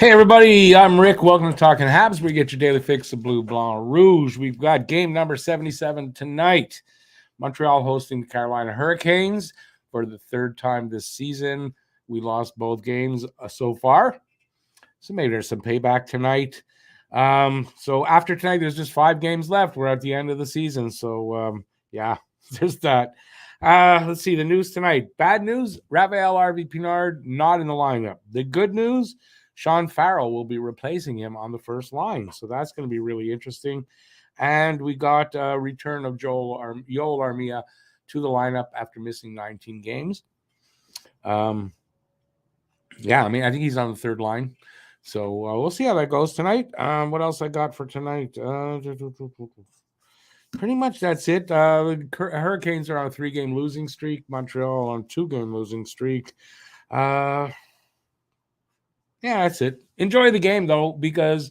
Hey everybody, I'm Rick. Welcome to Talking Habs, where you get your daily fix of Blue, Blanc, Rouge. We've got game number 77 tonight. Montreal hosting the Carolina Hurricanes for the third time this season. We lost both games so far, so maybe there's some payback tonight. So after tonight, there's just 5 games left. We're at the end of the season, so yeah, there's that. Let's see the news tonight. Bad news: Raphael RV Pinard not in the lineup. The good news: Sean Farrell will be replacing him on the first line. So that's going to be really interesting. And we got a return of Joel Armia to the lineup after missing 19 games. Yeah, I mean, I think he's on the third line. So we'll see how that goes tonight. What else I got for tonight? Pretty much that's it. Hurricanes are on a 3-game losing streak. Montreal on a 2-game losing streak. Yeah, that's it. Enjoy the game, though, because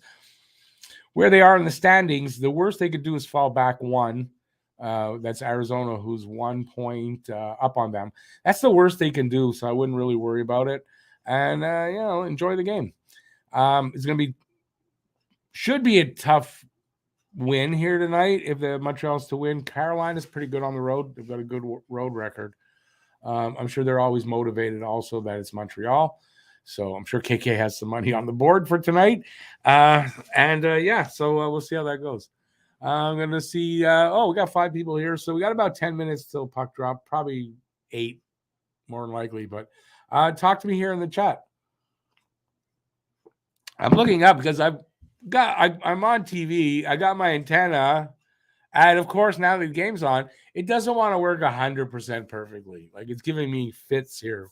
where they are in the standings, the worst they could do is fall back one. That's Arizona, who's 1 point up on them. That's the worst they can do, so I wouldn't really worry about it. And, enjoy the game. It's going to should be a tough win here tonight if the Montreal's to win. Carolina's pretty good on the road. They've got a good road record. I'm sure they're always motivated also that it's Montreal. So I'm sure KK has some money on the board for tonight. So we'll see how that goes. I'm going to see. We got 5 people here. So we got about 10 minutes till puck drop, probably 8 more than likely. But talk to me here in the chat. I'm looking up because I'm on TV. I got my antenna. And of course, now that the game's on, it doesn't want to work 100% perfectly. Like it's giving me fits here.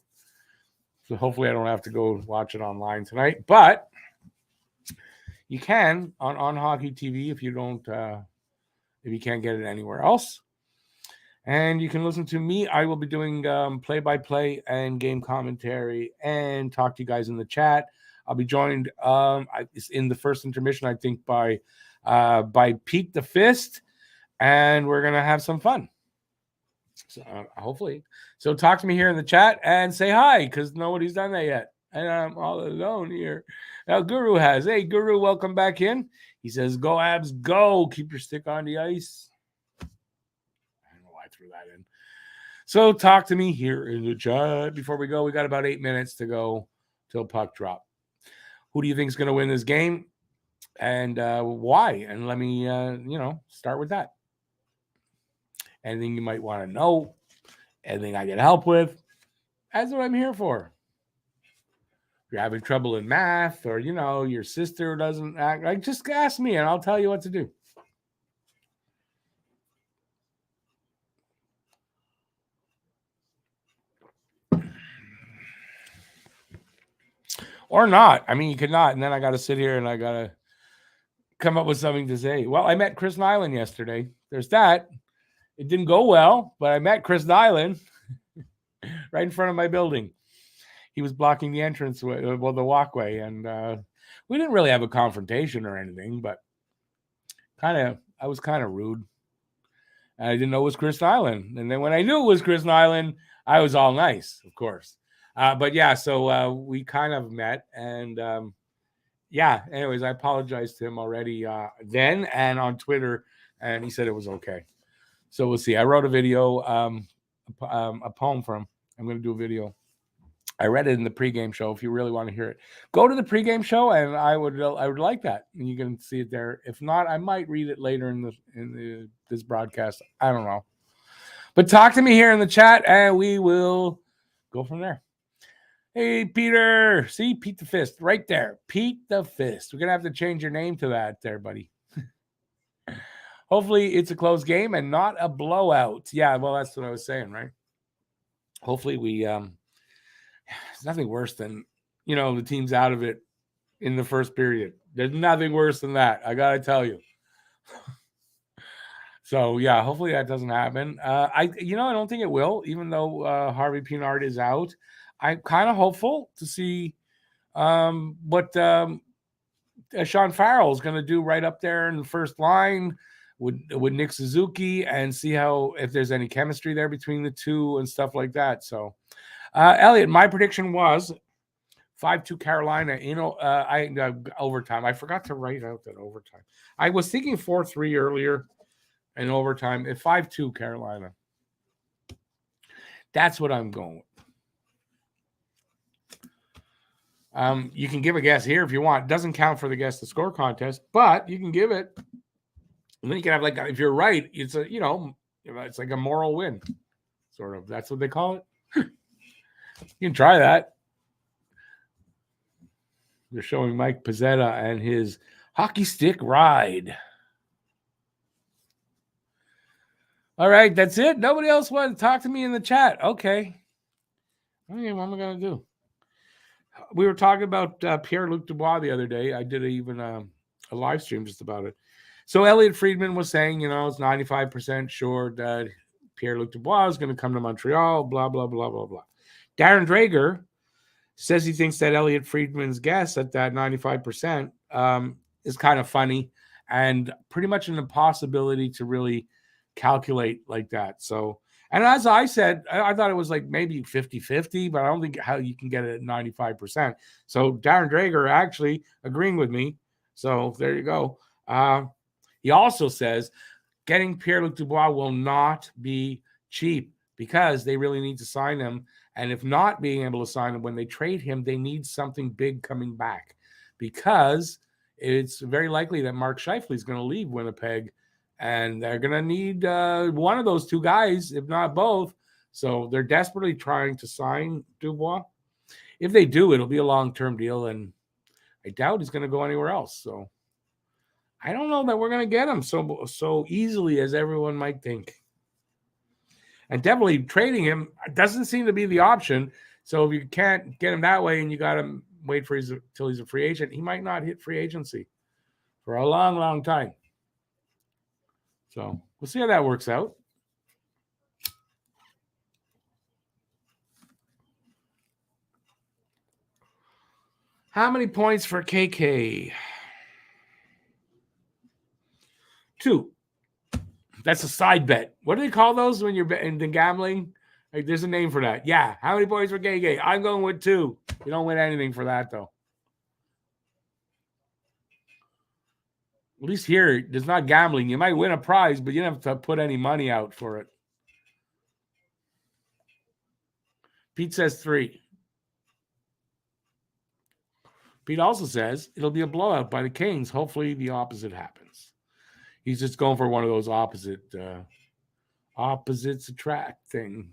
So hopefully I don't have to go watch it online tonight. But you can on Hockey TV if you don't if you can't get it anywhere else. And you can listen to me. I will be doing play-by-play and game commentary and talk to you guys in the chat. I'll be joined in the first intermission, I think, by Pete the Fist, and we're gonna have some fun. So hopefully. So talk to me here in the chat and say hi, because nobody's done that yet. And I'm all alone here. Now Guru has. Hey, Guru, welcome back in. He says, go Habs, go. Keep your stick on the ice. I don't know why I threw that in. So talk to me here in the chat. Before we go, we got about 8 minutes to go till puck drop. Who do you think is going to win this game? And why? And let me, start with that. Anything you might want to know, anything I can help with, that's what I'm here for. If you're having trouble in math or, your sister doesn't act, like just ask me and I'll tell you what to do. Or not. I mean, you could not. And then I got to sit here and I got to come up with something to say. Well, I met Chris Nyland yesterday. There's that. It didn't go well, but I met Chris Nyland right in front of my building. He was blocking the entrance, the walkway, and we didn't really have a confrontation or anything, but I was kind of rude. I didn't know it was Chris Nyland. And then when I knew it was Chris Nyland, I was all nice, of course. So we kind of met, and anyways, I apologized to him already then and on Twitter, and he said it was okay. So we'll see. I wrote a video, a poem for him. I'm going to do a video. I read it in the pregame show. If you really want to hear it, go to the pregame show, and I would like that, and you can see it there. If not, I might read it later in this broadcast. I don't know, but talk to me here in the chat, and we will go from there. Hey, Peter, see Pete the Fist right there. Pete the Fist. We're gonna have to change your name to that, there, buddy. Hopefully it's a close game and not a blowout. Yeah, well, that's what I was saying, right? Hopefully we it's nothing worse than, the team's out of it in the first period. There's nothing worse than that, I got to tell you. So, yeah, hopefully that doesn't happen. I don't think it will, even though Harvey Pinard is out. I'm kind of hopeful to see what Sean Farrell is going to do right up there in the first line with Nick Suzuki, and see if there's any chemistry there between the two and stuff like that. So, Elliot, my prediction was 5-2 Carolina in overtime. I forgot to write out that overtime. I was thinking 4-3 earlier in overtime. At 5-2 Carolina. That's what I'm going with. You can give a guess here if you want. It doesn't count for the guess the score contest, but you can give it. And then you can have if you're right, it's it's like a moral win, sort of. That's what they call it. You can try that. They're showing Mike Pizzetta and his hockey stick ride. All right, that's it. Nobody else wanted to talk to me in the chat. Okay, what am I going to do? We were talking about Pierre-Luc Dubois the other day. I did even a live stream just about it. So Elliot Friedman was saying, it's 95% sure that Pierre-Luc Dubois is going to come to Montreal, blah, blah, blah, blah, blah. Darren Drager says he thinks that Elliot Friedman's guess at that 95% is kind of funny and pretty much an impossibility to really calculate like that. So, and as I said, I thought it was like maybe 50-50, but I don't think how you can get it at 95%. So Darren Drager actually agreeing with me. So there you go. He also says getting Pierre-Luc Dubois will not be cheap because they really need to sign him. And if not being able to sign him, when they trade him, they need something big coming back because it's very likely that Mark Scheifele is going to leave Winnipeg and they're going to need one of those two guys, if not both. So they're desperately trying to sign Dubois. If they do, it'll be a long-term deal, and I doubt he's going to go anywhere else. So I don't know that we're going to get him so easily as everyone might think. And definitely trading him doesn't seem to be the option. So if you can't get him that way and you got to wait for till he's a free agent, he might not hit free agency for a long, long time. So we'll see how that works out. How many points for KK? 2. That's a side bet. What do they call those when you're betting the gambling? Like, there's a name for that. Yeah. How many points for KK? I'm going with 2. You don't win anything for that, though. At least here, there's not gambling. You might win a prize, but you don't have to put any money out for it. Pete says 3. Pete also says it'll be a blowout by the Canes. Hopefully the opposite happens. He's just going for one of those opposites attract things.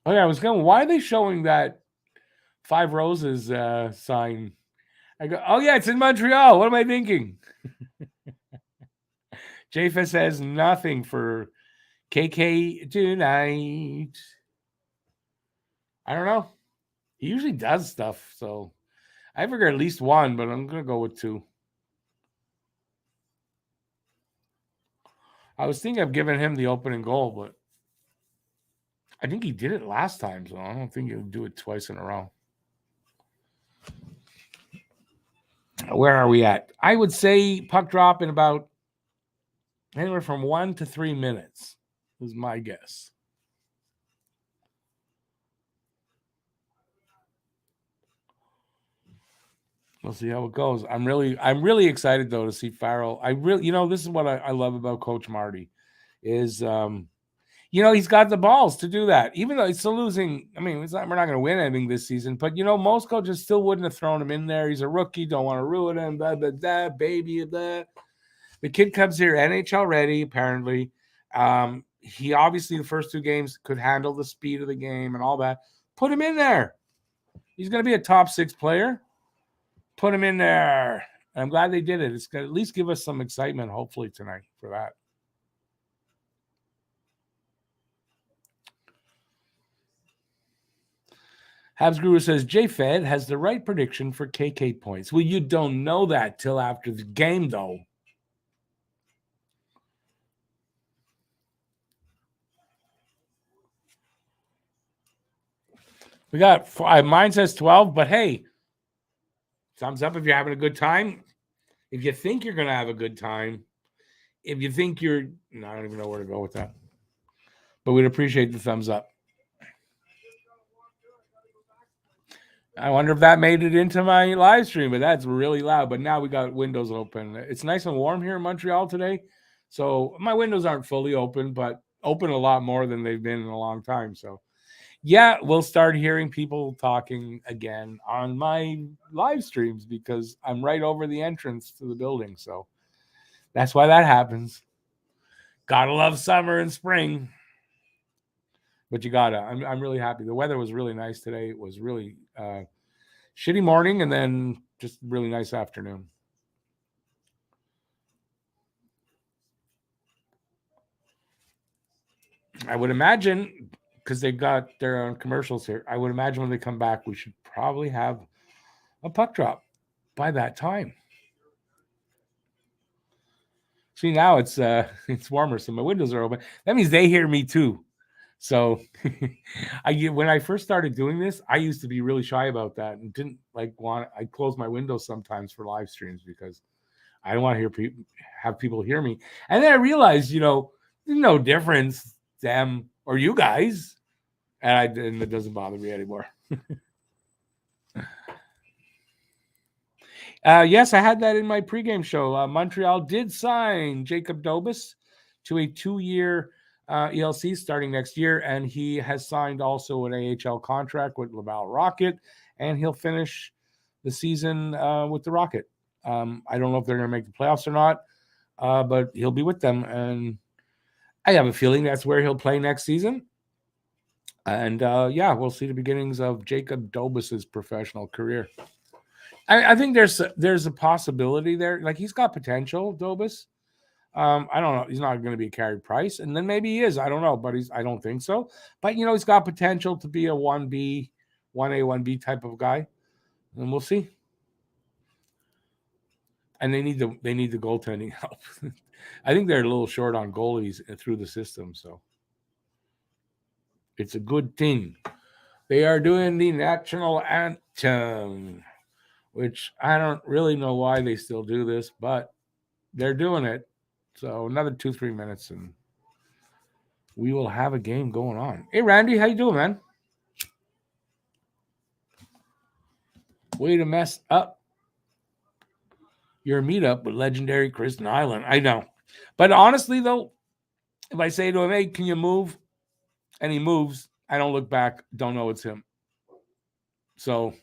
Oh, yeah, I was going, why are they showing that Five Roses sign? I go, oh, yeah, it's in Montreal. What am I thinking? JFS says nothing for KK tonight. I don't know. He usually does stuff, so I figure at least 1, but I'm going to go with 2. I was thinking of giving him the opening goal, but I think he did it last time, so I don't think he'll do it twice in a row. Where are we at? I would say puck drop in about anywhere from 1 to 3 minutes is my guess. We'll see how it goes. I'm really excited though to see Farrell. This is what I love about Coach Marty is, he's got the balls to do that. Even though he's still losing. I mean, we're not going to win anything this season, but most coaches still wouldn't have thrown him in there. He's a rookie. Don't want to ruin him. Blah, blah, blah, baby, blah. The kid comes here NHL ready, apparently. He obviously the first 2 games could handle the speed of the game and all that. Put him in there. He's going to be a top 6 player. Put him in there. I'm glad they did it. It's going to at least give us some excitement, hopefully, tonight for that. Habs Guru says, J-Fed has the right prediction for KK points. Well, you don't know that till after the game, though. We got, mine says 12, but hey, thumbs up if you're having a good time. If you think you're going to have a good time, if you think I don't even know where to go with that. But we'd appreciate the thumbs up. I wonder if that made it into my live stream, but that's really loud. But now we got windows open. It's nice and warm here in Montreal today. So my windows aren't fully open, but open a lot more than they've been in a long time. So yeah, we'll start hearing people talking again on my live streams because I'm right over the entrance to the building. So that's why that happens. Gotta love summer and spring. But you gotta. I'm really happy. The weather was really nice today. It was really shitty morning and then just really nice afternoon. I would imagine because they got their own commercials here. I would imagine when they come back, we should probably have a puck drop by that time. See, now it's it's warmer, so my windows are open. That means they hear me too. So when I first started doing this, I used to be really shy about that and didn't I close my windows sometimes for live streams because I don't want to have people hear me. And then I realized, there's no difference, them or you guys. And it doesn't bother me anymore. Yes, I had that in my pregame show. Montreal did sign Jacob Dobas to a 2-year ELC starting next year, and he has signed also an AHL contract with Laval Rocket, and he'll finish the season with the Rocket. I don't know if they're going to make the playoffs or not, but he'll be with them, and I have a feeling that's where he'll play next season. And we'll see the beginnings of Jacob Dobas's professional career. I think there's a possibility there. Like he's got potential, Dobas. I don't know. He's not going to be a Carey Price, and then maybe he is. I don't know, but I don't think so. But he's got potential to be a 1B, 1A, 1B type of guy, and we'll see. And they need the goaltending help. I think they're a little short on goalies through the system, so it's a good thing. They are doing the national anthem, which I don't really know why they still do this, but they're doing it. So another 2-3 minutes and we will have a game going on. Hey, Randy, how you doing, man? Way to mess up your meetup with legendary Kristen Island. I know. But honestly, though, if I say to him, hey, can you move? And he moves, I don't look back, don't know it's him. So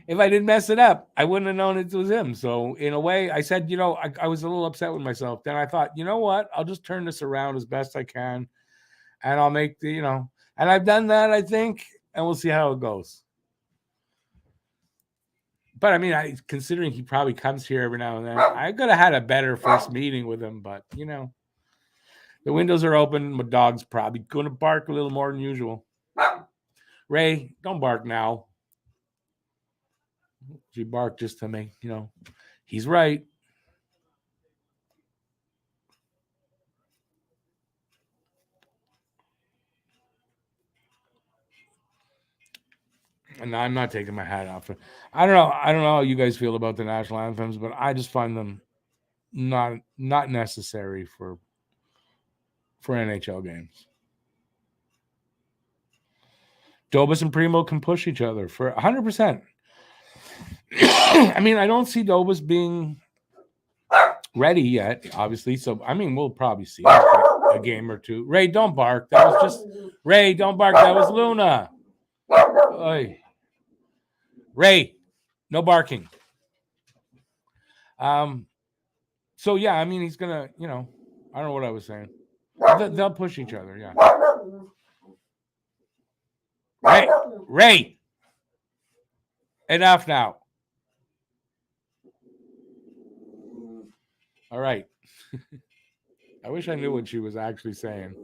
if I didn't mess it up, I wouldn't have known it was him. So in a way, I said, I was a little upset with myself. Then I thought, you know what? I'll just turn this around as best I can. And I'll make and I've done that, I think, and we'll see how it goes. But I mean, considering he probably comes here every now and then, I could have had a better first meeting with him. But, the windows are open. My dog's probably going to bark a little more than usual. Ray, don't bark now. She barked just to make, he's right. And I'm not taking my hat off. I don't know how you guys feel about the national anthems, but I just find them not necessary for NHL games. Dobas and Primo can push each other for 100%. I mean, I don't see Dobas being ready yet, obviously. So, I mean, we'll probably see a game or two. Ray, don't bark. That was just Ray. Don't bark. That was Luna. Oy. Ray, no barking. So yeah, I mean, he's gonna, I don't know what I was saying. They'll push each other, yeah. Ray, enough now. All right. I wish I knew what she was actually saying.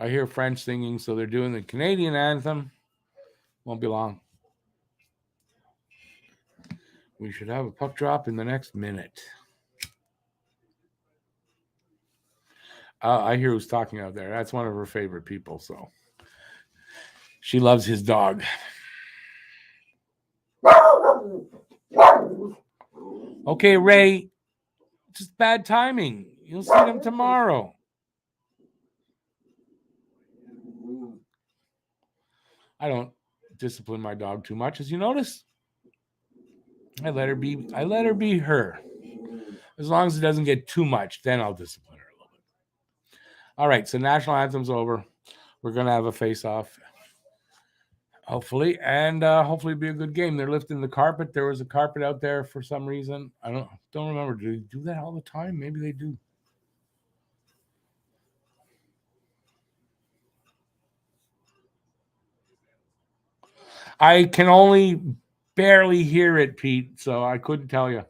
I hear French singing, so they're doing the Canadian anthem. Won't be long. We should have a puck drop in the next minute. I hear who's talking out there. That's one of her favorite people, so she loves his dog. Okay, Ray, just bad timing. You'll see them tomorrow. I don't discipline my dog too much, as you notice. I let her be her. As long as it doesn't get too much, then I'll discipline her a little bit. All right, so national anthem's over. We're gonna have a face-off, hopefully, and hopefully it'll be a good game. They're lifting the carpet. There was a carpet out there for some reason. I don't remember. Do they do that all the time? Maybe they do. I can only barely hear it, Pete, so I couldn't tell you.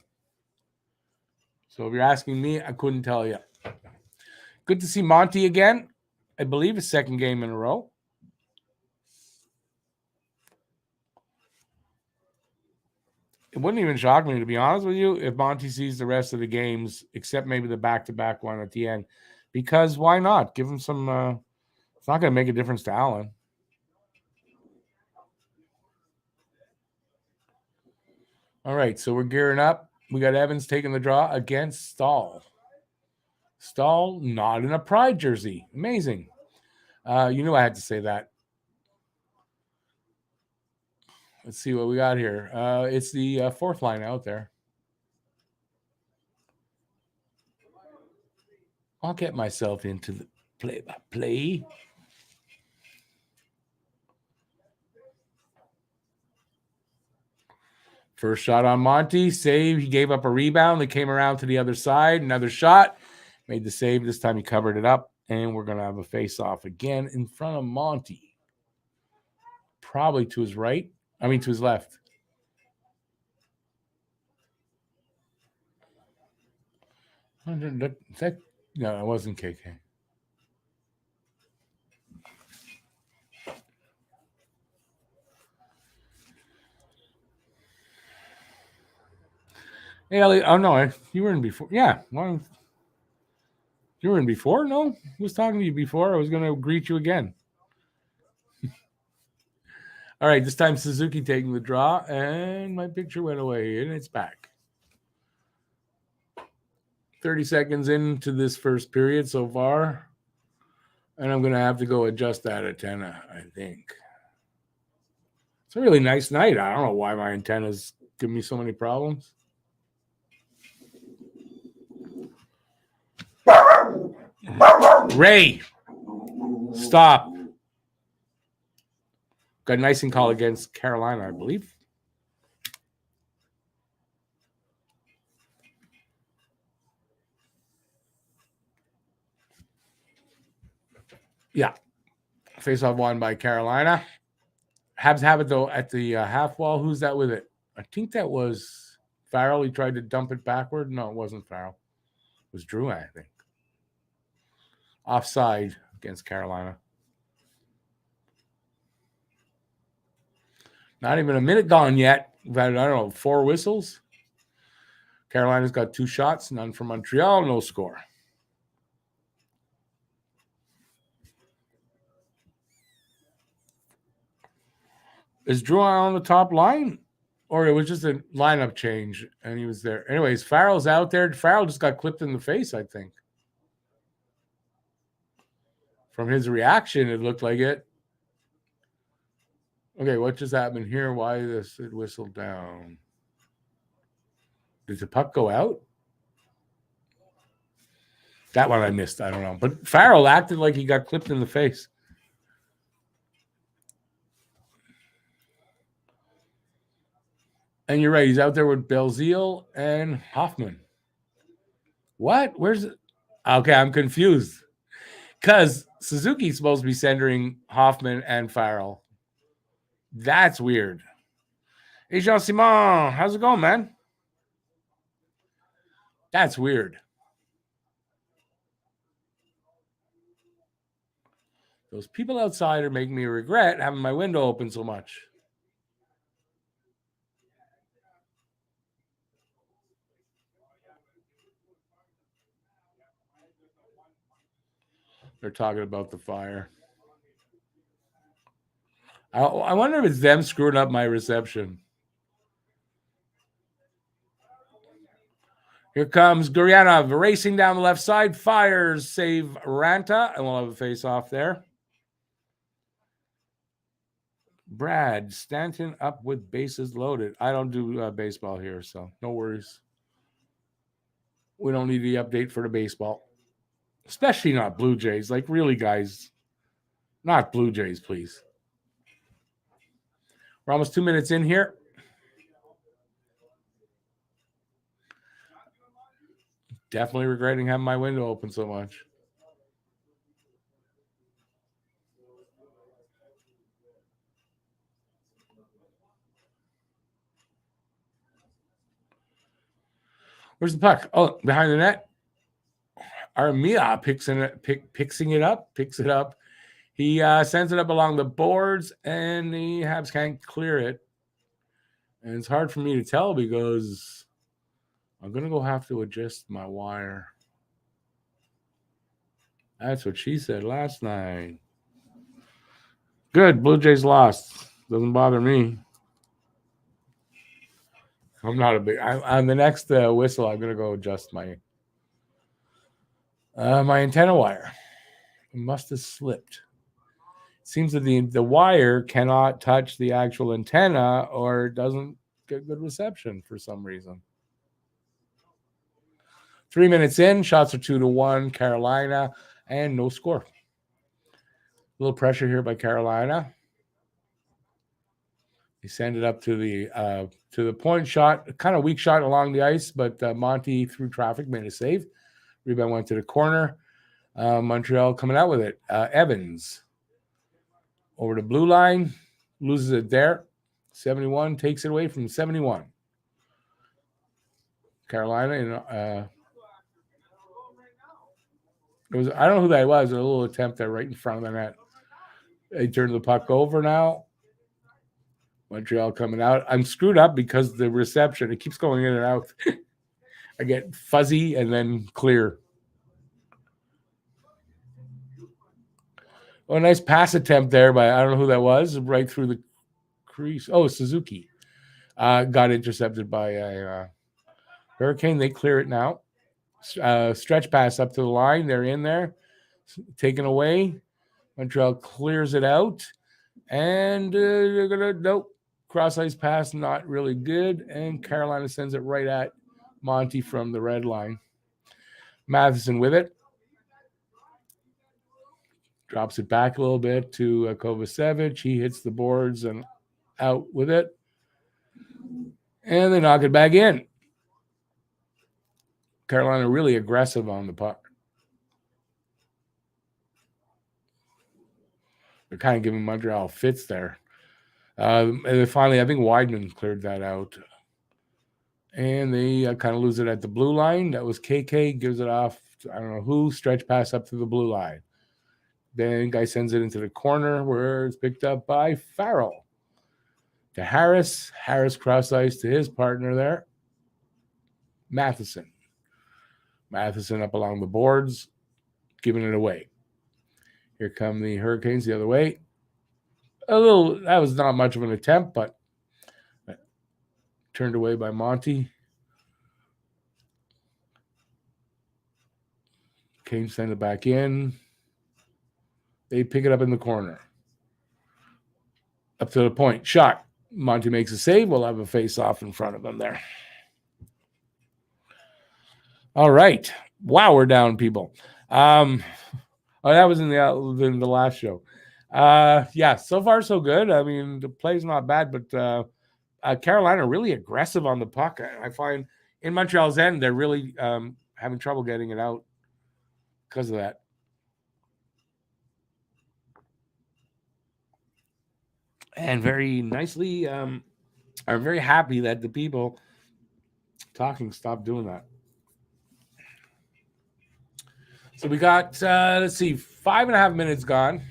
So if you're asking me, I couldn't tell you. Good to see Monty again. I believe his second game in a row. It wouldn't even shock me, to be honest with you, if Monty sees the rest of the games, except maybe the back-to-back one at the end. Because why not? Give him some it's not going to make a difference to Allen. All right, so we're gearing up. We got Evans taking the draw against Stahl. Stahl not in a Pride jersey. Amazing. You knew I had to say that. Let's see what we got here. It's the fourth line out there. I'll get myself into the play-by-play. First shot on Monty. Save. He gave up a rebound. They came around to the other side. Another shot. Made the save. This time he covered it up. And we're going to have a face-off again in front of Monty. Probably to his right. I mean, to his left. No, it wasn't KK. Hey, Elliot. Oh, no. You were in before. Yeah. Well, you were in before? No? I was talking to you before. I was going to greet you again. All right. This time, Suzuki taking the draw. And my picture went away. And it's back. 30 seconds into this first period so far. And I'm going to have to go adjust that antenna, I think. It's a really nice night. I don't know why my antennas give me so many problems. Ray, stop. Got an icing call against Carolina, I believe. Yeah. Face-off won by Carolina. Habs have it, though, at the half wall. Who's that with it? I think that was Farrell. He tried to dump it backward. No, it wasn't Farrell. It was Drew, I think. Offside against Carolina. Not even a minute gone yet. We've had, I don't know, 4 whistles. Carolina's got 2 shots, none for Montreal, no score. Is Drew on the top line? Or it was just a lineup change and he was there. Anyways, Farrell's out there. Farrell just got clipped in the face, I think. From his reaction, it looked like it. Okay, what just happened here? Why this it whistled down? Did the puck go out? That one I missed. I don't know. But Farrell acted like he got clipped in the face. And you're right. He's out there with Belzile and Hoffman. What? Where's it? Okay, I'm confused. Because Suzuki's supposed to be centering Hoffman and Farrell. That's weird. Hey, Jean-Simon. How's it going, man? That's weird. Those people outside are making me regret having my window open so much. They're talking about the fire. I wonder if it's them screwing up my reception. Here comes Gurianov racing down the left side. Fires, save Ranta, and we'll have a face-off there. Brad Stanton up with bases loaded. I don't do baseball here, so no worries. We don't need the update for the baseball, especially not Blue Jays. Like, really, guys, not Blue Jays, please. We're almost 2 minutes in here. Definitely regretting having my window open so much. Where's the puck? Oh, behind the net. Armia picks it up. He sends it up along the boards, and the Habs can't clear it. And it's hard for me to tell because I'm going to go have to adjust my wire. That's what she said last night. Good. Blue Jays lost. Doesn't bother me. I'm not a big. On the next whistle, I'm going to go adjust my my antenna wire. It must have slipped. It seems that the wire cannot touch the actual antenna, or it doesn't get good reception for some reason. 3 minutes in, shots are 2-1, Carolina, and no score. A little pressure here by Carolina. They send it up to the point shot, kind of weak shot along the ice, but Monty through traffic made a save. Rebound went to the corner. Montreal coming out with it. Evans over the blue line, loses it there. 71 takes it away from 71. Carolina, it was, I don't know who that was. A little attempt there right in front of the net. They turned the puck over now. Montreal coming out. I'm screwed up because the reception, it keeps going in and out. I get fuzzy and then clear. Oh, a nice pass attempt there by, I don't know who that was, right through the crease. Oh, Suzuki. Got intercepted by a Hurricane. They clear it now. Stretch pass up to the line. They're in there. Taken away. Montreal clears it out. And they're going to, nope. Cross ice pass, not really good. And Carolina sends it right at Monty from the red line. Matheson with it. Drops it back a little bit to Kovacevic. He hits the boards and out with it. And they knock it back in. Carolina really aggressive on the puck. They're kind of giving Montreal fits there. And finally, I think Weidman cleared that out. And they kind of lose it at the blue line. That was KK, gives it off, I don't know who, stretch pass up to the blue line. Then guy sends it into the corner where it's picked up by Farrell. To Harris. Harris cross ice to his partner there. Matheson. Matheson up along the boards, giving it away. Here come the Hurricanes the other way. That was not much of an attempt, but turned away by Monty. Canes send it back in. They pick it up in the corner. Up to the point. Shot. Monty makes a save. We'll have a face-off in front of them there. All right. Wow, we're down, people. Oh, that was in the last show. Yeah, so far so good. I mean, the play's not bad, but Carolina really aggressive on the puck. I find in Montreal's end, they're really having trouble getting it out because of that. And very nicely, I'm very happy that the people talking stopped doing that. So we got, let's see, 5.5 minutes gone.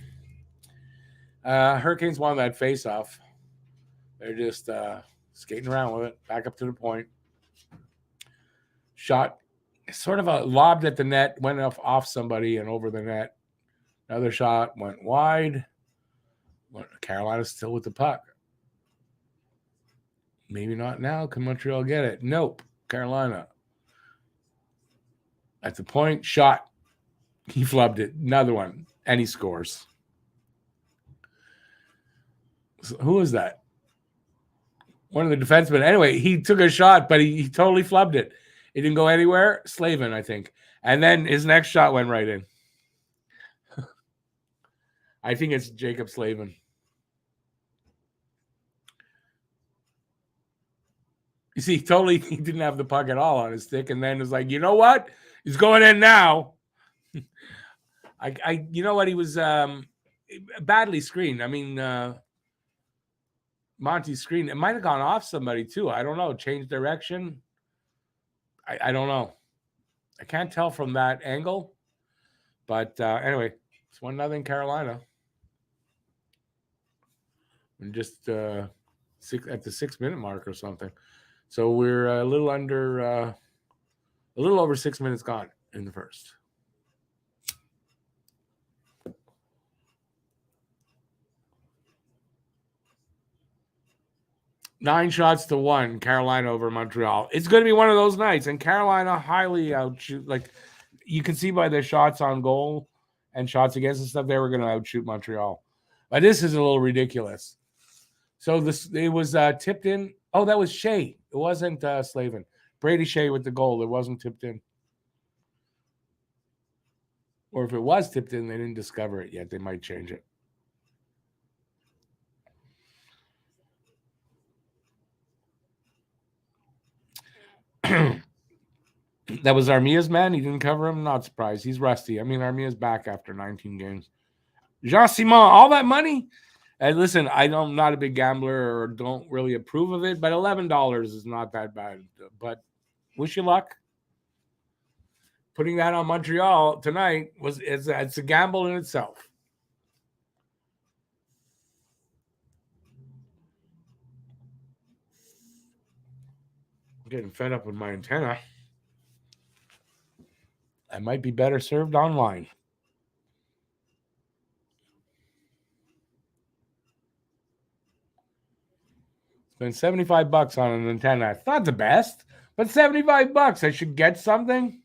Hurricanes won that face-off. They're just skating around with it, back up to the point. Shot, sort of a lobbed at the net, went off somebody and over the net. Another shot went wide. Carolina's still with the puck. Maybe not now. Can Montreal get it? Nope. Carolina. At the point, shot. He flubbed it. Another one. And he scores. So who is that? One of the defensemen. Anyway, he took a shot, but he totally flubbed it. It didn't go anywhere. Slavin, I think. And then his next shot went right in. I think it's Jacob Slavin. You see, totally he didn't have the puck at all on his stick, and then was like, you know what? He's going in now. You know what? He was badly screened. I mean, Monty's screen. It might have gone off somebody too. I don't know. Changed direction. I don't know. I can't tell from that angle. But anyway, it's 1-0 Carolina. And just at the 6-minute mark or something. So we're a little over 6 minutes gone in the first. Nine shots to 1, Carolina over Montreal. It's going to be one of those nights, and Carolina highly outshoot. Like you can see by their shots on goal and shots against and stuff, they were going to outshoot Montreal. But this is a little ridiculous. So it was tipped in. Oh, that was Shea. It wasn't Slavin. Brady Shea with the goal. It wasn't tipped in. Or if it was tipped in, they didn't discover it yet. They might change it. That was Armia's man. He didn't cover him. Not surprised. He's rusty. I mean, Armia's back after 19 games. Jean-Simon, all that money? And listen, I'm not a big gambler or don't really approve of it, but $11 is not that bad. But wish you luck. Putting that on Montreal tonight it's a gamble in itself. I'm getting fed up with my antenna. I might be better served online. Spend $75 on an antenna. It's not the best, but $75. I should get something.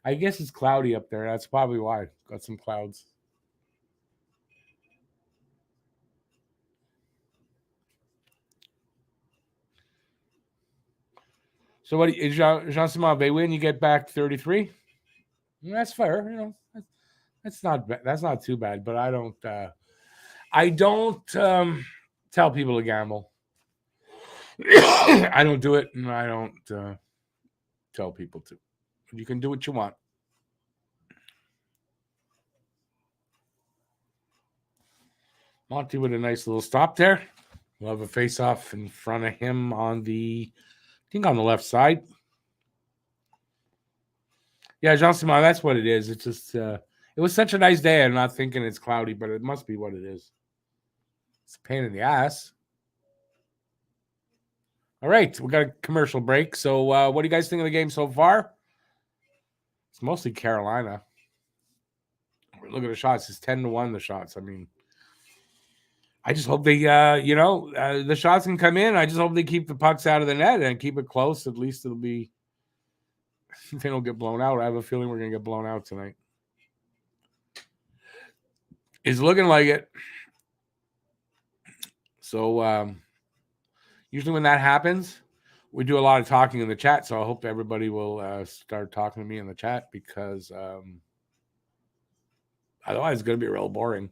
I guess it's cloudy up there. That's probably why. Got some clouds. So what is Jean-Simon? They win, you get back 33. That's fair. You know, that's not too bad. But I don't tell people to gamble. I don't do it, and I don't tell people to. You can do what you want. Monty with a nice little stop there. We'll have a face-off in front of him on the left side. Yeah, Jean-Simon, that's what it is. It's just it was such a nice day. I'm not thinking it's cloudy, but it must be what it is. It's a pain in the ass. All right, we got a commercial break. So what do you guys think of the game so far? It's mostly Carolina. Look at the shots. It's 10-1, the shots. I mean, I just hope they, the shots can come in. I just hope they keep the pucks out of the net and keep it close. At least it'll be, they don't get blown out. I have a feeling we're going to get blown out tonight. It's looking like it. So usually when that happens, we do a lot of talking in the chat. So I hope everybody will start talking to me in the chat because otherwise it's going to be real boring.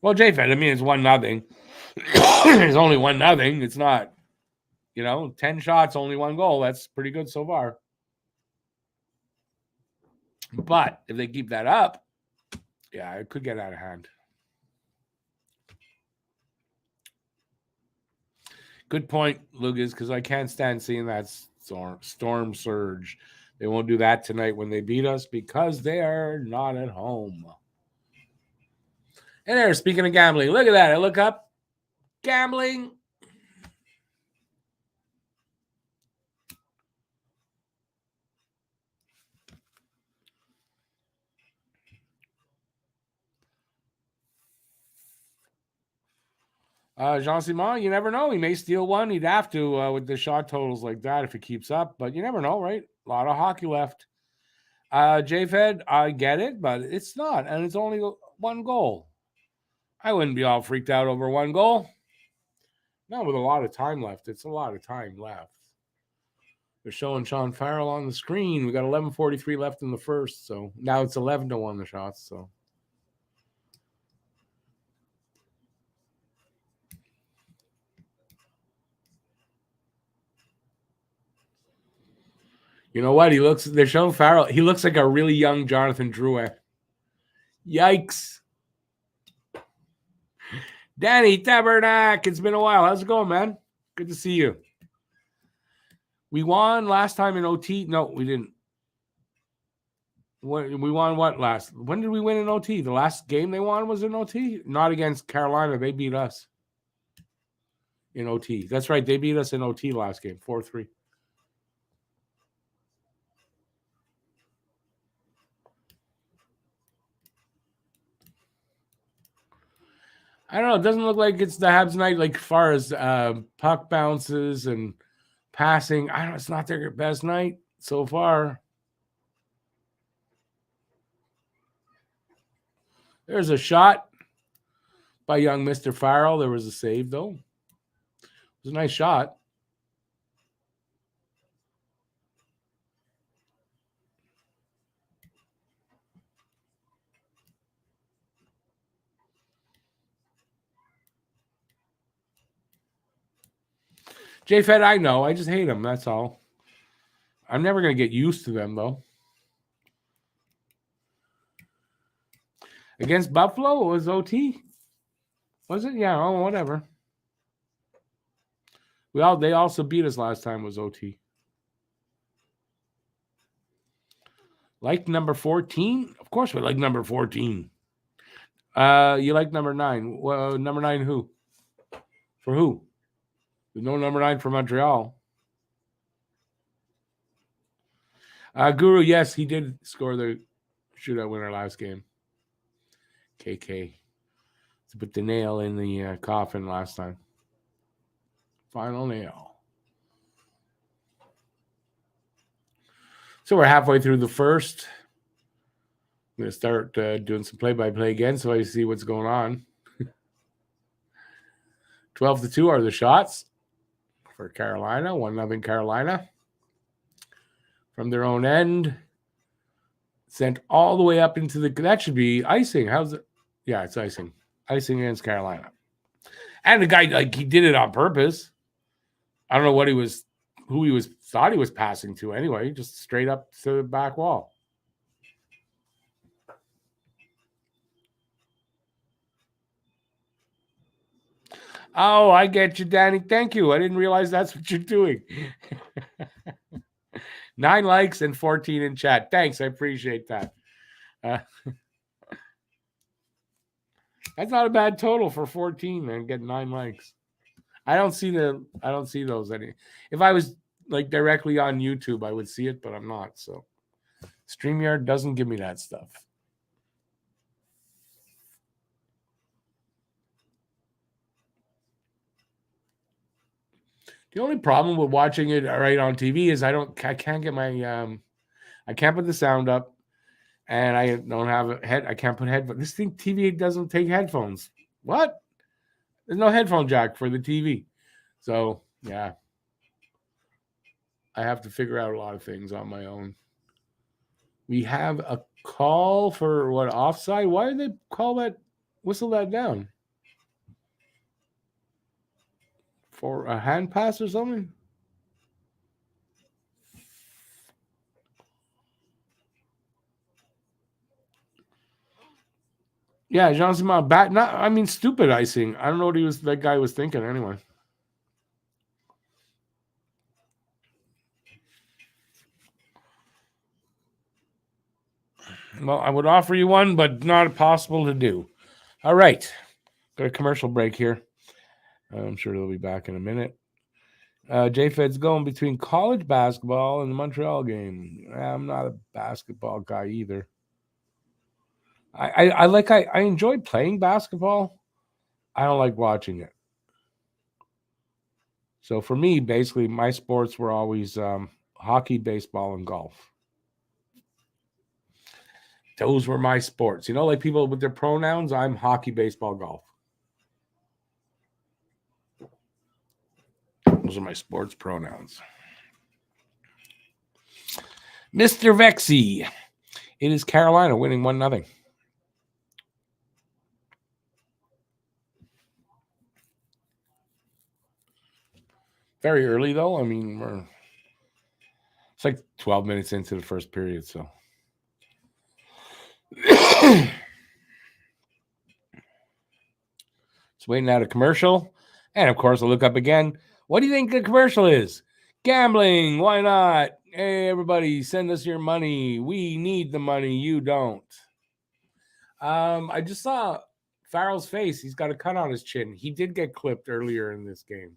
Well, J-Fed, I mean, it's 1-0. It's only 1-0. It's not, 10 shots, only 1 goal. That's pretty good so far. But if they keep that up, yeah, it could get out of hand. Good point, Lucas, because I can't stand seeing that storm surge. They won't do that tonight when they beat us because they are not at home. And there, speaking of gambling, look at that. I look up. Gambling. Jean-Simon, you never know. He may steal one. He'd have to with the shot totals like that if it keeps up. But you never know, right? A lot of hockey left. JFed, I get it, but it's not, and it's only one goal. I wouldn't be all freaked out over one goal. Not with a lot of time left. It's a lot of time left. They're showing Sean Farrell on the screen. We got 11:43 left in the first, so now it's 11-1 the shots. So you know what? They're showing Farrell. He looks like a really young Jonathan Drouin. Yikes. Danny Tabernac, it's been a while. How's it going, man? Good to see you. We won last time in OT. No, we didn't. We won what last? When did we win in OT? The last game they won was in OT? Not against Carolina. They beat us in OT. That's right. They beat us in OT last game, 4-3. I don't know. It doesn't look like it's the Habs night, like as far as puck bounces and passing. I don't know. It's not their best night so far. There's a shot by young Mr. Farrell. There was a save, though. It was a nice shot. J-Fed, I know. I just hate them. That's all. I'm never going to get used to them, though. Against Buffalo, it was OT. Was it? Yeah, oh, whatever. They also beat us last time, was OT. Like number 14? Of course we like number 14. You like number 9. Well, number 9 who? For who? There's no number 9 for Montreal. Guru, yes, he did score the shootout winner last game. KK. To put the nail in the coffin last time. Final nail. So we're halfway through the first. I'm going to start doing some play-by-play again so I see what's going on. 12-2 are the shots for Carolina. 1-0 Carolina. From their own end. Sent all the way up into the... That should be icing. How's it? Yeah, it's icing. Icing against Carolina. And the guy, like, he did it on purpose. I don't know who he thought he was passing to anyway. Just straight up to the back wall. Oh, I get you, Danny. Thank you. I didn't realize that's what you're doing. 9 likes and 14 in chat. Thanks. I appreciate that. That's not a bad total for 14, man. Get 9 likes. I don't see those any. If I was like directly on YouTube, I would see it, but I'm not. So StreamYard doesn't give me that stuff. The only problem with watching it right on TV is I can't get my I can't put the sound up, and I don't have I can't put headphones. This TV doesn't take headphones. What? There's no headphone jack for the TV. So yeah, I have to figure out a lot of things on my own. We have a call for what, offside? Why did they whistle that down? For a hand pass or something? Yeah, Jean-Simon stupid icing. I don't know what that guy was thinking anyway. Well, I would offer you one, but not possible to do. All right. Got a commercial break here. I'm sure they'll be back in a minute. J-Fed's going between college basketball and the Montreal game. I'm not a basketball guy either. I enjoy playing basketball. I don't like watching it. So for me, basically, my sports were always hockey, baseball, and golf. Those were my sports. You know, like people with their pronouns, I'm hockey, baseball, golf. Those are my sports pronouns. Mr. Vexy. It is Carolina winning 1-0. Very early, though. I mean, it's like 12 minutes into the first period, so. It's waiting out a commercial. And, of course, I'll look up again. What do you think the commercial is? Gambling. Why not? Hey, everybody, send us your money. We need the money. You don't. I just saw Farrell's face. He's got a cut on his chin. He did get clipped earlier in this game.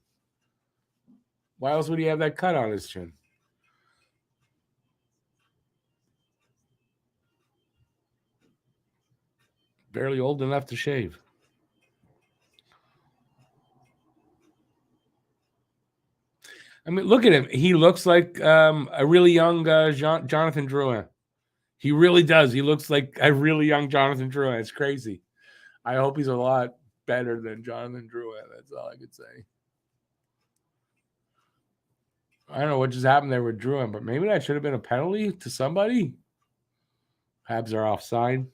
Why else would he have that cut on his chin? Barely old enough to shave. I mean, look at him. He looks like a really young Jonathan Drouin. He really does. He looks like a really young Jonathan Drouin. It's crazy. I hope he's a lot better than Jonathan Drouin. That's all I could say. I don't know what just happened there with Drouin, but maybe that should have been a penalty to somebody. Habs are offside.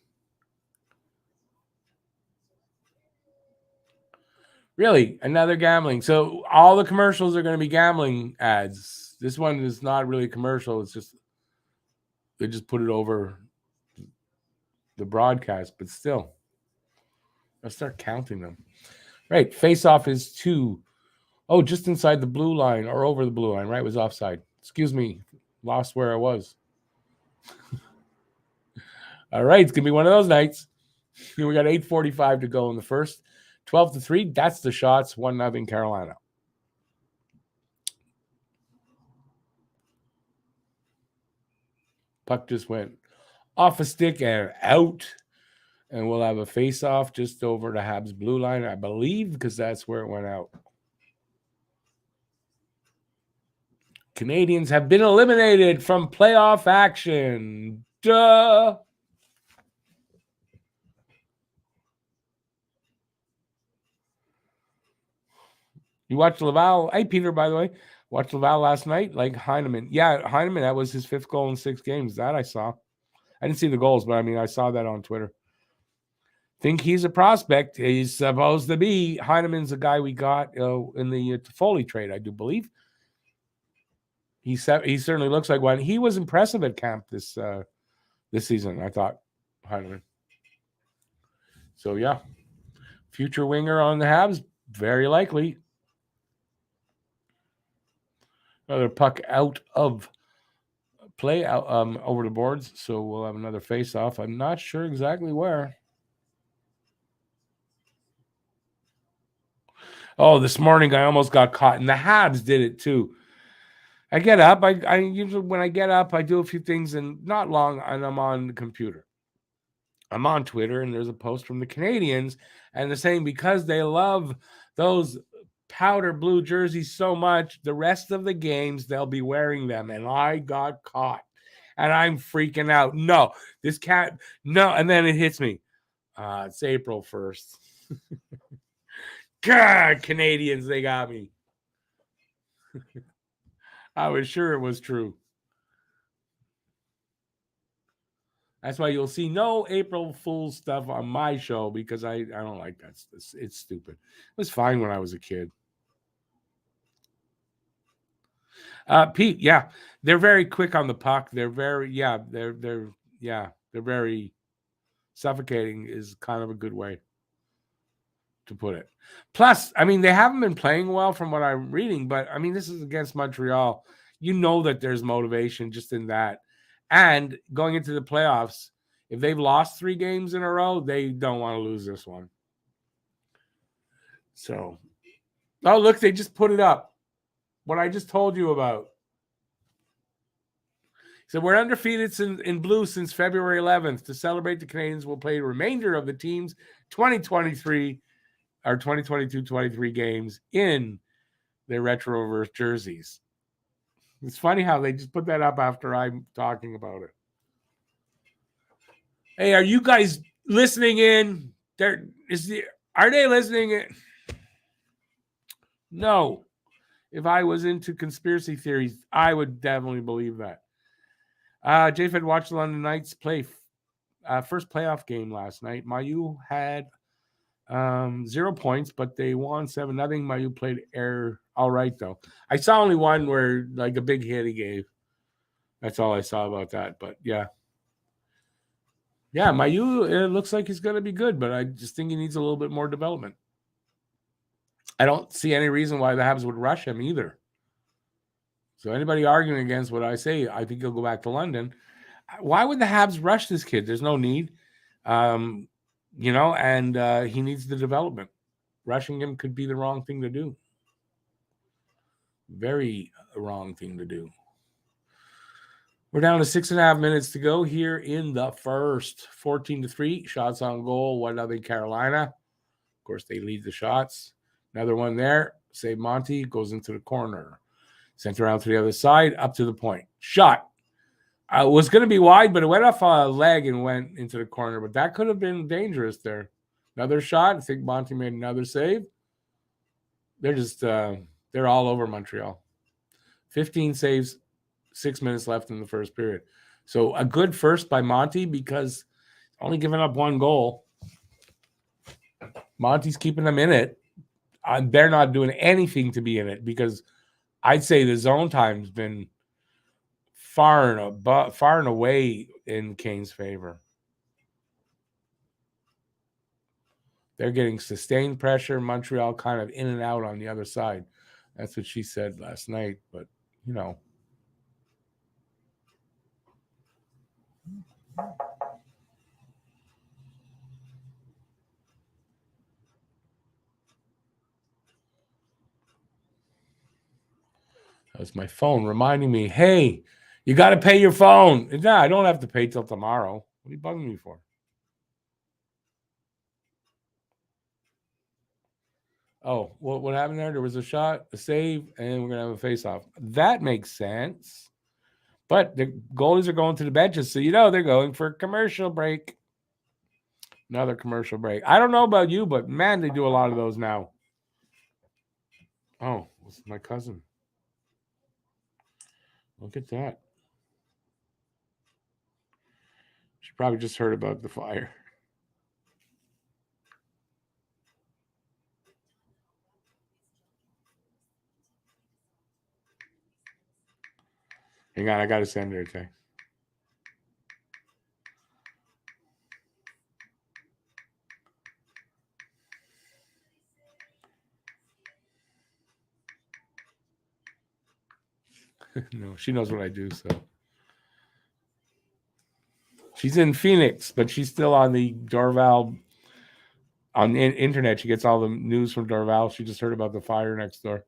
Really, another gambling. So all the commercials are going to be gambling ads. This one is not really a commercial. It's just they just put it over the broadcast, but still. Let's start counting them. Right, face-off is 2. Oh, just inside the blue line or over the blue line, right? It was offside. Excuse me, lost where I was. All right, it's going to be one of those nights. We got 8:45 to go in the first. 12-3, that's the shots. 1-0 Carolina. Puck just went off a stick and out. And we'll have a face-off just over the Habs blue line, I believe, because that's where it went out. Canadiens have been eliminated from playoff action. Duh. You watched Laval. Hey, Peter, by the way. Watched Laval last night, like Heineman. Yeah, Heineman, that was his 5th goal in 6 games. That I saw. I didn't see the goals, but I mean, I saw that on Twitter. Think he's a prospect. He's supposed to be. Heineman's a guy we got in the Foley trade, I do believe. He certainly looks like one. He was impressive at camp this season, I thought, Heineman. So, yeah. Future winger on the Habs, very likely. Another puck out of play out over the boards, so we'll have another face-off. I'm not sure exactly where. Oh, this morning I almost got caught, and the Habs did it too. I get up. I usually when I get up, I do a few things, and not long, and I'm on the computer. I'm on Twitter, and there's a post from the Canadiens, and they're saying because they love those powder blue jerseys so much, the rest of the games they'll be wearing them, and I got caught, and I'm freaking out. No, this cat, no, and then it hits me. It's April 1st. God, Canadiens, they got me. I was sure it was true. That's why you'll see no April Fool's stuff on my show because I don't like that. It's stupid. It was fine when I was a kid. Pete, yeah, they're very quick on the puck. They're very, they're very suffocating is kind of a good way to put it. Plus, I mean, they haven't been playing well from what I'm reading, but I mean, this is against Montreal. You know that there's motivation just in that. And going into the playoffs, if they've lost 3 games in a row, they don't want to lose this one. So, oh, look, they just put it up. What I just told you about. So we're undefeated in blue since February 11th. To celebrate, the Canadiens will play the remainder of the team's 2023 or 2022-23 games in their retro-reverse jerseys. It's funny how they just put that up after I'm talking about it. Hey, are you guys listening in? Are they listening in? No. If I was into conspiracy theories, I would definitely believe that. JFed watched the London Knights play first playoff game last night. Mayu had 0 points, but they won 7-0. Mayu played all right though. I saw only one where like a big hit he gave. That's all I saw about that. But yeah. Yeah, Mayu, it looks like he's going to be good, but I just think he needs a little bit more development. I don't see any reason why the Habs would rush him either. So anybody arguing against what I say, I think he'll go back to London. Why would the Habs rush this kid? There's no need. And he needs the development. Rushing him could be the wrong thing to do. Very wrong thing to do. We're down to 6.5 minutes to go here in the first. 14-3. Shots on goal. 1-0 Carolina. Of course, they lead the shots. Another one there. Save Monty. Goes into the corner. Sent around to the other side. Up to the point. Shot. It was going to be wide, but it went off a leg and went into the corner. But that could have been dangerous there. Another shot. I think Monty made another save. They're just they're all over Montreal. 15 saves, 6 minutes left in the first period. So a good first by Monty because only giving up one goal. Monty's keeping them in it. They're not doing anything to be in it because I'd say the zone time's been far and away in Kane's favor. They're getting sustained pressure. Montreal kind of in and out on the other side. That's what she said last night. But, you know. That's my phone reminding me, hey, you got to pay your phone. No, I don't have to pay till tomorrow. What are you bugging me for? Oh, what happened there? There was a shot, a save, and we're going to have a face-off. That makes sense. But the goalies are going to the benches, so they're going for a commercial break. Another commercial break. I don't know about you, but man, they do a lot of those now. Oh, this is my cousin. Look at that. She probably just heard about the fire. Hang on, I got to send her a text. No, she knows what I do, so. She's in Phoenix, but she's still on the Dorval on the internet. She gets all the news from Dorval. She just heard about the fire next door.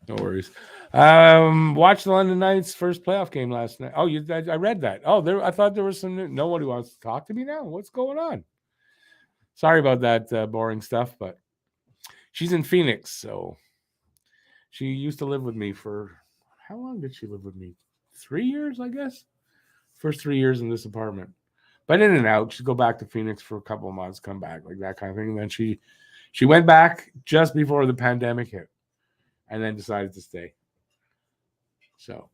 No worries. Watched the London Knights' first playoff game last night. Oh, I read that. Oh, I thought there was some. Nobody wants to talk to me now. What's going on? Sorry about that boring stuff, but she's in Phoenix, so she used to live with me for how long did she live with me? 3 years, I guess. First 3 years in this apartment, but in and out. She'd go back to Phoenix for a couple of months, come back, like that kind of thing. And then she went back just before the pandemic hit, and then decided to stay. So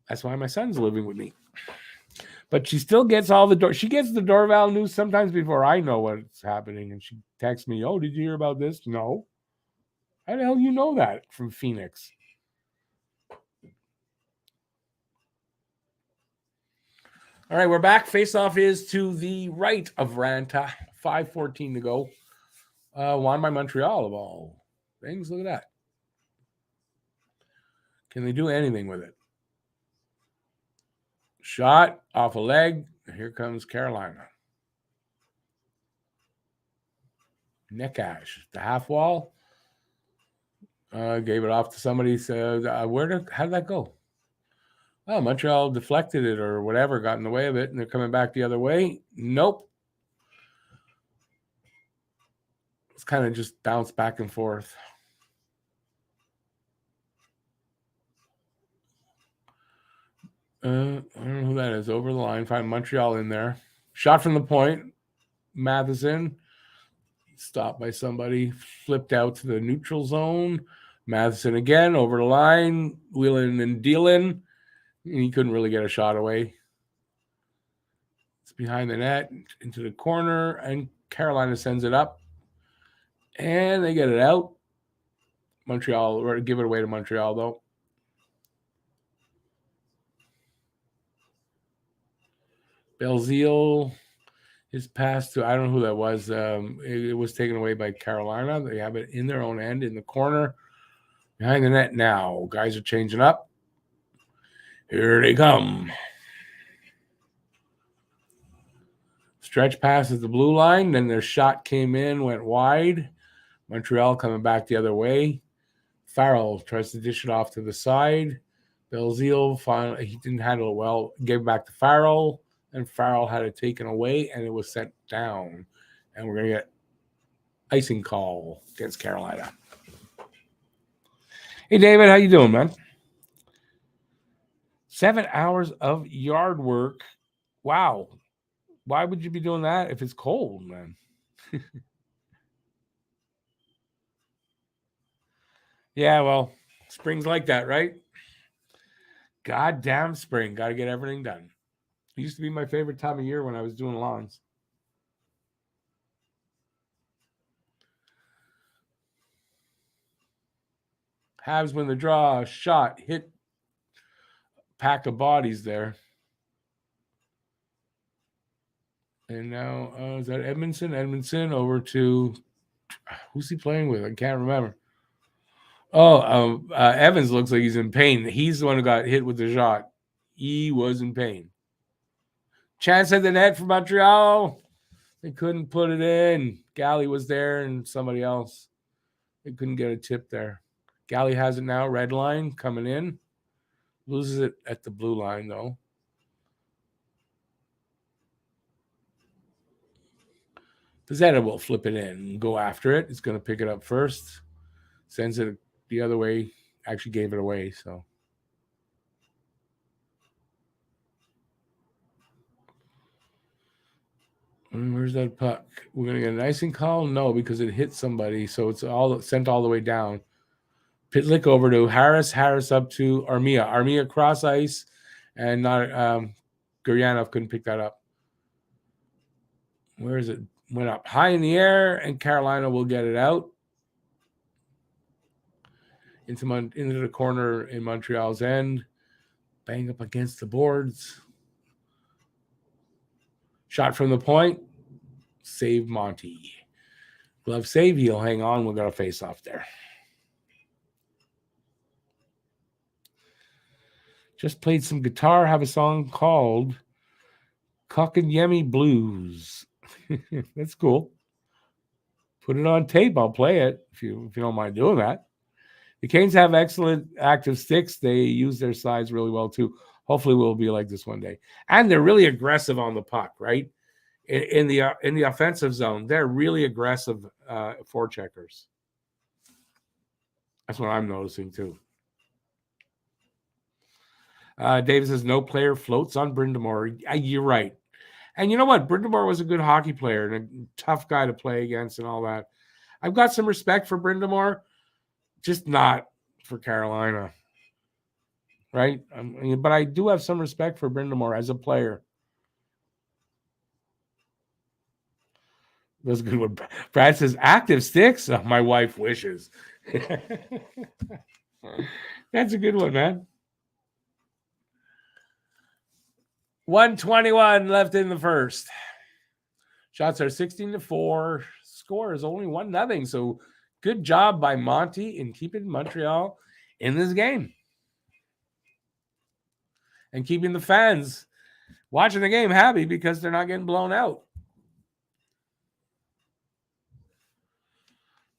that's why my son's living with me. But she still gets she gets the Dorval news sometimes before I know what's happening. And she texts me, oh, did you hear about this? No. How the hell you know that from Phoenix? All right, we're back. Face-off is to the right of Ranta. 5:14 to go. Won by Montreal of all things. Look at that. Can they do anything with it? Shot off a leg. Here comes Carolina. Neckash, the half wall. Gave it off to somebody. Said, how did that go? Oh, Montreal deflected it or whatever, got in the way of it, and they're coming back the other way. Nope. It's kind of just bounced back and forth. I don't know who that is. Over the line. Find Montreal in there. Shot from the point. Matheson. Stopped by somebody. Flipped out to the neutral zone. Matheson again. Over the line. Wheeling and dealing. He couldn't really get a shot away. It's behind the net. Into the corner. And Carolina sends it up. And they get it out. Montreal. Or give it away to Montreal, though. Belzile, his pass to, I don't know who that was. It was taken away by Carolina. They have it in their own end in the corner. Behind the net now. Guys are changing up. Here they come. Stretch pass at the blue line. Then their shot came in, went wide. Montreal coming back the other way. Farrell tries to dish it off to the side. Belzile, finally, he didn't handle it well. Gave it back to Farrell. And Farrell had it taken away, and it was sent down. And we're going to get icing call against Carolina. Hey, David, how you doing, man? 7 hours of yard work. Wow. Why would you be doing that if it's cold, man? Yeah, well, spring's like that, right? Goddamn spring. Got to get everything done. It used to be my favorite time of year when I was doing lawns. Habs win the draw. Shot. Hit. Pack of bodies there. And now, is that Edmondson? Edmondson over to, who's he playing with? I can't remember. Oh, Evans looks like he's in pain. He's the one who got hit with the shot. He was in pain. Chance at the net for Montreal. They couldn't put it in. Galley was there and somebody else. They couldn't get a tip there. Galley has it now. Red line coming in. Loses it at the blue line, though. Pizzetta will flip it in and go after it. It's going to pick it up first. Sends it the other way. Actually gave it away, so. And where's that puck? We're going to get an icing call? No, because it hit somebody, so it's all sent all the way down. Pitlick over to Harris. Harris up to Armia. Armia cross ice, and not Guryanov couldn't pick that up. Where is it? Went up high in the air, and Carolina will get it out into the corner in Montreal's end. Bang up against the boards. Shot from the point. Save Monty. Glove save. He'll hang on. We've got a face off there. Just played some guitar. Have a song called Cockanyemi Blues. That's cool. Put it on tape. I'll play it if you don't mind doing that. The Canes have excellent active sticks. They use their size really well too. Hopefully, we'll be like this one day. And they're really aggressive on the puck, right? In the offensive zone, they're really aggressive forecheckers. That's what I'm noticing too. David says no player floats on Brindamore. You're right. And you know what? Brindamore was a good hockey player and a tough guy to play against and all that. I've got some respect for Brindamore, just not for Carolina. Right? But I do have some respect for Brindamore as a player. That's a good one. Brad says active sticks. Oh, my wife wishes. That's a good one, man. 1:21 left in the first. Shots are 16-4. Score is only 1-0. So good job by Monty in keeping Montreal in this game. And keeping the fans watching the game happy because they're not getting blown out.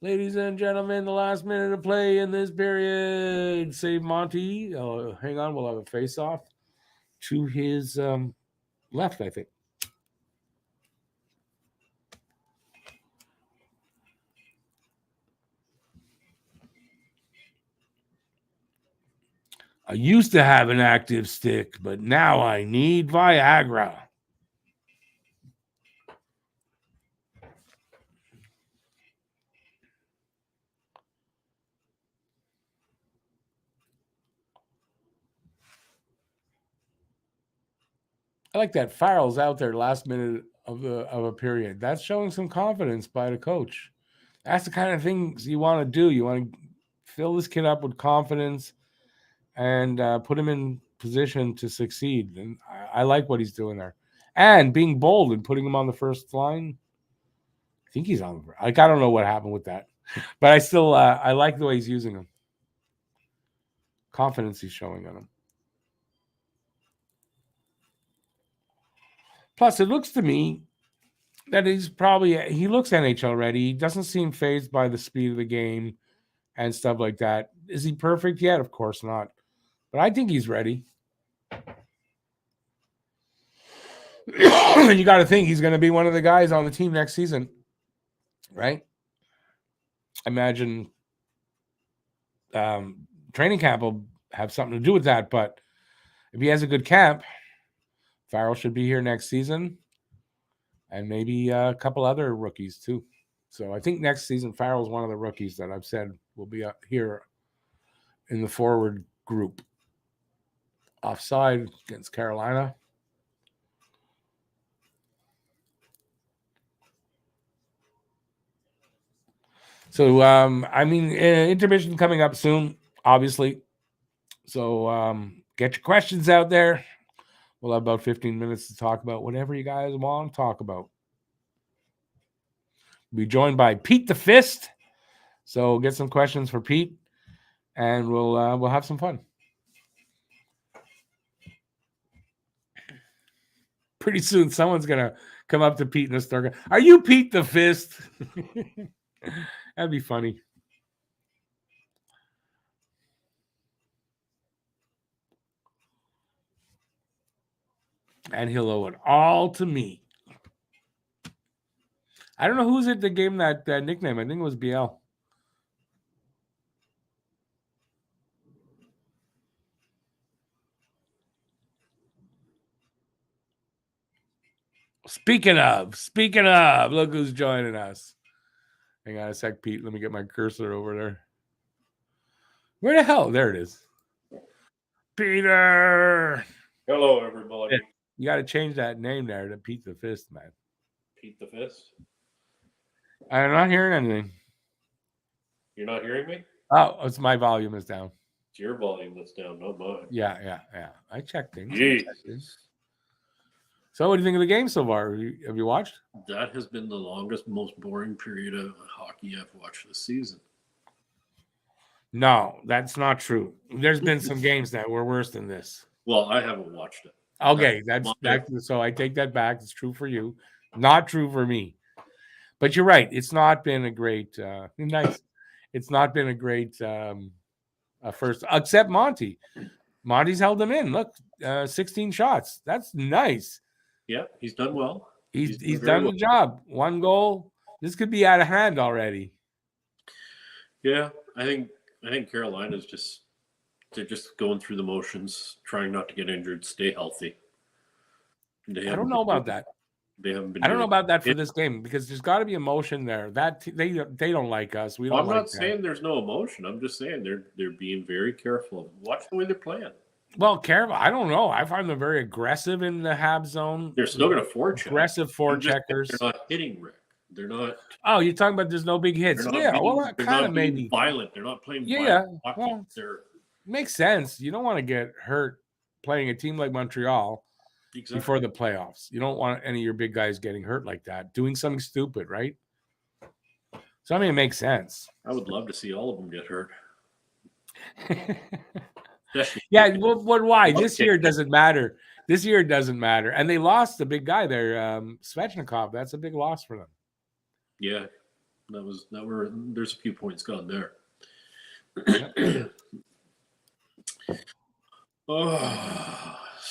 Ladies and gentlemen, the last minute of play in this period. Save Monty. Hang on, we'll have a face-off. to his left, I think. I used to have an active stick, but now I need Viagra. I like that Farrell's out there last minute of a period. That's showing some confidence by the coach. That's the kind of things you want to do. You want to fill this kid up with confidence and put him in position to succeed. And I like what he's doing there. And being bold and putting him on the first line. I think he's on. Like, I don't know what happened with that, but I still I like the way he's using him. Confidence he's showing on him. Plus, it looks to me that he looks NHL ready. He doesn't seem phased by the speed of the game and stuff like that. Is he perfect yet? Of course not. But I think he's ready. And you got to think he's going to be one of the guys on the team next season, right? Imagine training camp will have something to do with that. But if he has a good camp, Farrell should be here next season, and maybe a couple other rookies too. So I think next season Farrell's one of the rookies that I've said will be here in the forward group. Offside against Carolina. So, intermission coming up soon, obviously. So get your questions out there. We'll have about 15 minutes to talk about whatever you guys want to talk about. We'll be joined by Pete the Fist. So get some questions for Pete, and we'll have some fun. Pretty soon, someone's going to come up to Pete and start going, "Are you Pete the Fist?" That'd be funny. And he'll owe it all to me. I don't know who's at the game that nickname. I think it was BL. Speaking of, look who's joining us. Hang on a sec, Pete. Let me get my cursor over there. Where the hell? There it is. Peter. Hello, everybody. You got to change that name there to Pete the Fist, man. Pete the Fist? I'm not hearing anything. You're not hearing me? Oh, it's my volume is down. It's your volume that's down, not mine. Yeah. I checked things. Jeez. So what do you think of the game so far? Have you watched? That has been the longest, most boring period of hockey I've watched this season. No, that's not true. There's been some games that were worse than this. Well, I haven't watched it. Okay, that's so I take that back. It's true for you, not true for me. But you're right. It's not been a great nice. It's not been a great first, except Monty. Monty's held them in. Look, 16 shots. That's nice. Yeah, he's done well. He's done the job. 1 goal. This could be out of hand already. Yeah, I think Carolina's they're just going through the motions, trying not to get injured, stay healthy. I don't know about that. They haven't been. I don't know about that for this game because there's got to be emotion there. That they don't like us. We don't. I'm not saying there's no emotion. I'm just saying they're being very careful. Watch the way they're playing. Well, careful. I don't know. I find them very aggressive in the Habs zone. They're still going to forecheck. Aggressive forecheckers. They're not hitting Rick. They're not. Oh, you're talking about there's no big hits. Yeah, well, kind of maybe violent. They're not playing. Yeah, well, makes sense. You don't want to get hurt playing a team like Montreal before the playoffs. You don't want any of your big guys getting hurt like that, doing something stupid, right? So I mean, it makes sense. I would love to see all of them get hurt. Yeah, well, why? This year doesn't matter. This year it doesn't matter. And they lost the big guy there, Svechnikov. That's a big loss for them. Yeah, there's a few points gone there.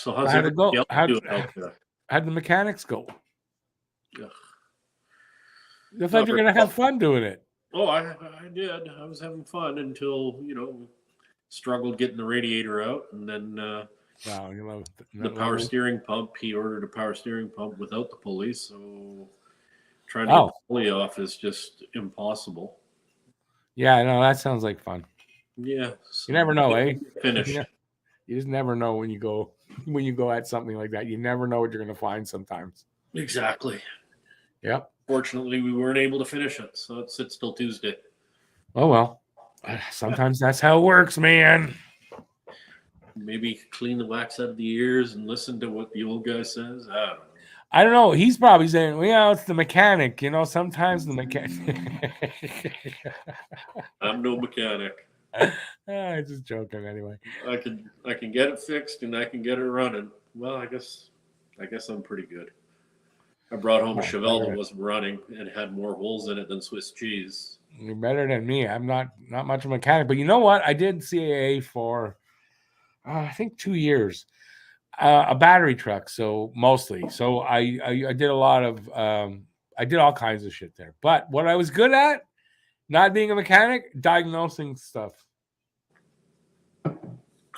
So how's How'd it go? everybody else doing out there? How'd the mechanics go? Ugh. I thought you were going to have fun doing it. Oh, I did. I was having fun until, struggled getting the radiator out. And then Wow, the power steering pump, he ordered a power steering pump without the pulley. So trying to get the pulley off is just impossible. Yeah, no, that sounds like fun. Yeah. So you never know, eh? Finished. You just never know when you go at something like that. You never know what you're going to find sometimes. Exactly. Yep. Fortunately, we weren't able to finish it, so it sits till Tuesday. Oh, well. Sometimes that's how it works, man. Maybe clean the wax out of the ears and listen to what the old guy says. I don't know. He's probably saying, well, it's the mechanic. Sometimes the mechanic. I'm no mechanic. I'm just joking anyway. I can get it fixed and I can get it running. Well, I guess I'm pretty good. I brought home a Chevelle that wasn't running and had more holes in it than Swiss cheese. You're better than me. I'm not much of a mechanic, but you know what? I did CAA for I think 2 years. A battery truck, so mostly. So I did a lot of I did all kinds of shit there. But what I was good at, not being a mechanic, diagnosing stuff.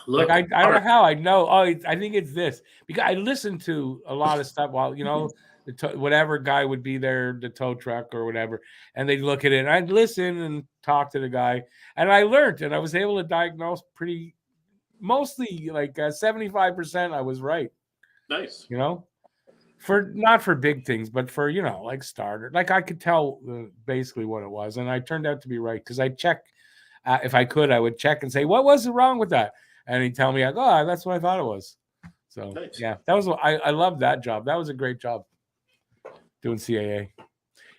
Look, I don't know how I know. Oh, I think it's this because I listened to a lot of stuff while whatever guy would be there, the tow truck or whatever, and they'd look at it. And I'd listen and talk to the guy, and I learned, and I was able to diagnose mostly like 75%. I was right. Nice. For not for big things, but for like starter. Like I could tell basically what it was, and I turned out to be right because I check. If I could, I would check and say, what was wrong with that? And he'd tell me, like, oh, that's what I thought it was. So, nice. Yeah, that was I loved that job. That was a great job doing CAA.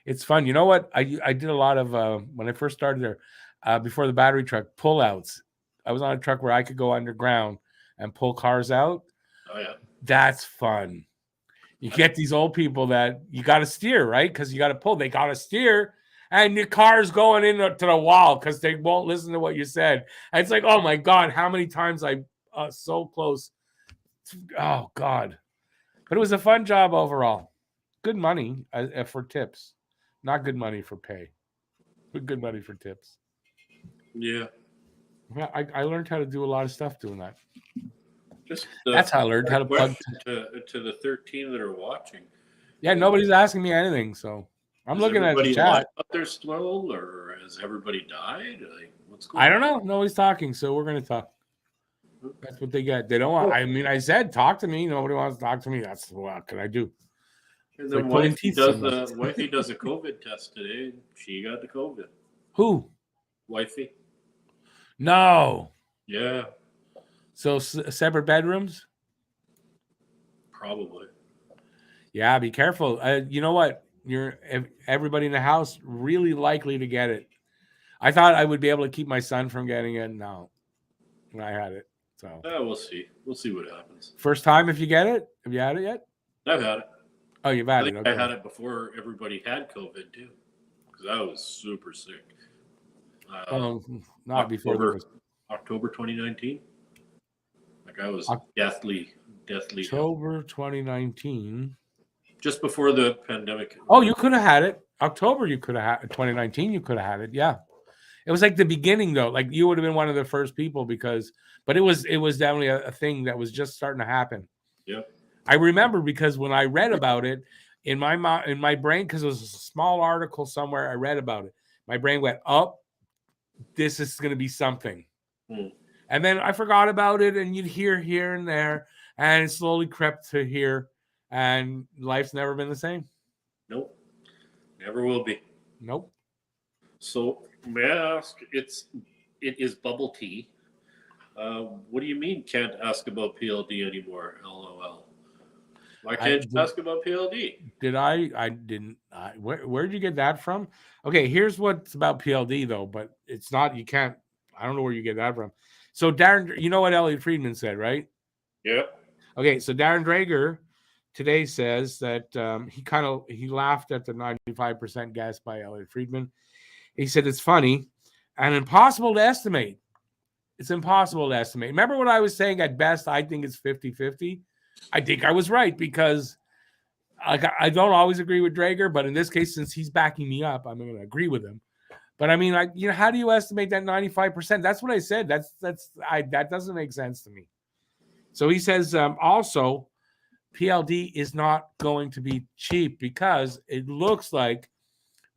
It's fun. You know what? I did a lot of, when I first started there, before the battery truck, pull-outs. I was on a truck where I could go underground and pull cars out. Oh, yeah. That's fun. You get these old people that you got to steer, right? Because you got to pull. They got to steer. And your car's going into the wall because they won't listen to what you said. And it's like, oh my God, how many times I so close. Oh God. But it was a fun job overall. Good money for tips. Not good money for pay. But good money for tips. Yeah. I learned how to do a lot of stuff doing that. That's how I learned how to plug to the 13 that are watching. Yeah, nobody's asking me anything, so I'm looking at the chat. Up there slow, or has everybody died? Like, what's going on? I don't know. Nobody's talking, so we're going to talk. That's what they get. They don't want. I mean, I said talk to me. Nobody wants to talk to me. That's what can I do? And then wifey does a COVID test today. She got the COVID. Who? Wifey. No. Yeah. So separate bedrooms? Probably. Yeah, be careful. You know what? Everybody in the house really likely to get it. I thought I would be able to keep my son from getting it. No, I had it. So we'll see. We'll see what happens. First time if you get it? Have you had it yet? I've had it. Oh, you've had it. Okay. I had it before everybody had COVID too, because I was super sick. Not before October 2019. Like I was deathly. October 2019. Just before the pandemic. Oh, you could have had it. October, you could have had 2019. You could have had it. Yeah, it was like the beginning though. Like you would have been one of the first people but it was definitely a thing that was just starting to happen. Yeah, I remember because when I read about it in my brain, because it was a small article somewhere, I read about it. My brain went up. This is going to be something, and then I forgot about it. And you'd hear here and there, and it slowly crept to here. And life's never been the same. Nope. Never will be. Nope. So may I ask, it is bubble tea. What do you mean can't ask about PLD anymore? LOL. Why can't you ask about PLD? Did I didn't. Where'd you get that from? Okay, here's what's about PLD though, but it's not, you can't, I don't know where you get that from. So Darren, you know what Elliot Friedman said, right? Yeah. Okay, so Darren Drager today says that he laughed at the 95% guess by Elliot Friedman. He said it's funny and impossible to estimate. It's impossible to estimate. Remember what I was saying? At best, I think it's 50-50. I think I was right because I don't always agree with Drager, but in this case, since he's backing me up, I'm going to agree with him. But I mean, like, how do you estimate that 95%? That's what I said. That doesn't make sense to me. So he says also PLD is not going to be cheap because it looks like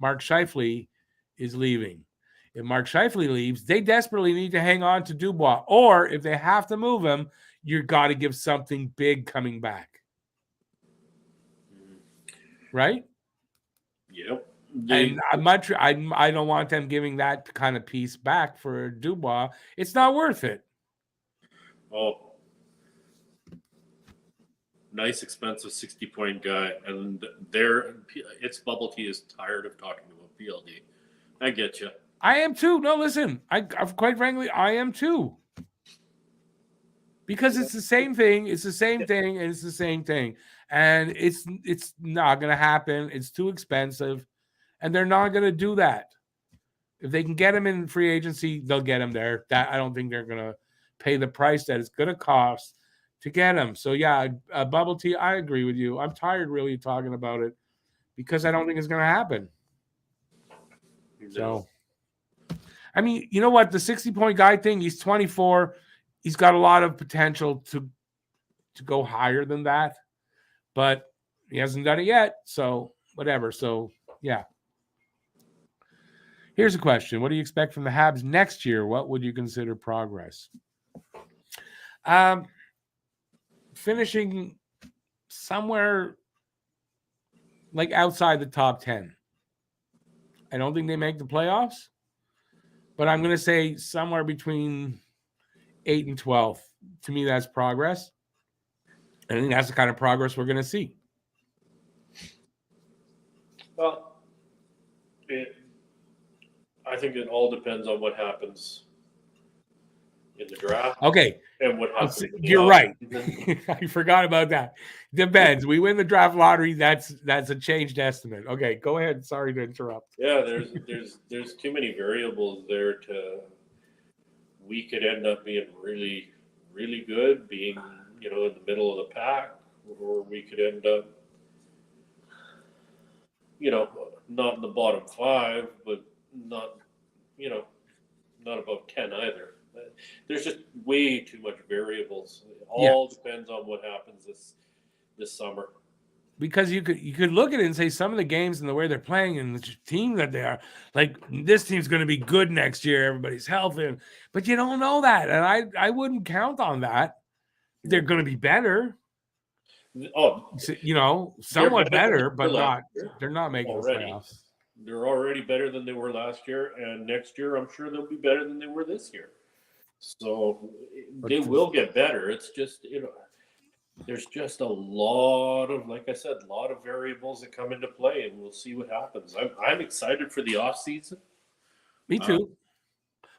Mark Scheifele is leaving. If Mark Scheifele leaves, they desperately need to hang on to Dubois. Or if they have to move him, you got to give something big coming back. Right? Yep. And I don't want them giving that kind of piece back for Dubois. It's not worth it. Oh, nice, expensive 60-point guy, and its bubble tea is tired of talking about PLD. I get you. I am too. No, listen, I quite frankly, I am too. Because it's the same thing. It's the same thing, and it's the same thing, and it's not going to happen. It's too expensive, and they're not going to do that. If they can get him in free agency, they'll get him there. That I don't think they're going to pay the price that it's going to cost to get him. So yeah, bubble tea. I agree with you. I'm tired really talking about it because I don't think it's going to happen. So, I mean, you know what? The 60-point guy thing. He's 24. He's got a lot of potential to go higher than that, but he hasn't done it yet. So whatever. So yeah. Here's a question. What do you expect from the Habs next year? What would you consider progress? Finishing somewhere like outside the top 10. I don't think they make the playoffs, but I'm going to say somewhere between 8 and 12. To me, that's progress. I think that's the kind of progress we're going to see. Well, I think it all depends on what happens in the draft. Okay. And what happens. You're right. I forgot about that. Depends. We win the draft lottery. That's a changed estimate. Okay, go ahead. Sorry to interrupt. Yeah, there's too many variables there we could end up being really, really good, being, in the middle of the pack, or we could end up, not in the bottom 5, but not, not above 10 either. There's just way too much variables. It all depends on what happens this summer. Because you could look at it and say some of the games and the way they're playing and the team that they are, like this team's going to be good next year. Everybody's healthy, but you don't know that, and I wouldn't count on that. They're going to be better. Oh, somewhat better, but they're not making the playoffs. They're already better than they were last year, and next year I'm sure they'll be better than they were this year. So they will get better. It's just, there's just a lot of, like I said, a lot of variables that come into play, and we'll see what happens. I'm excited for the off season. Me too.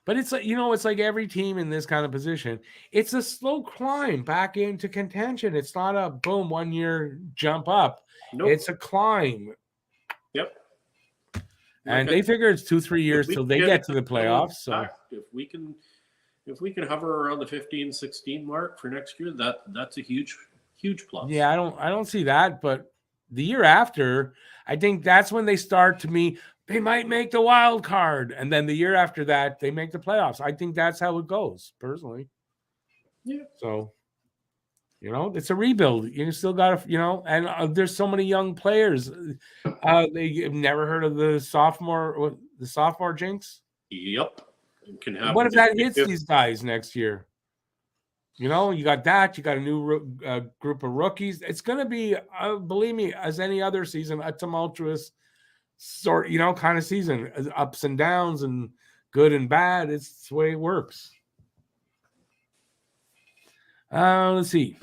But it's like, it's like every team in this kind of position. It's a slow climb back into contention. It's not a boom 1 year jump up. Nope. It's a climb. Yep. And they figure it's 2-3 years till they get to the playoffs. So if we can hover around the 15-16 mark for next year, that's a huge plus. Yeah, I don't see that, but the year after, I think that's when they start to me. They might make the wild card, and then the year after that, they make the playoffs. I think that's how it goes, personally. Yeah. So, it's a rebuild. You still got to, and there's so many young players. They've never heard of the sophomore jinx. Yep. Can happen. What if that hits these guys next year? You got that. You got a new group of rookies. It's going to be, believe me, as any other season, a tumultuous sort, kind of season, ups and downs and good and bad. It's the way it works. Let's see.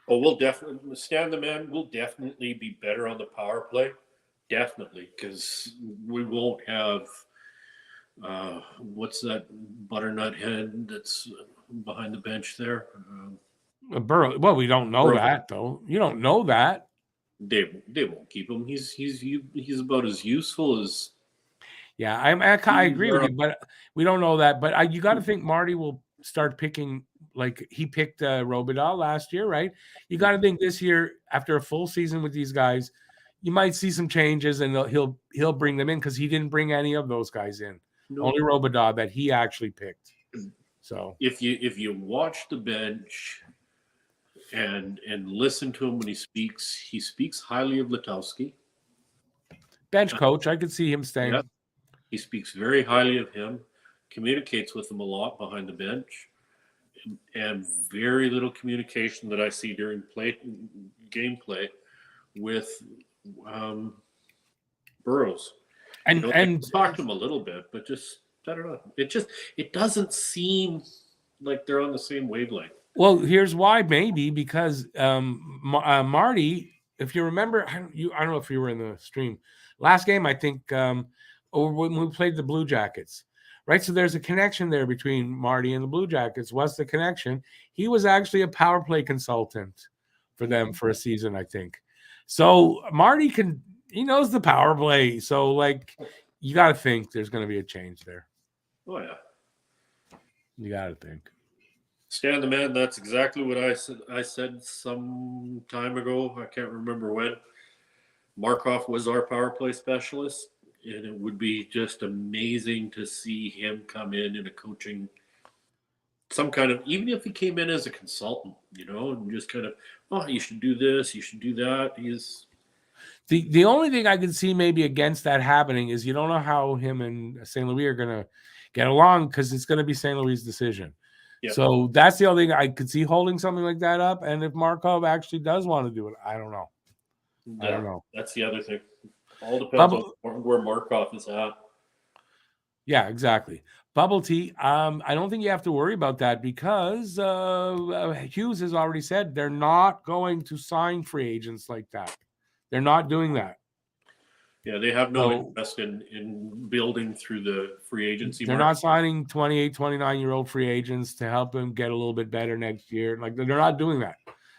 Oh, we'll definitely stand the man. We'll definitely be better on the power play. Definitely, because we won't have what's that butternut head that's behind the bench there? Burrow. Well, we don't know that though. You don't know that. They won't keep him. He's about as useful as. Yeah, I agree with you, but we don't know that. But you got to think Marty will start picking like he picked Robidahl last year, right? You got to think this year, after a full season with these guys, you might see some changes, and he'll bring them in because he didn't bring any of those guys in. No. Only Robidahl that he actually picked. So if you watch the bench and listen to him when he speaks highly of Letowski. Bench coach, I could see him staying. Yeah, he speaks very highly of him, communicates with him a lot behind the bench, and very little communication that I see during gameplay with Burrows. And talk to him a little bit, but just I don't know. It doesn't seem like they're on the same wavelength. Well, here's why, maybe because Marty, if you remember, I don't know if you were in the stream last game. I think or when we played the Blue Jackets, right? So there's a connection there between Marty and the Blue Jackets. What's the connection? He was actually a power play consultant for them for a season, I think. So Marty he knows the power play. So like, you got to think there's going to be a change there. Oh yeah, you got to think. Stan the man, that's exactly what I said. I said some time ago. I can't remember when. Markov was our power play specialist, and it would be just amazing to see him come in a coaching, some kind of, even if he came in as a consultant, and just kind of, oh, you should do this, you should do that. He's the only thing I could see maybe against that happening is you don't know how him and St. Louis are going to get along because it's going to be St. Louis' decision. Yep. So that's the only thing I could see holding something like that up. And if Markov actually does want to do it, I don't know. Yeah, I don't know. That's the other thing. All depends on where Markov is at. Yeah, exactly. Bubble tea. I don't think you have to worry about that because Hughes has already said they're not going to sign free agents like that. They're not doing that. Yeah, they have no interest in building through the free agency market. They're not signing 28, 29-year-old free agents to help them get a little bit better next year. Like, they're not doing that.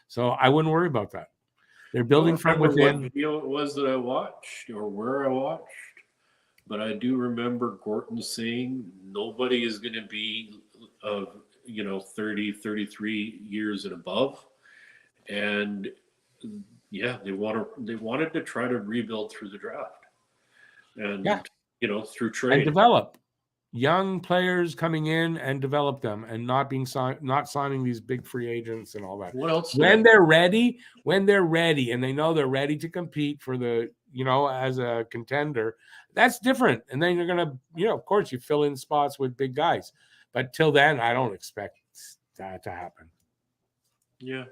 So I wouldn't worry about that. They're building from within. What video it was that I watched or where I watched, but I do remember Gorton saying nobody is going to be of 30, 33 years and above. And yeah, they wanted to try to rebuild through the draft, and through trade and develop young players coming in and develop them, and not signing these big free agents and all that. What else? When they're ready, and they know they're ready to compete for the as a contender, that's different. And then you're gonna of course you fill in spots with big guys, but till then I don't expect that to happen. Yeah.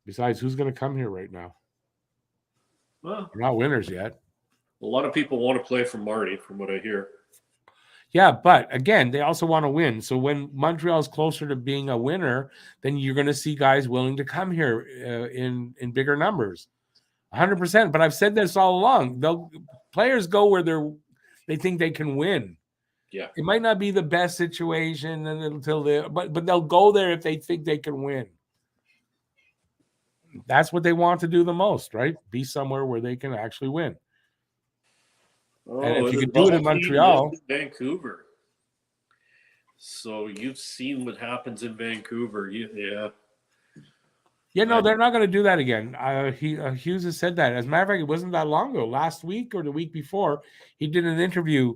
Besides, who's going to come here right now? Well, we're not winners yet. A lot of people want to play for Marty, from what I hear. Yeah, but again, they also want to win. So when Montreal is closer to being a winner, then you're going to see guys willing to come here in bigger numbers. 100%. But I've said this all along. Players go where they think they can win. Yeah. It might not be the best situation but they'll go there if they think they can win. That's what they want to do the most, right? Be somewhere where they can actually win. Oh, and if you could do it in Montreal, Vancouver. So you've seen what happens in Vancouver. Yeah. Yeah, no, they're not going to do that again. Hughes has said that. As a matter of fact, it wasn't that long ago. Last week or the week before, he did an interview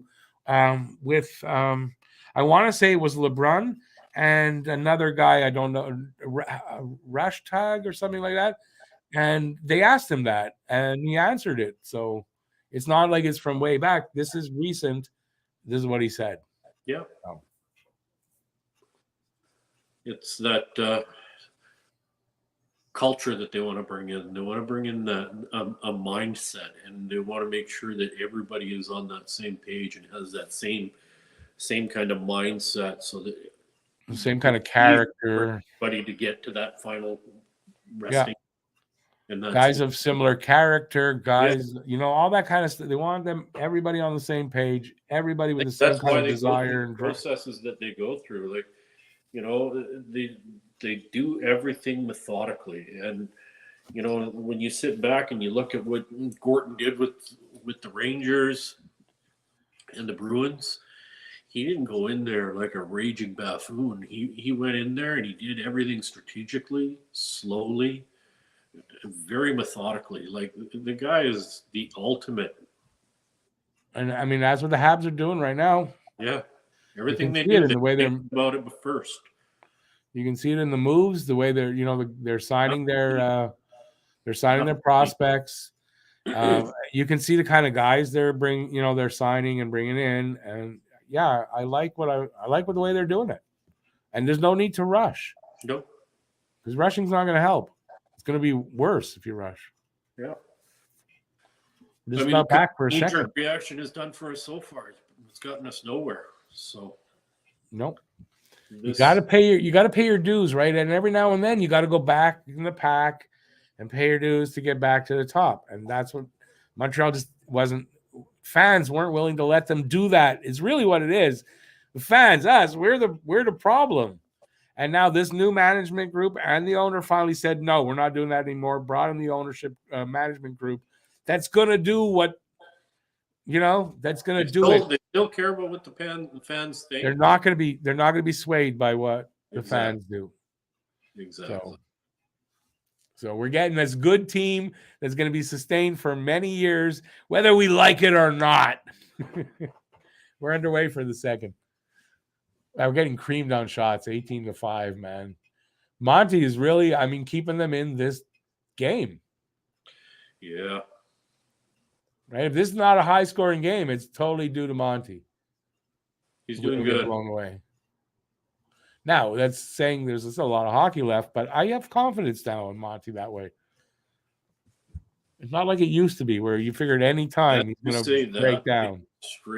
with, I want to say it was LeBrun and another guy, I don't know, Rashtag or something like that. And they asked him that, and he answered it. So it's not like it's from way back. This is recent. This is what he said. Yeah. It's that culture that they want to bring in. They want to bring in a mindset, and they want to make sure that everybody is on that same page and has that same kind of mindset, so that the same kind of character. Everybody to get to that final resting. And guys of similar character, guys, all that kind of stuff. They want everybody on the same page, everybody with the same kind of desire and processes that they go through. Like, they do everything methodically. And, when you sit back and you look at what Gorton did with the Rangers and the Bruins, he didn't go in there like a raging buffoon. He went in there and he did everything strategically, slowly, very methodically. Like the guy is the ultimate. And I mean, that's what the Habs are doing right now. Yeah, everything they see it do, in the way they they're think about it first. You can see it in the moves, the way they're, they're signing their prospects. You can see the kind of guys they're they're signing and bringing in, and yeah, I like the way they're doing it. And there's no need to rush. Nope. Because rushing's not going to help. It's going to be worse if you rush. Yeah. Just got back for a second. Reaction is done for us so far. It's gotten us nowhere. So. Nope. You got to pay your dues, right? And every now and then you got to go back in the pack and pay your dues to get back to the top. And that's what Montreal just wasn't. Fans weren't willing to let them do that. Is really what it is. The fans, us, we're the problem. And now this new management group and the owner finally said, no, we're not doing that anymore. Brought in the ownership management group that's going to do what. That's going to do it. They still care about what the fans think. They're not going to be swayed by what the fans do. Exactly. So we're getting this good team that's going to be sustained for many years, whether we like it or not. We're underway for the second. We're getting creamed on shots, 18-5, man. Monty is really, keeping them in this game. Yeah. Right? If this is not a high-scoring game, it's totally due to Monty. He's doing good. Blown away. Now, that's saying there's still a lot of hockey left, but I have confidence now in Monty that way. It's not like it used to be where you figured any time he's going to break down.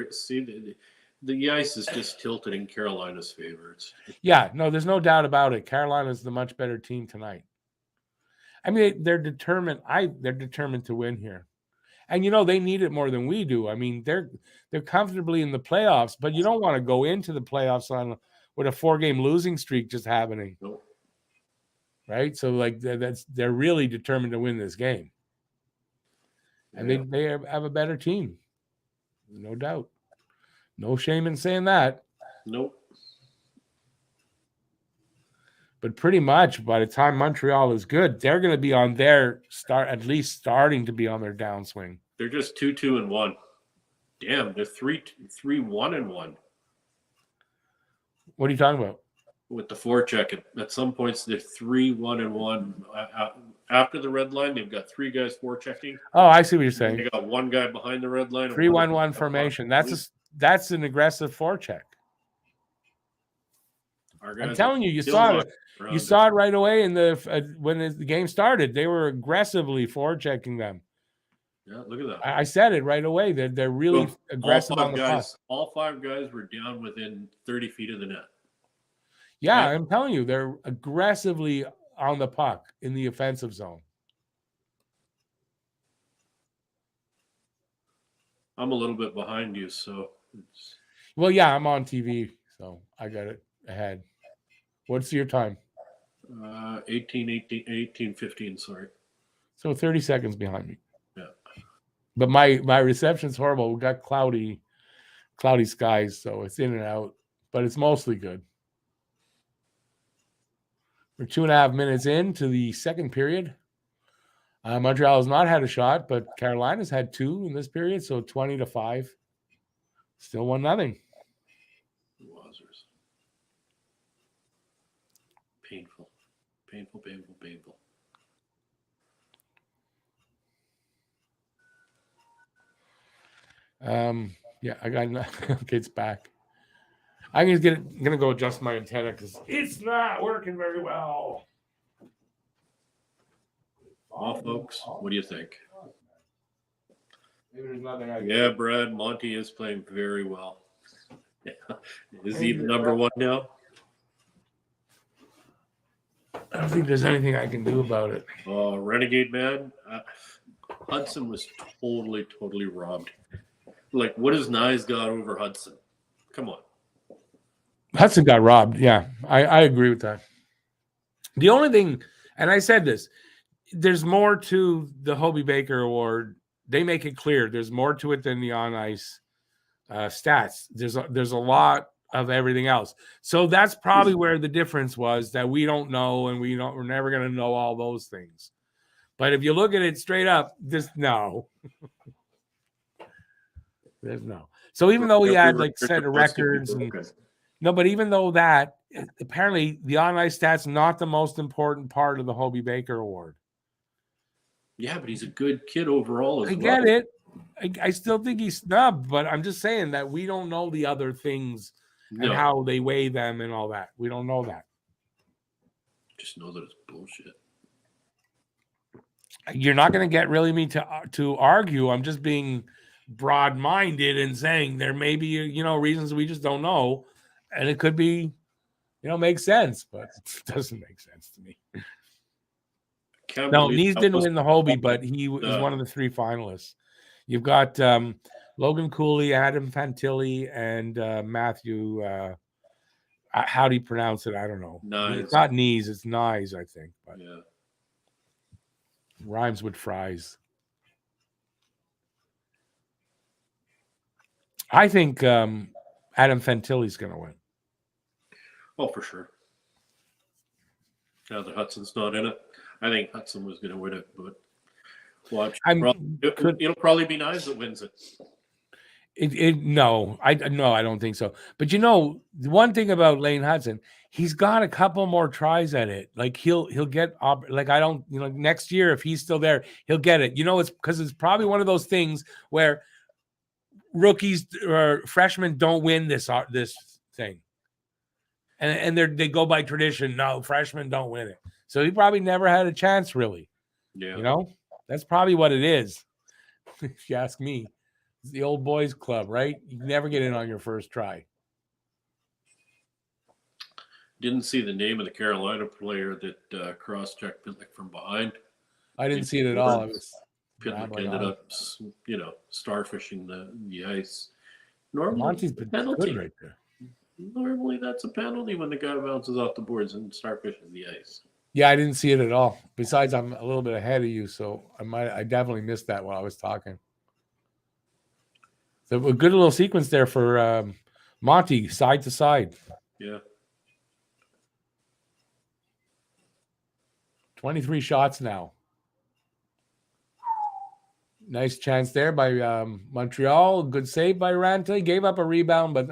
See, the ice is just tilted in Carolina's favor. Yeah, no, there's no doubt about it. Carolina's the much better team tonight. They're determined. They're determined to win here. And, they need it more than we do. They're comfortably in the playoffs, but you don't want to go into the playoffs with a 4-game losing streak just happening. Nope. Right? So, they're really determined to win this game. And they have a better team. No doubt. No shame in saying that. Nope. But pretty much by the time Montreal is good, they're going to be on their at least starting to be on their downswing. They're just 2-2-1. Damn, they're 3-1-1. What are you talking about? With the forecheck, at some points they're 3-1-1. After the red line, they've got 3 guys forechecking. Oh, I see what you're saying. They got 1 guy behind the red line. 3-1-1 formation. That's an aggressive forecheck. I'm telling you, you saw it. You saw it right away in when the game started. They were aggressively forechecking them. Yeah, look at that. I said it right away. They're really aggressive on the puck. All 5 guys were down within 30 feet of the net. Yeah, I'm telling you, they're aggressively on the puck in the offensive zone. I'm a little bit behind you, so. Well, yeah, I'm on TV, so I got it ahead. What's your time? 18:15, sorry. So 30 seconds behind me. Yeah. But my reception's horrible. We got cloudy skies, so it's in and out, but it's mostly good. We're 2.5 minutes into the second period. Montreal has not had a shot, but Carolina's had 2 in this period, so 20-5. Still 1-0. Painful. Yeah, I got okay, it's back. I'm gonna go adjust my antenna because it's not working very well. Well, folks, what do you think? Maybe there's nothing Yeah, Brad, Monty is playing very well. Yeah. Is he the number 1 now? I don't think there's anything I can do about it. Renegade man, Hudson was totally robbed. Like, what has Nyes got over Hudson? Come on. Hudson got robbed. Yeah, I agree with that. The only thing, and I said this, there's more to the Hobey Baker Award. They make it clear there's more to it than the on ice stats. There's a lot of everything else. So that's probably where the difference was, that we don't know, and we're never going to know all those things. But if you look at it straight up, there's no. There's no. So even though he had like set records and no, but even though that, apparently the on ice stats not the most important part of the Hobie Baker Award. Yeah, but he's a good kid overall as well. I get it. I still think he's snubbed, but I'm just saying that we don't know the other things and how they weigh them and all that. We don't know that. Just know that it's bullshit. You're not going to get really me to argue. I'm just being broad-minded and saying there may be, reasons we just don't know, and it could be, make sense, but it doesn't make sense to me. No, Nees didn't win the Hobie, but he was one of the 3 finalists. You've got Logan Cooley, Adam Fantilli, and Matthew. How do you pronounce it? I don't know. Nice. It's not Nees, it's Nyes, I think. But yeah. Rhymes with fries. I think Adam Fantilli's going to win. Oh, for sure. Now that Hudson's not in it, I think Hudson was going to win it, but watch. It'll probably be Nyes that wins it. No, I don't think so. But the one thing about Lane Hudson, he's got a couple more tries at it. Like he'll get like I don't next year if he's still there, he'll get it. It's because it's probably one of those things where rookies or freshmen don't win this thing, and they go by tradition. No, freshmen don't win it, so he probably never had a chance really. Yeah, that's probably what it is. If you ask me. It's the old boys club, right? You never get in on your first try. Didn't see the name of the Carolina player that cross-checked Pitlick from behind. I didn't see it at all. Pitlick ended up, starfishing the ice. Normally, Monty's been good right there. Normally, that's a penalty when the guy bounces off the boards and starfishing the ice. Yeah, I didn't see it at all. Besides, I'm a little bit ahead of you, so I definitely missed that while I was talking. So a good little sequence there for Monty, side to side. Yeah. 23 shots now. Nice chance there by Montreal. Good save by Ranta. He gave up a rebound, but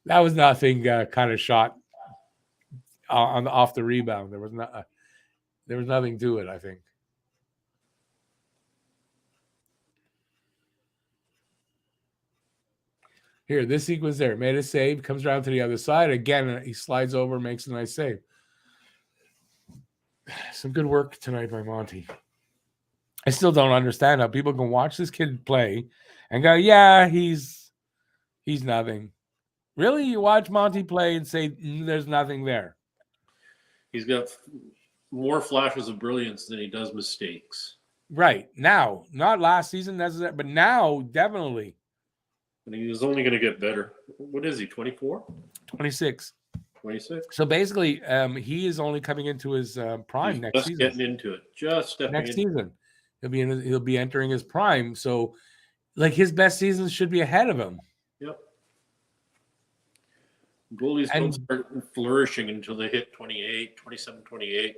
that was nothing kind of shot off the rebound. There was nothing to it, I think. Here, this sequence there, made a save, comes around to the other side. Again, he slides over, makes a nice save. Some good work tonight by Monty. I still don't understand how people can watch this kid play and go, yeah, he's nothing. Really? You watch Monty play and say there's nothing there? He's got more flashes of brilliance than he does mistakes. Right. Now, not last season, but now, definitely. And he was only going to get better. What is he, 24? 26. 26. So basically, he is only coming into his prime next season. Just getting into it. Just stepping next season. He'll be entering his prime. So, like, his best seasons should be ahead of him. Yep. Goalies don't start flourishing until they hit 27, 28.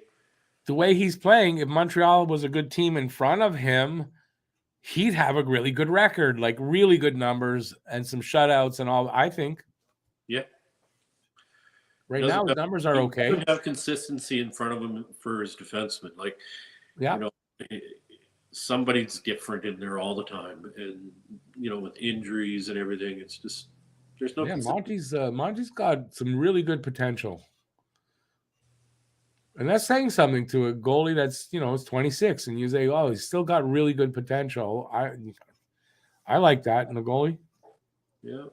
The way he's playing, if Montreal was a good team in front of him, he'd have a really good record, like really good numbers and some shutouts and all, I think. Yeah. Right now, his numbers are okay. He doesn't have consistency in front of him for his defenseman. Like, somebody's different in there all the time. And, with injuries and everything, it's just, there's no Monty's got some really good potential. And that's saying something to a goalie that's, is 26, and you say, oh, he's still got really good potential. I like that in a goalie. Yeah.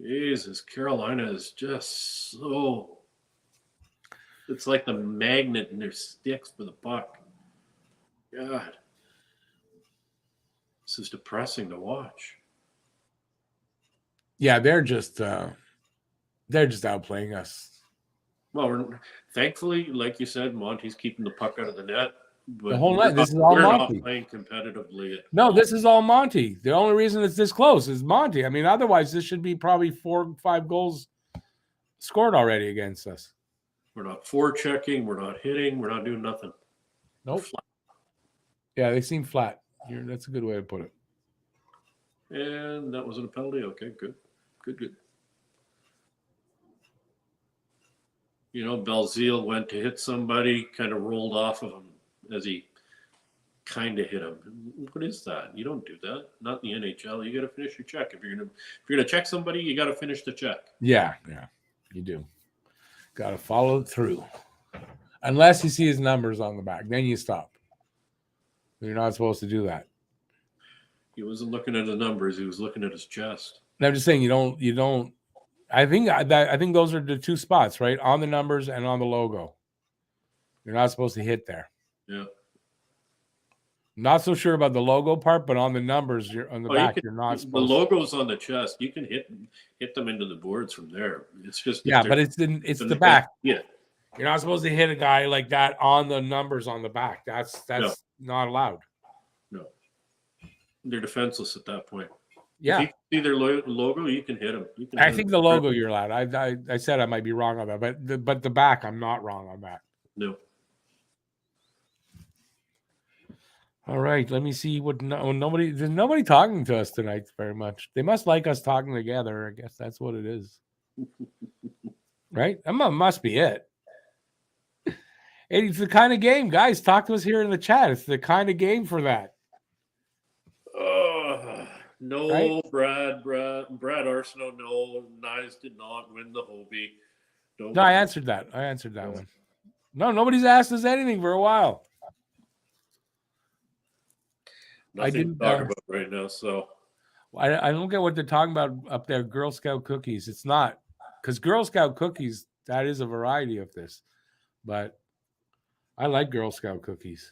Jesus, Carolina is just so. It's like the magnet in their sticks for the puck. God. This is depressing to watch. Yeah, they're just outplaying us. Well, thankfully, like you said, Monty's keeping the puck out of the net. But whole night. This is all we're Monty. not playing competitively. No, this is all Monty. The only reason it's this close is Monty. I mean, otherwise, this should be probably 4 or 5 goals scored already against us. We're not forechecking. We're not hitting. We're not doing nothing. Nope. Yeah, they seem flat. That's a good way to put it. And that wasn't a penalty. Okay, good. Good. You know, Belzile went to hit somebody, kind of rolled off of him as he kind of hit him. What is that? You don't do that. Not in the NHL. You got to finish your check. If you're gonna check somebody, you got to finish the check. Yeah, you do. Got to follow it through. Unless you see his numbers on the back, then you stop. You're not supposed to do that. He wasn't looking at the numbers. He was looking at his chest. And I'm just saying, you don't. I think those are the 2 spots, right? On the numbers and on the logo. You're not supposed to hit there. Yeah. Not so sure about the logo part, but on the numbers, you're on the back. You're not supposed. The logo's on the chest. You can hit them into the boards from there. It's just but it's the back. Yeah. You're not supposed to hit a guy like that on the numbers on the back. That's not allowed. No. They're defenseless at that point. Yeah. If you see their logo, you can hit them. I think the logo you're allowed. I said I might be wrong on that, but the back I'm not wrong on that. No. All right, let me see what. There's nobody talking to us tonight very much. They must like us talking together. I guess that's what it is. Right? That must be it. It's the kind of game, guys. Talk to us here in the chat. It's the kind of game for that. No, right? Brad Arsenault, no. Knies did not win the Hobie. No, I answered that. One. No, nobody's asked us anything for a while. Nothing to talk about right now, so. I don't get what they're talking about up there, Girl Scout cookies. It's not. Because Girl Scout cookies, that is a variety of this. But I like Girl Scout cookies.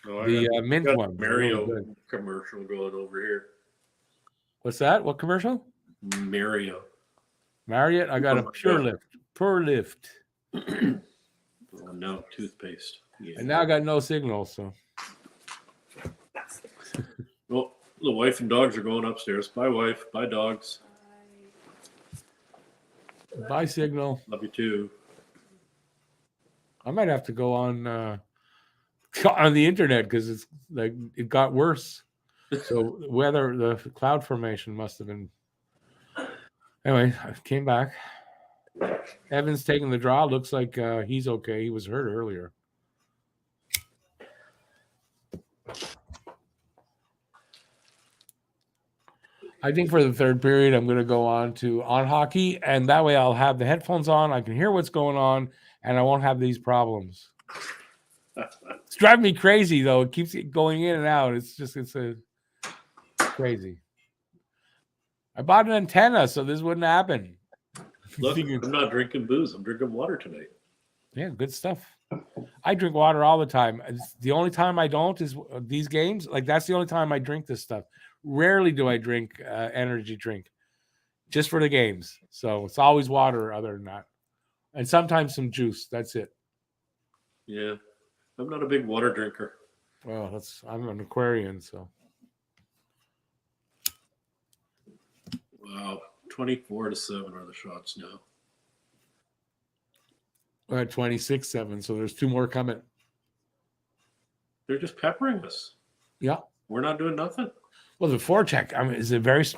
Oh, the mint one. Mario really commercial going over here. What's that? What commercial? Mario. Marriott? I got a Pure Lift. Oh, no, toothpaste. Yeah. And now I got no signal, so. Well, the wife and dogs are going upstairs. Bye, wife. Bye, dogs. Bye, signal. Love you too. I might have to go on the internet because it's like it got worse. So the cloud formation must have been. Anyway, I came back. Evan's taking the draw. Looks like he's okay. He was hurt earlier. I think for the third period, I'm going to go on hockey, and that way I'll have the headphones on. I can hear what's going on, and I won't have these problems. It's driving me crazy, though. It keeps going in and out. It's crazy. I bought an antenna, so this wouldn't happen. Look, I'm not drinking booze. I'm drinking water tonight. Yeah, good stuff. I drink water all the time. The only time I don't is these games. Like, that's the only time I drink this stuff. Rarely do I drink energy drink, just for the games. So it's always water other than that. And sometimes some juice. That's it. Yeah. I'm not a big water drinker. Well, I'm an Aquarian, so. Wow. 24-7 are the shots now. We're at 26-7, so there's 2 more coming. They're just peppering us. Yeah. We're not doing nothing. Well, the forecheck, I mean,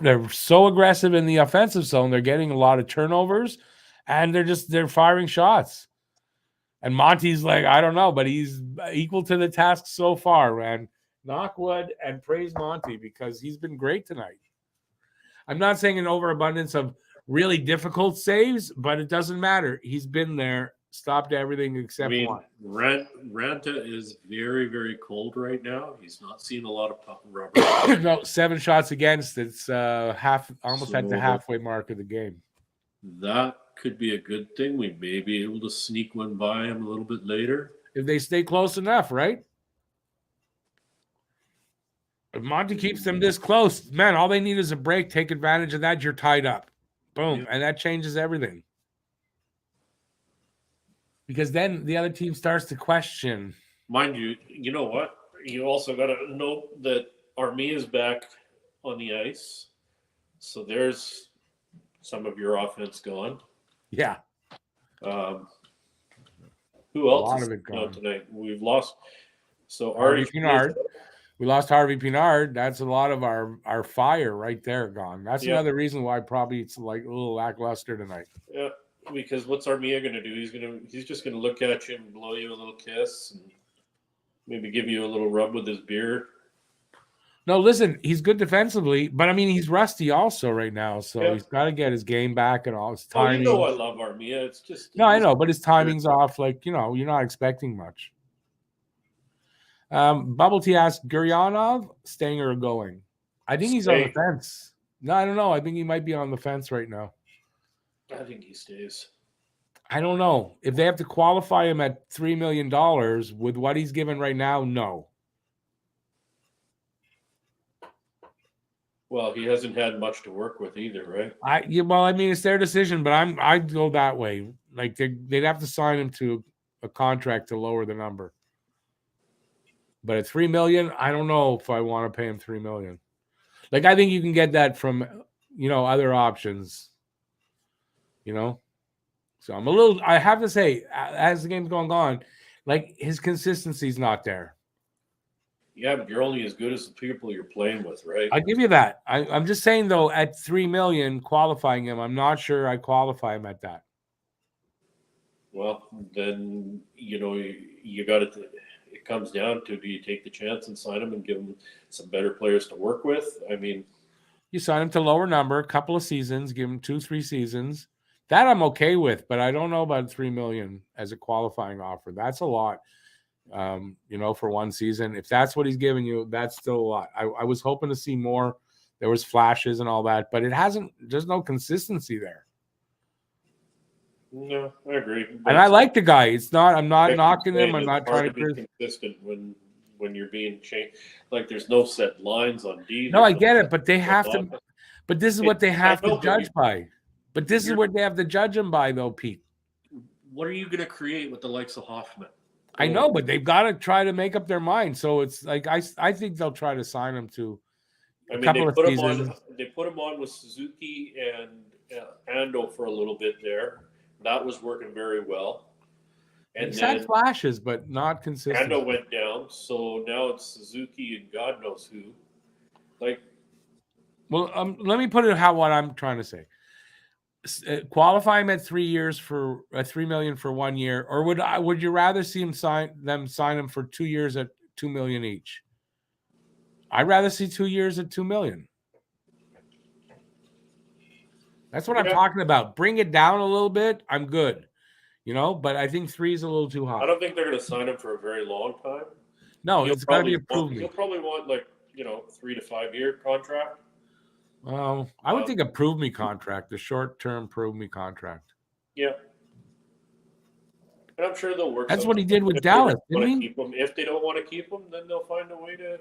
they're so aggressive in the offensive zone. They're getting a lot of turnovers, and they're firing shots. And Monty's like, I don't know, but he's equal to the task so far, man. Knock wood and praise Monty because he's been great tonight. I'm not saying an overabundance of really difficult saves, but it doesn't matter. He's been there, stopped everything except one. Ranta is very, very cold right now. He's not seeing a lot of puck rubber. No, 7 shots against. It's almost at the halfway mark of the game. That could be a good thing. We may be able to sneak one by him a little bit later. If they stay close enough, right? If Monty keeps them this close, man, all they need is a break. Take advantage of that. You're tied up. Boom. Yeah. And that changes everything. Because then the other team starts to question, Mind you, you know what? You also got to note that Armia is back on the ice. So there's some of your offense gone. Yeah. Who A else lot is of it out gone. tonight? We've lost. So Harvey RHP Pinard. We lost Harvey Pinard. That's a lot of our fire right there gone. That's another reason why probably it's like a little lackluster tonight. Yeah, because what's Armia going to do? He's just going to look at you and blow you a little kiss and maybe give you a little rub with his beer. No, listen, he's good defensively, but I mean he's rusty also right now, so he's got to get his game back and all his timing. Oh, you know I love Armia. It's just no, I know, but his timing's off. Like you're not expecting much. Bubble Tea asked Guryanov staying or going. I think he's on the fence. No, I don't know. I think he might be on the fence right now. I think he stays. I don't know if they have to qualify him at $3 million with what he's given right now. No. Well, he hasn't had much to work with either, right? I mean, it's their decision, but I'd go that way. Like they'd have to sign him to a contract to lower the number. But at $3 million, I don't know if I want to pay him $3 million. Like I think you can get that from other options. So I have to say, as the game's going on, like his consistency's not there. Yeah, but you're only as good as the people you're playing with, right? I give you that. I'm just saying though, at $3 million qualifying him, I'm not sure I qualify him at that. Well, then you got to. It comes down to, do you take the chance and sign him and give him some better players to work with? I mean, you sign him to lower number, a couple of seasons, give him 2-3 seasons. That I'm okay with, but I don't know about $3 million as a qualifying offer. That's a lot, for one season. If that's what he's giving you, that's still a lot. I was hoping to see more. There was flashes and all that, but it hasn't. There's no consistency there. No, I agree. And I like the guy. It's not. I'm not knocking him. I'm not trying to be consistent when you're being changed. Like there's no set lines on D. No, I get it, but they have to. But this is what they have to judge by. But this is what they have to judge him by, though, Pete. What are you going to create with the likes of Hoffman? I know, but they've got to try to make up their mind. So it's like I think they'll try to sign him to a couple of seasons. They put him on with Suzuki and Ando for a little bit there. That was working very well. And he's had flashes, but not consistent. Ando went down, so now it's Suzuki and God knows who. Let me put it what I'm trying to say. Qualify him at 3 years for $3 million for 1 year, or would you rather see him sign him for 2 years at $2 million each? I'd rather see 2 years at $2 million. That's what I'm talking about. Bring it down a little bit. I'm good, but I think 3 is a little too high. I don't think they're going to sign him for a very long time. No, it's got to be approved. He'll probably want 3 to 5 year contract. I would think a prove me contract, the short-term prove me contract. Yeah. And I'm sure they'll work. That's what he did with Dallas, didn't he? If they don't want to keep him, then they'll find a way to.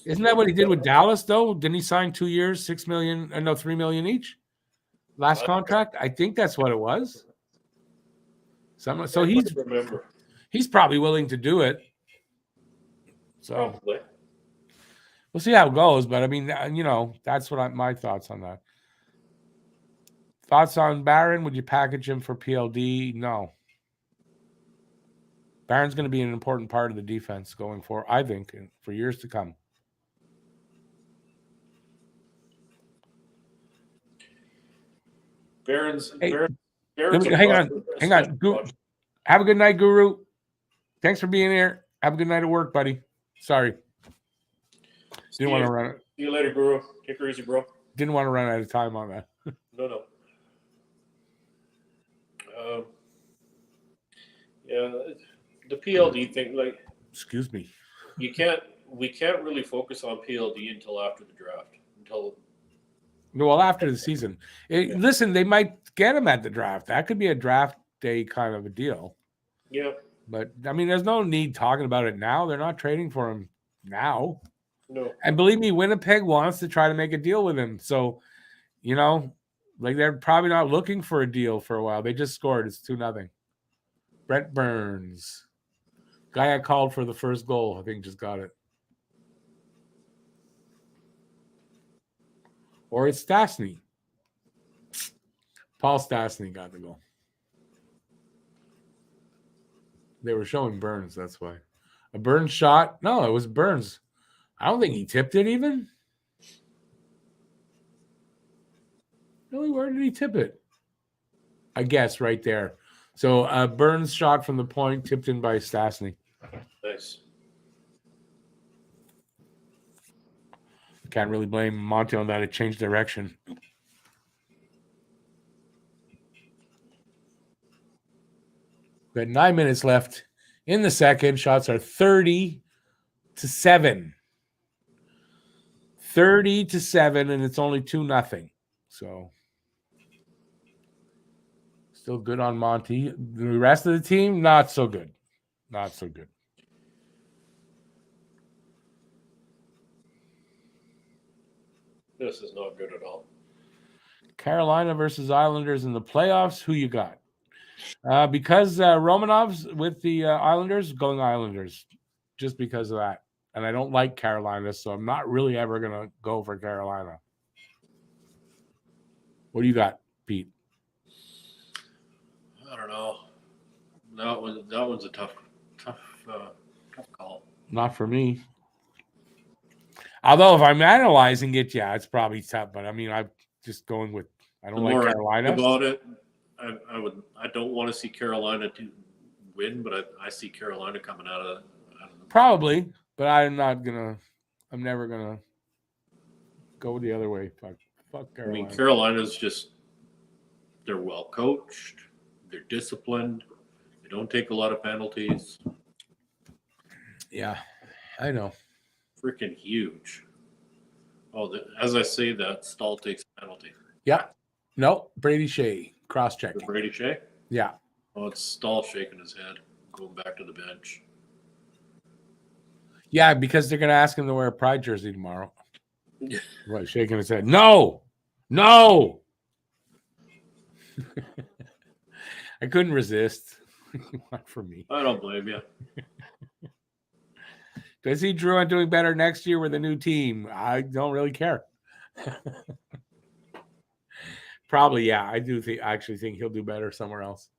Isn't that what he did with Dallas, though? Didn't he sign 2 years, $6 million, $3 million each? Last contract? I think that's what it was. So he's probably willing to do it. So. Probably. We'll see how it goes, but I mean, that's what my thoughts on that. Thoughts on Barron? Would you package him for PLD? No. Barron's going to be an important part of the defense going forward, I think, for years to come. Barron's hang on. Have a good night, Guru. Thanks for being here. Have a good night at work, buddy. Sorry. Didn't want to run it. See you later, Guru. Take her easy, bro. Didn't want to run out of time on that. No. Yeah, the PLD thing, excuse me. We can't really focus on PLD until after the draft. After the season. Listen, they might get him at the draft. That could be a draft day kind of a deal. Yeah. But I mean, there's no need talking about it now. They're not trading for him now. No. And believe me, Winnipeg wants to try to make a deal with him. So, they're probably not looking for a deal for a while. They just scored. It's 2-0. Brett Burns. Guy I called for the first goal, I think, just got it. Or it's Stastny. Paul Stastny got the goal. They were showing Burns, that's why. A Burns shot? No, it was Burns. I don't think he tipped it even. Really, where did he tip it? I guess right there. So Burns shot from the point, tipped in by Stastny. Nice. Can't really blame Monte on that. It changed direction. We got 9 minutes left in the second. Shots are 30-7. 30-7, and it's only 2-0. So still good on Monty. The rest of the team, not so good. Not so good. This is not good at all. Carolina versus Islanders in the playoffs. Who you got? Because Romanov's with the Islanders, going Islanders, just because of that. And I don't like Carolina, so I'm not really ever going to go for Carolina. What do you got, Pete? I don't know. That one's a tough call. Not for me. Although if I'm analyzing it, yeah, it's probably tough. But I mean, I'm just going with. I don't like Carolina. About it, I don't want to see Carolina to win, but I see Carolina coming out of. Probably, but I'm never gonna go the other way. Fuck Carolina. I mean, Carolina's just. They're well coached. They're disciplined. They don't take a lot of penalties. Yeah, I know. Freaking huge. Oh, as I say that, Stahl takes a penalty. Yeah. No, Brady Shea. Cross-checking. Brady Shea? Yeah. Oh, it's Stahl shaking his head, going back to the bench. Yeah, because they're going to ask him to wear a Pride jersey tomorrow. What, shaking his head? No! No! I couldn't resist. Not for me. I don't blame you. Does he drew on doing better next year with a new team? I don't really care. Probably, yeah. I actually think he'll do better somewhere else.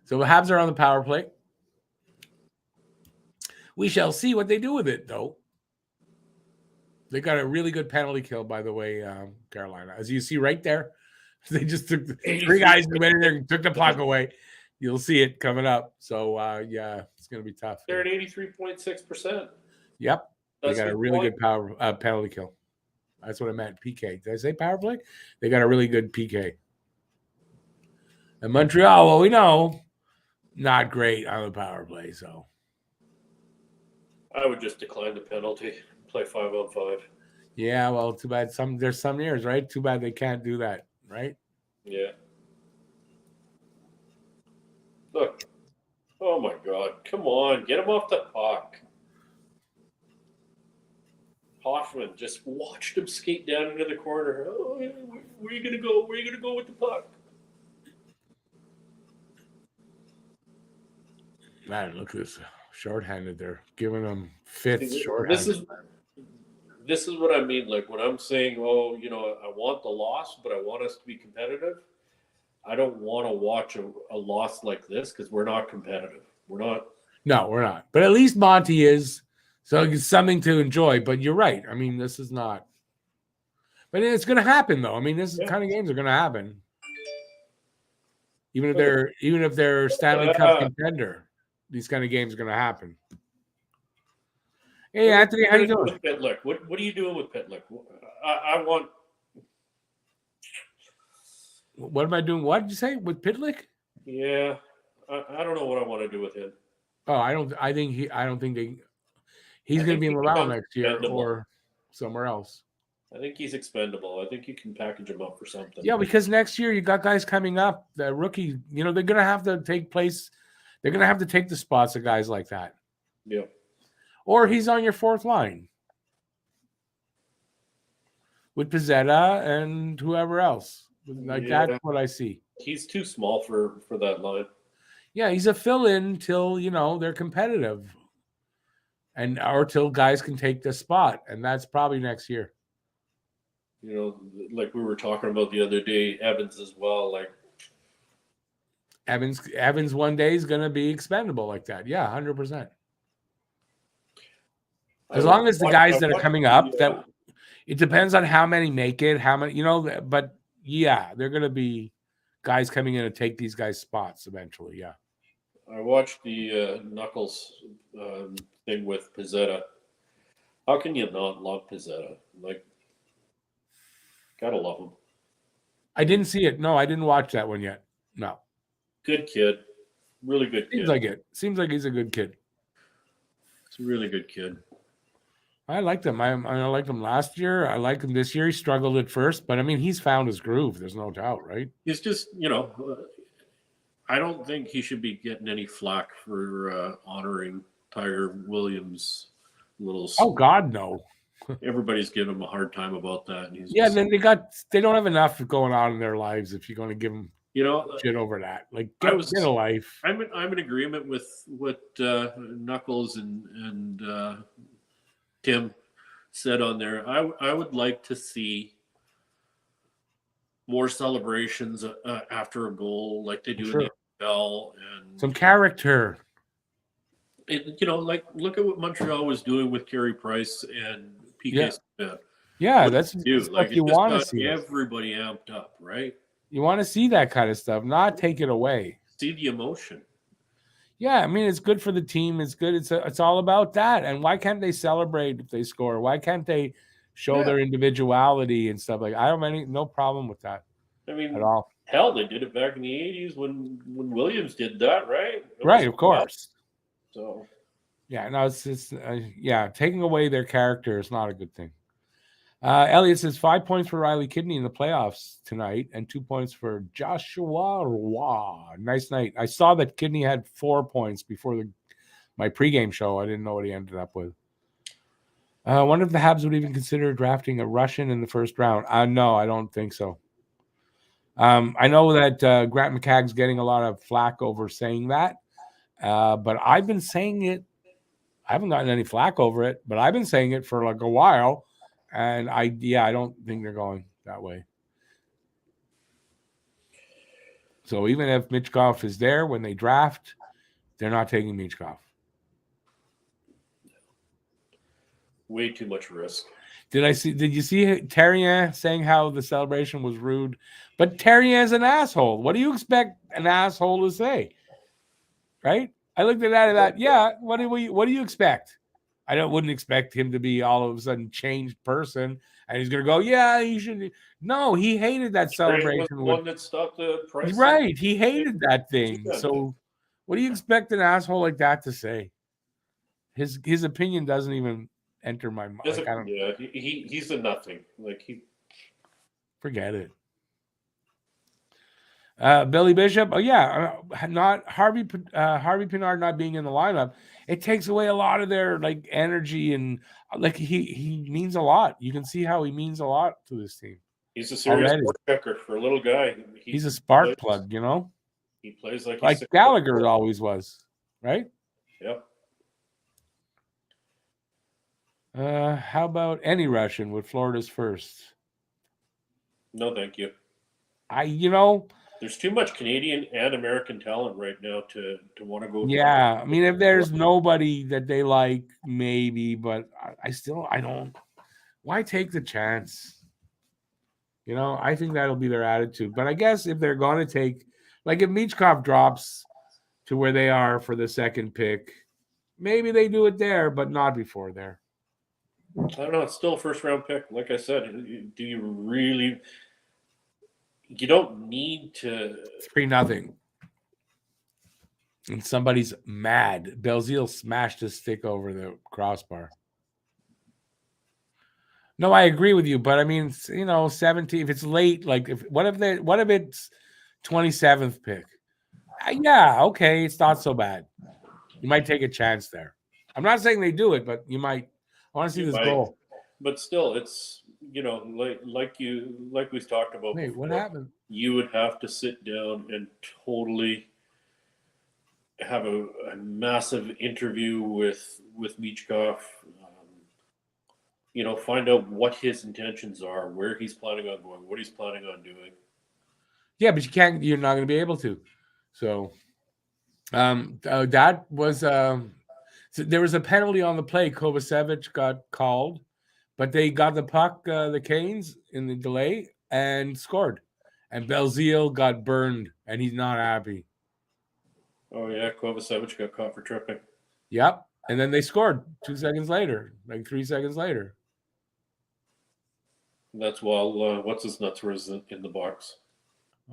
So the Habs are on the power play. We shall see what they do with it, though. They got a really good penalty kill, by the way, Carolina. As you see right there, they just took three guys who went in there and took the puck away. You'll see it coming up. So, yeah, it's going to be tough. They're at 83.6%. Yep. They got a really good penalty kill. That's what I meant, PK. Did I say power play? They got a really good PK. And Montreal, well, we know, not great on the power play. So I would just decline the penalty, play 5-on-5. Yeah, well, too bad. There's some years, right? Too bad they can't do that, right? Yeah. Look. Oh, my God. Come on. Get him off the puck. Hoffman just watched him skate down into the corner. Oh, where are you going to go? Where are you going to go with the puck? Man, look at this. Shorthanded. They're giving them fifth shorthanded. This is what I mean. Like when I'm saying, oh, I want the loss, but I want us to be competitive. I don't want to watch a loss like this because we're not competitive. We're not. No, we're not. But at least Monty is. So it's something to enjoy. But you're right. I mean, this is not. But it's going to happen, though. I mean, this kind of games are going to happen. Even if they're Stanley Cup contender, these kind of games are going to happen. Hey, Anthony, how you doing? Pitlick. What are you doing with Pitlick? I want. What am I doing? What did you say with Pitlick? Yeah, I don't know what I want to do with him. Oh, I don't think he's going to be in Laval next year or somewhere else. I think he's expendable. I think you can package him up for something. Yeah, because next year you got guys coming up, the rookie. They're going to have to take place. They're going to have to take the spots of guys like that. Yeah. Or he's on your fourth line with Pizzetta and whoever else. That's what I see. He's too small for that line. Yeah, he's a fill-in till they're competitive, or till guys can take the spot, and that's probably next year. Like we were talking about the other day, Evans as well. Like Evans one day is going to be expendable like that. Yeah, 100%. As long as the guys that are coming up, that it depends on how many make it, how many, but yeah, they're going to be guys coming in to take these guys' spots eventually. Yeah. I watched the Knuckles thing with Pizzetta. How can you not love Pizzetta? Like, gotta love him. I didn't see it. No, I didn't watch that one yet. No. Good kid. Really good kid. Seems like it. Seems like he's a good kid. It's a really good kid. I liked him. I liked him last year. I like him this year. He struggled at first, but I mean, he's found his groove. There's no doubt, right? He's just, I don't think he should be getting any flack for honoring Tiger Williams' little. Oh God, no. Everybody's giving him a hard time about that. And then they don't have enough going on in their lives if you're going to give them shit over that. Like get a life. I'm in agreement with what Knuckles and Tim said on there. I would like to see more celebrations after a goal, like they do in the NFL, and some character. Like look at what Montreal was doing with Carey Price and PK Smith. Yeah, that's like you want to see everybody amped up, right? You want to see that kind of stuff, not take it away. See the emotion. Yeah, I mean, it's good for the team. It's good. It's all about that. And why can't they celebrate if they score? Why can't they show their individuality and stuff? Like, I don't have no problem with that. I mean, at all. Hell, they did it back in the 80s when Williams did that, right? Right, of course. So, yeah, no, it's taking away their character is not a good thing. Elliot says 5 points for Riley Kidney in the playoffs tonight and 2 points for Joshua Roy. Nice night. I saw that Kidney had 4 points before my pregame show. I didn't know what he ended up with. I wonder if the Habs would even consider drafting a Russian in the first round. No, I don't think so. I know that Grant McCagg's getting a lot of flack over saying that, but I've been saying it. I haven't gotten any flack over it, but I've been saying it for like a while. And I don't think they're going that way. So even if Michkov is there when they draft, they're not taking Michkov. Way too much risk. Did you see Terrien saying how the celebration was rude? But Terrien's an asshole. What do you expect an asshole to say? Right? I looked at that. Yeah, what do you expect? I wouldn't expect him to be all of a sudden changed person, and he's gonna go, yeah, he should. No, he hated that celebration. The one that stopped the price. Right, he hated that thing. So, what do you expect an asshole like that to say? His opinion doesn't even enter my mind. He's a nothing. Like forget it. Billy Bishop. Oh yeah, not Harvey Pinard not being in the lineup. It takes away a lot of their like energy and like he means a lot. You can see how he means a lot to this team. He's a serious checker for a little guy. He's a spark plug, He plays like Gallagher always was, right? Yep. How about any Russian with Florida's first? No, thank you. There's too much Canadian and American talent right now to want to go. Yeah, I mean, if there's nobody that they like, maybe, but I don't. Why take the chance? I think that'll be their attitude. But I guess if they're going to take, like if Michkov drops to where they are for the second pick, maybe they do it there, but not before there. I don't know. It's still a first-round pick. Like I said, do you really... You don't need to 3-0. And somebody's mad. Belzile smashed his stick over the crossbar. No, I agree with you, but I mean, 17. If it's late, like what if it's 27th pick? Yeah, okay, it's not so bad. You might take a chance there. I'm not saying they do it, but you might. I want to see this goal. But still, it's like we've talked about. Wait, before, what happened? You would have to sit down and totally have a massive interview with Michkov. Find out what his intentions are, where he's planning on going, what he's planning on doing. Yeah, but you're not going to be able to. So, that was, so there was a penalty on the play. Kovacevic got called, but they got the puck, the Canes, in the delay and scored. And Belzile got burned, and he's not happy. Oh, yeah, Kovacevic got caught for tripping. Yep. And then they scored 2 seconds later, like 3 seconds later. That's while what's his nuts was in the box.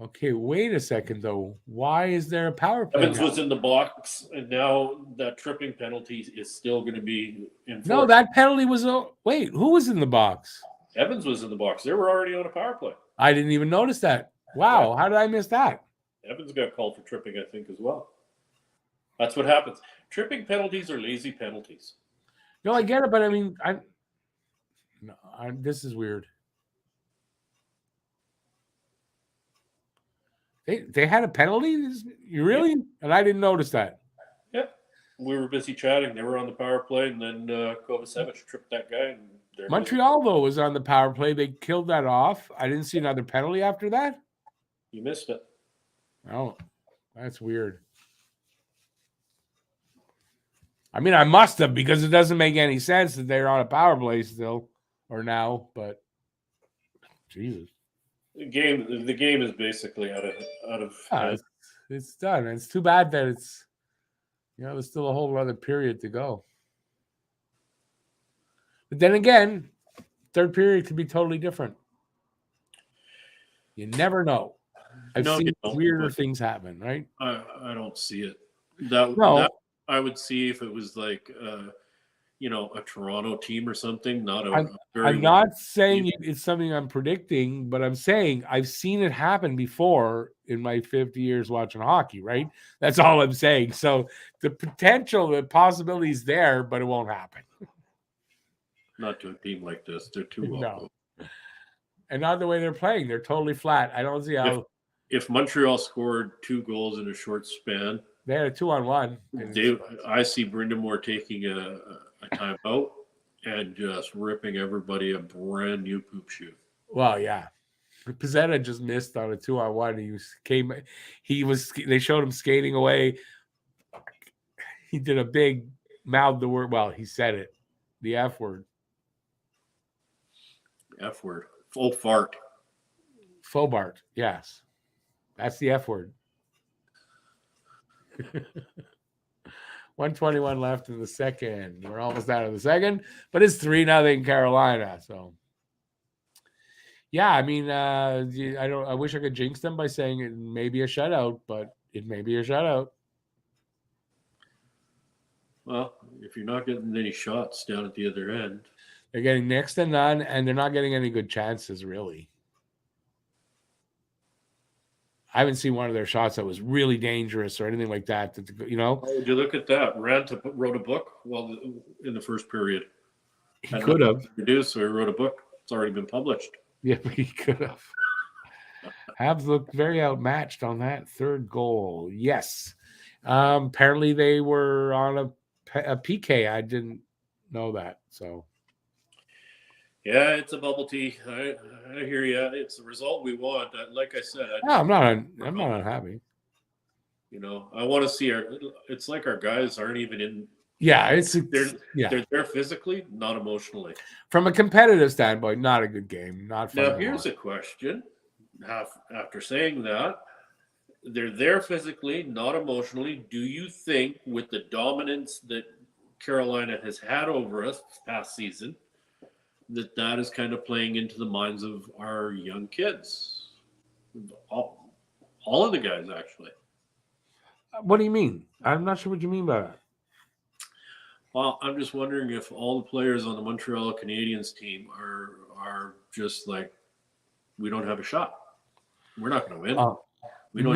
Okay, wait a second though. Why is there a power play? Evans was in the box, and now that tripping penalty is still going to be enforced. No, that penalty was. Wait, who was in the box? Evans was in the box. They were already on a power play. I didn't even notice that. Wow, how did I miss that? Evans got called for tripping, I think, as well. That's what happens. Tripping penalties are lazy penalties. No, I get it, but I mean, this is weird. They had a penalty? You really? Yeah. And I didn't notice that. Yeah. We were busy chatting. They were on the power play, and then Kovacevic tripped that guy. And Montreal, though, was on the power play. They killed that off. I didn't see another penalty after that. You missed it. Oh, that's weird. I mean, I must have, because it doesn't make any sense that they're on a power play still or now, but Jesus. The game is basically out of it's done. It's too bad that it's, there's still a whole other period to go. But then again, third period could be totally different. You never know. I've seen weirder things happen, right? I don't see it. That I would see if it was like a Toronto team or something. I'm not saying it's something I'm predicting, but I'm saying I've seen it happen before in my 50 years watching hockey, right? That's all I'm saying. So the potential, the possibility is there, but it won't happen. Not to a team like this. They're too well. No. And not the way they're playing. They're totally flat. I don't see how. If Montreal scored 2 goals in a short span, they had a 2-on-1. I see Brindamore taking a timeout and just ripping everybody a brand new poop shoe. Well, yeah. Pizzetta just missed on a 2-on-1. They showed him skating away. He did a big mouth the word. Well, he said it. The F word. F word. Full fart. Fobart. Yes. That's the F word. 1:21 left in the second. We're almost out of the second, but it's 3-0 Carolina. So, yeah, I mean, I wish I could jinx them by saying it may be a shutout, but it may be a shutout. Well, if you're not getting any shots down at the other end, they're getting next to none, and they're not getting any good chances, really. I haven't seen one of their shots that was really dangerous or anything like that. Oh, would you look at that? Ranta wrote a book in the first period. He could have. Produced, so he wrote a book. It's already been published. Yeah, but he could have. Habs looked very outmatched on that third goal. Yes. Apparently they were on a PK. I didn't know that. So. Yeah, it's a bubble tea. I hear you. It's the result we want. Like I said, I'm not unhappy. I want to see it's like our guys aren't even in. Yeah, they're there physically, not emotionally. From a competitive standpoint, not a good game. Not fun. Now here's a question. After saying that, they're there physically, not emotionally. Do you think, with the dominance that Carolina has had over us this past season, that is kind of playing into the minds of our young kids? All of the guys, actually. What do you mean? I'm not sure what you mean by that. Well, I'm just wondering if all the players on the Montreal Canadiens team are just like, we don't have a shot. We're not going to win.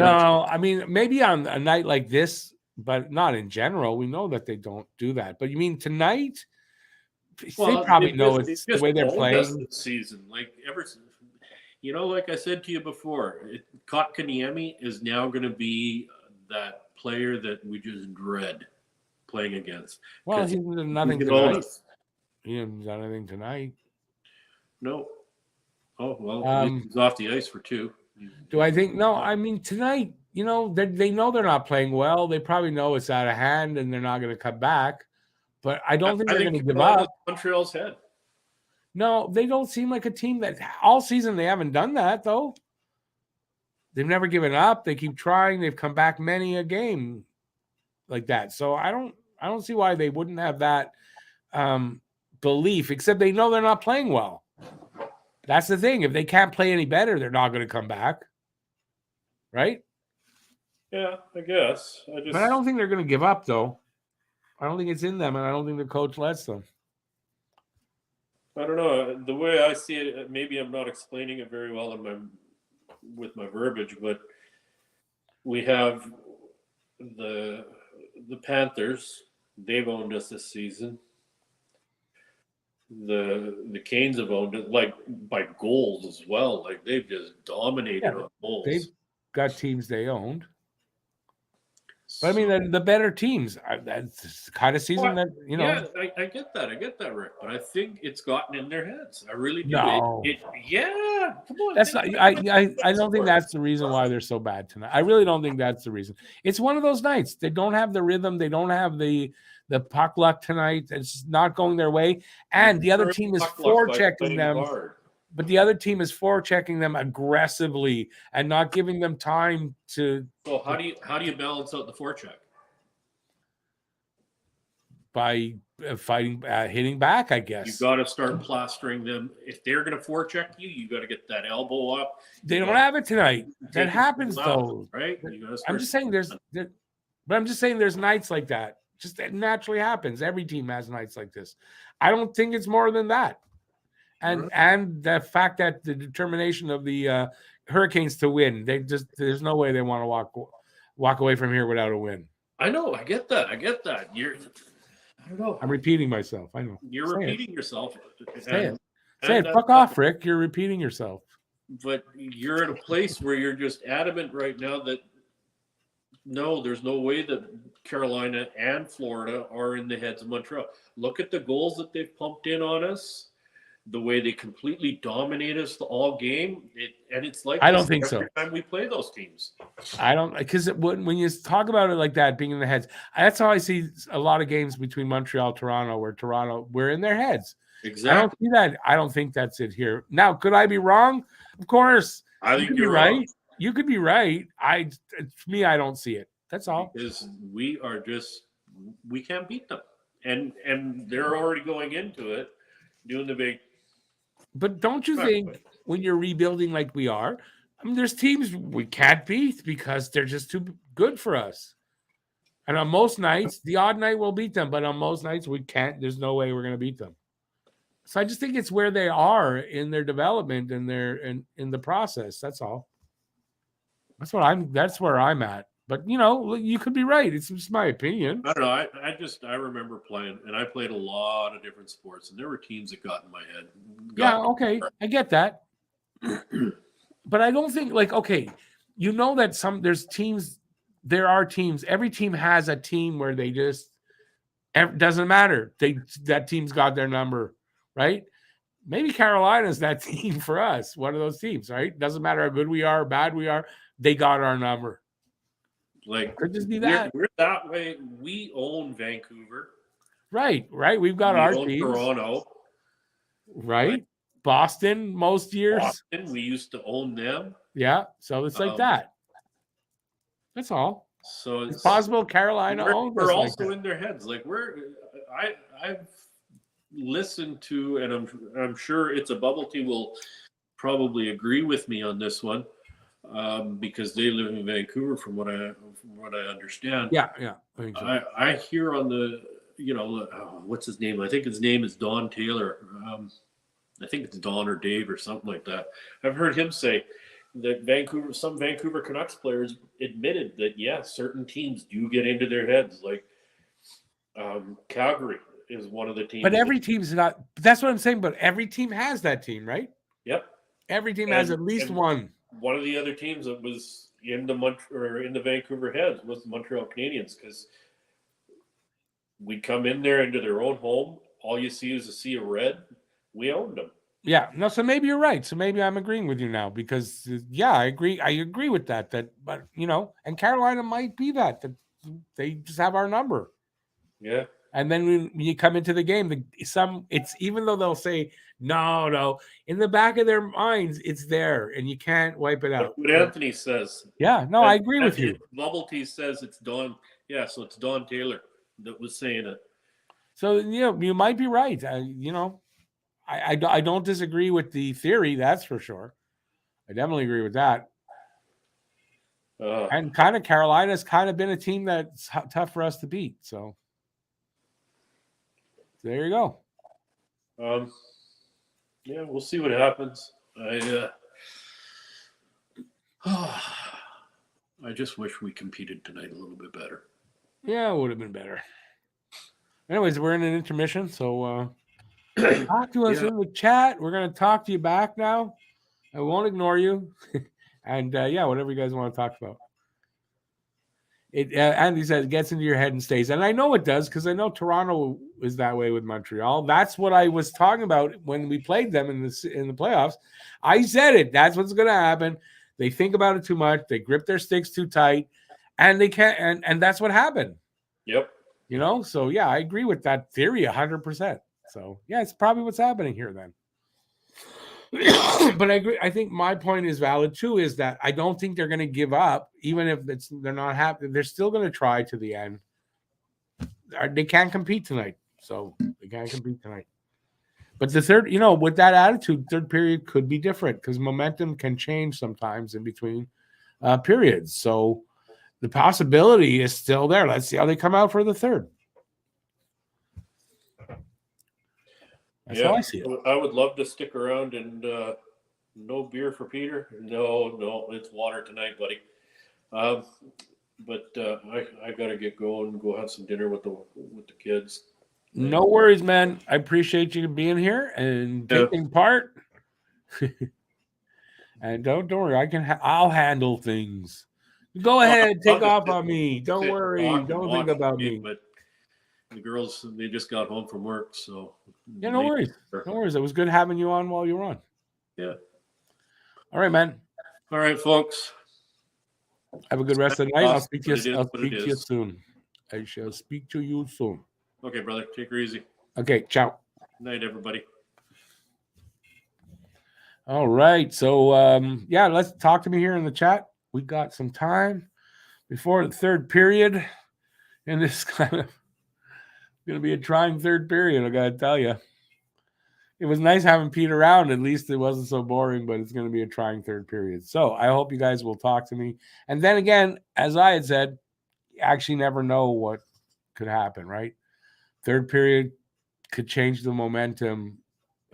I mean, maybe on a night like this, but not in general. We know that they don't do that. But you mean tonight? Well, they probably know it's the way they're playing this season. Like like I said to you before, Kotkaniemi is now going to be that player that we just dread playing against. Well, 'Cause he's done nothing he can own tonight. us. He hasn't done anything tonight. No. Oh, well, at least he's off the ice for 2. Do I think? No, I mean, tonight, they know they're not playing well. They probably know it's out of hand and they're not going to come back. But I don't think they're going to give up. Montreal's head. No, they don't seem like a team that all season they haven't done that, though. They've never given up. They keep trying. They've come back many a game like that. So I don't see why they wouldn't have that belief, except they know they're not playing well. That's the thing. If they can't play any better, they're not going to come back. Right? Yeah, I guess. But I don't think they're going to give up, though. I don't think it's in them, and I don't think the coach lets them. I don't know. The way I see it, maybe I'm not explaining it very well with my verbiage, but we have the Panthers. They've owned us this season. The Canes have owned it, like, by goals as well. Like, they've just dominated on goals. They've got teams they owned. But I mean, the better teams. That's the kind of season that, Yeah, I get that. I get that, Rick. But I think it's gotten in their heads. I really do. No. Yeah. Come on. That's not. I don't think that's the reason why they're so bad tonight. I really don't think that's the reason. It's one of those nights. They don't have the rhythm. They don't have the puck luck tonight. It's not going their way. And the other team is forechecking them. But the other team is forechecking them aggressively and not giving them time to. So how do you balance out the forecheck? By fighting, hitting back, I guess. You got to start plastering them. If they're going to forecheck you, you got to get that elbow up. They don't have it tonight. That happens though, right? I'm just saying there's nights like that. Just that naturally happens. Every team has nights like this. I don't think it's more than that. And the fact that the determination of the Hurricanes to win, there's no way they want to walk away from here without a win. I know. I get that. I don't know. I'm repeating myself. I know. You're repeating yourself. Say it. Fuck off, Rick. You're repeating yourself. But you're in a place where you're just adamant right now that no, there's no way that Carolina and Florida are in the heads of Montreal. Look at the goals that they've pumped in on us. The way they completely dominate us all game, it's like I don't think so. Every time we play those teams, I don't, because when you talk about it like that, being in the heads, that's how I see a lot of games between Montreal, Toronto, where we're in their heads. Exactly. I don't see that. I don't think that's it here. Now, could I be wrong? Of course. I think you're right. You could be right. To me, I don't see it. That's all. Because we can't beat them, and they're already going into it doing the big. But don't you think when you're rebuilding like we are, I mean, there's teams we can't beat because they're just too good for us. And on most nights, the odd night we'll beat them, but on most nights we can't. There's no way we're going to beat them. So I just think it's where they are in their development and in the process. That's all. That's where I'm at. But you could be right. It's just my opinion. I don't know. I remember playing, and I played a lot of different sports, and there were teams that got in my head. Okay, I get that. But I don't think that there's teams. There are teams. Every team has a team where they just doesn't matter. That team's got their number, right? Maybe Carolina's that team for us. One of those teams, right? Doesn't matter how good we are, or bad we are. They got our number. Like, could just be that. We're that way. We own Vancouver. Right. We've got our teams. Toronto. Right. Boston most years. Boston, we used to own them. Yeah. So it's like that. That's all. So it's possible Carolina owns us. We're also in their heads. Like I've listened to, and I'm sure It's a Bubble Tea will probably agree with me on this one. Because they live in Vancouver, from what I understand. Yeah. I think so. I hear on the, what's his name? I think his name is Don Taylor. I think it's Don or Dave or something like that. I've heard him say that some Vancouver Canucks players admitted that certain teams do get into their heads. Like Calgary is one of the teams. But every team's not. That's what I'm saying. But every team has that team, right? Yep. Every team has at least one. One of the other teams that was, in the Vancouver Heads with the Montreal Canadiens, because we'd come in there into their own home. All you see is a sea of red. We owned them. Yeah, no. So maybe you're right. So maybe I'm agreeing with you now because yeah, I agree. I agree with that. But and Carolina might be that they just have our number. Yeah. And then when you come into the game, it's even though they'll say no, in the back of their minds, it's there, and you can't wipe it out. What Anthony says. Yeah, no, I agree with you. Bubble Tea says it's Don. Yeah, so it's Don Taylor that was saying it. So you might be right. I don't disagree with the theory. That's for sure. I definitely agree with that. And kind of Carolina's kind of been a team that's tough for us to beat. So there you go. Yeah, we'll see what happens. I just wish we competed tonight a little bit better. Yeah, it would have been better. Anyways, we're in an intermission, so talk to us in the chat. We're going to talk to you back now. I won't ignore you. And whatever you guys want to talk about. Andy says it gets into your head and stays. And I know it does because I know Toronto is that way with Montreal. That's what I was talking about when we played them in the playoffs. I said it. That's what's going to happen. They think about it too much. They grip their sticks too tight. And they can't. And that's what happened. Yep. So yeah, I agree with that theory 100%. So yeah, it's probably what's happening here then. But I agree. I think my point is valid too, is that I don't think they're going to give up, even if they're not happy. They're still going to try to the end. They can't compete tonight. So they can't compete tonight. But the third, with that attitude, third period could be different because momentum can change sometimes in between periods. So the possibility is still there. Let's see how they come out for the third. That's how I see it. I would love to stick around and no beer for Peter. No, it's water tonight, buddy. But I got to get going and go have some dinner with the kids. No worries, man. I appreciate you being here and taking part. And don't worry, I'll handle things. Go ahead, take off on me. Don't worry. Don't think about me. But the girls, they just got home from work, so yeah, no worries. No worries. It was good having you on while you were on. Yeah. All right, man. All right, folks. Have a good rest of the night. I'll speak to you soon. I shall speak to you soon. Okay, brother. Take her easy. Okay, ciao. Night, everybody. All right. So let's talk to me here in the chat. We got some time before the third period, and this kind of going to be a trying third period, I got to tell you. It was nice having Pete around. At least it wasn't so boring, but it's going to be a trying third period. So I hope you guys will talk to me. And then again, as I had said, you actually never know what could happen, right? Third period could change the momentum.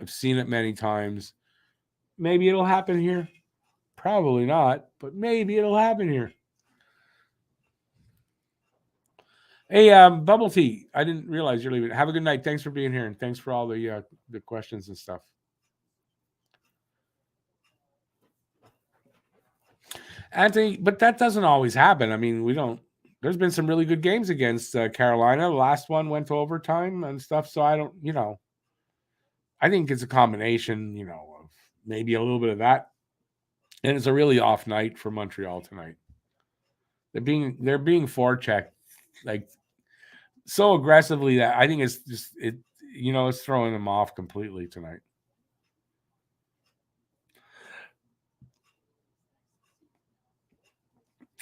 I've seen it many times. Maybe it'll happen here. Probably not, but maybe it'll happen here. Hey, Bubble Tea, I didn't realize you're leaving. Have a good night. Thanks for being here, and thanks for all the questions and stuff. Anthony, but that doesn't always happen. I mean, there's been some really good games against Carolina. The last one went to overtime and stuff, so I don't, I think it's a combination, of maybe a little bit of that. And it's a really off night for Montreal tonight. They're being forechecked like so aggressively that I think it's just it's throwing them off completely tonight.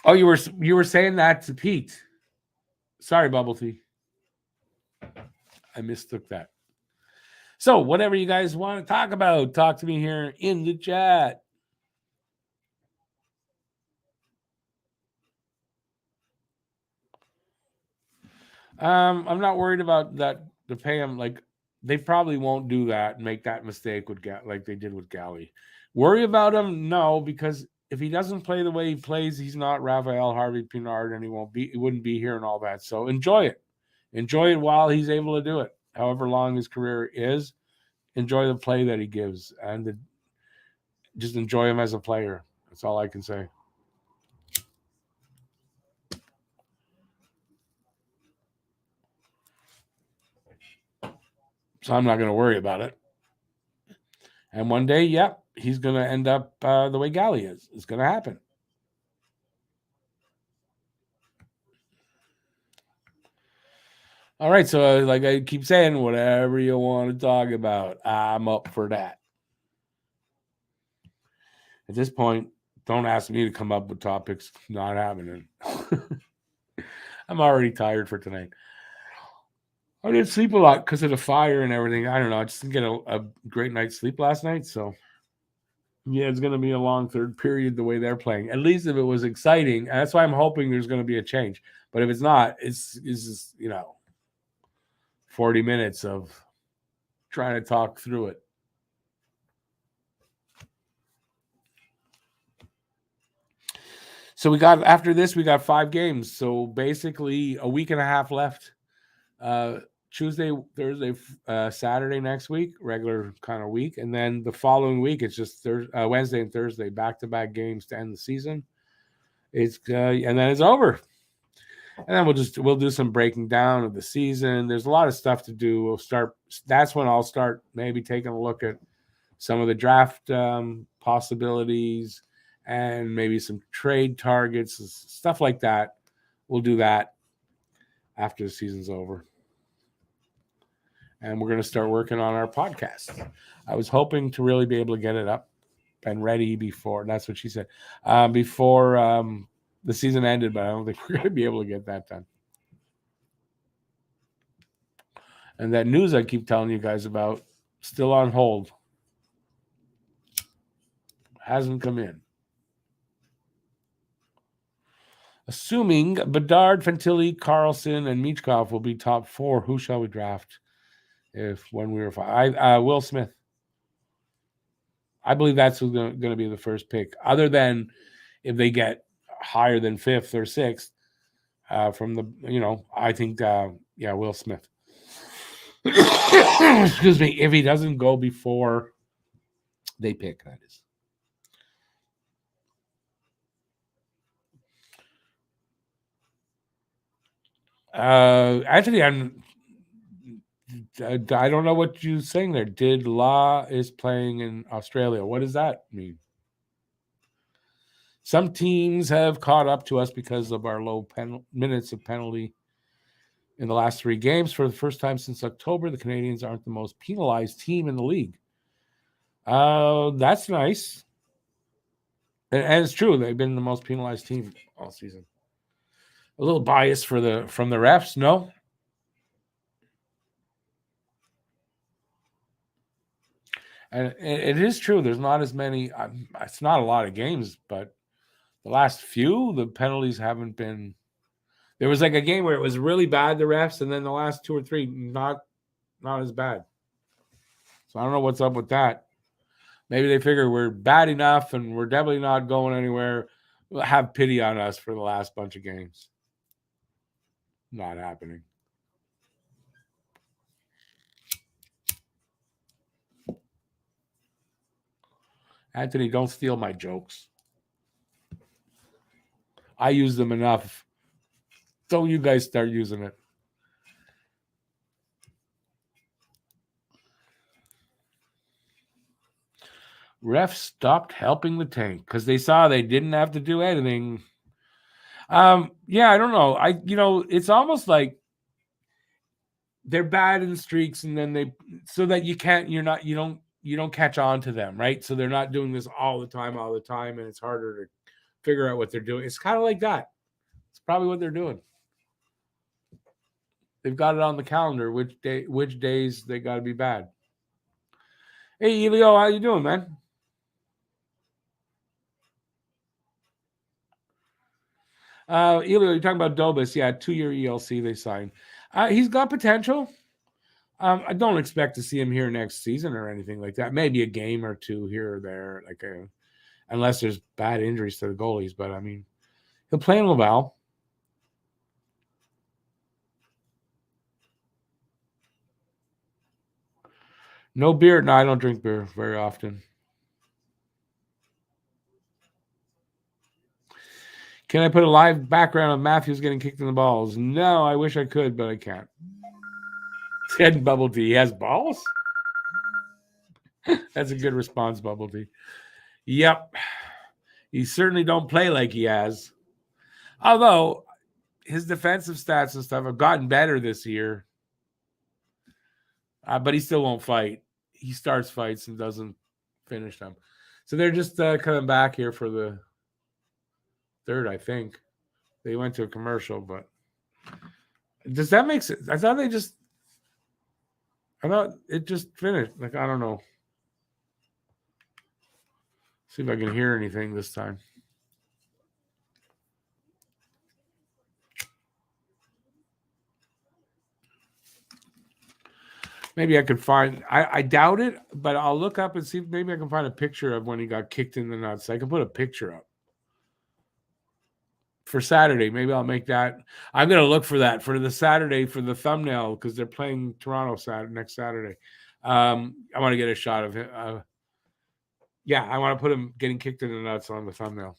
Oh, you were saying that to Pete. Sorry, Bubble Tea. I mistook that. So whatever you guys want to talk about, talk to me here in the chat. I'm not worried about that to pay him. Like they probably won't do that and make that mistake with like they did with Galley. Worry about him? No, because if he doesn't play the way he plays, he's not Raphael Harvey Pinard, and he wouldn't be here and all that. So enjoy it. Enjoy it while he's able to do it. However long his career is, enjoy the play that he gives and just enjoy him as a player. That's all I can say. So I'm not going to worry about it. And one day, he's going to end up the way Galley is. It's going to happen. All right, so like I keep saying, whatever you want to talk about, I'm up for that. At this point, don't ask me to come up with topics. Not happening. I'm already tired for tonight. I didn't sleep a lot because of the fire and everything. I don't know. I just didn't get a great night's sleep last night. So, yeah, it's going to be a long third period the way they're playing. At least if it was exciting. And that's why I'm hoping there's going to be a change. But if it's not, it's just, 40 minutes of trying to talk through it. So after this, we got 5 games. So basically a week and a half left. Tuesday, Thursday, Saturday next week, regular kind of week. And then the following week, it's just Wednesday and Thursday, back-to-back games to end the season. And then it's over. And then we'll do some breaking down of the season. There's a lot of stuff to do. That's when I'll start maybe taking a look at some of the draft possibilities and maybe some trade targets, stuff like that. We'll do that after the season's over. And we're going to start working on our podcast. I was hoping to really be able to get it up and ready before, that's what she said, before the season ended, but I don't think we're going to be able to get that done. And that news I keep telling you guys about, still on hold. Hasn't come in. Assuming Bedard, Fantilli, Carlson, and Michkov will be top 4, who shall we draft when we were 5? Will Smith. I believe that's who's going to be the first pick, other than if they get higher than 5th or 6th from the, I think, Will Smith. Excuse me. If he doesn't go before they pick, that is. Anthony, I don't know what you're saying there. Did Law is playing in Australia? What does that mean? Some teams have caught up to us because of our low minutes of penalty in the last 3 games. For the first time since October, the Canadiens aren't the most penalized team in the league. That's nice. And it's true. They've been the most penalized team all season. A little bias from the refs, no? And it is true. There's not as many. It's not a lot of games, but the last few, the penalties haven't been. There was like a game where it was really bad, the refs, and then the last 2 or 3, not as bad. So I don't know what's up with that. Maybe they figure we're bad enough and we're definitely not going anywhere. Have pity on us for the last bunch of games. Not happening. Anthony, don't steal my jokes. I use them enough. Don't you guys start using it. Refs stopped helping the tank because they saw they didn't have to do anything. Yeah, I don't know. It's almost like they're bad in streaks, and then so that you don't catch on to them, right? So they're not doing this all the time, and it's harder to figure out what they're doing. It's kind of like that. It's probably what they're doing. They've got it on the calendar, which days they got to be bad. Hey, Elio, how you doing, man? Elio, you're talking about Dobis. Yeah, 2-year ELC they signed. He's got potential. I don't expect to see him here next season or anything like that. Maybe a game or 2 here or there, unless there's bad injuries to the goalies. But, I mean, he'll play in Laval. No beer? No, I don't drink beer very often. Can I put a live background of Matthews getting kicked in the balls? No, I wish I could, but I can't. Said Bubble Tea. He has balls? That's a good response, Bubble Tea. Yep. He certainly don't play like he has. Although his defensive stats and stuff have gotten better this year. But he still won't fight. He starts fights and doesn't finish them. So they're just coming back here for the third, I think. They went to a commercial, but does that make sense? I thought it just finished. Like, I don't know. See if I can hear anything this time. Maybe I could find, I doubt it, but I'll look up and see if maybe I can find a picture of when he got kicked in the nuts. I can put a picture up for Saturday. Maybe I'll make that. I'm going to look for that for the Saturday for the thumbnail because they're playing Toronto next Saturday. I want to get a shot of him. Yeah, I want to put him getting kicked in the nuts on the thumbnail.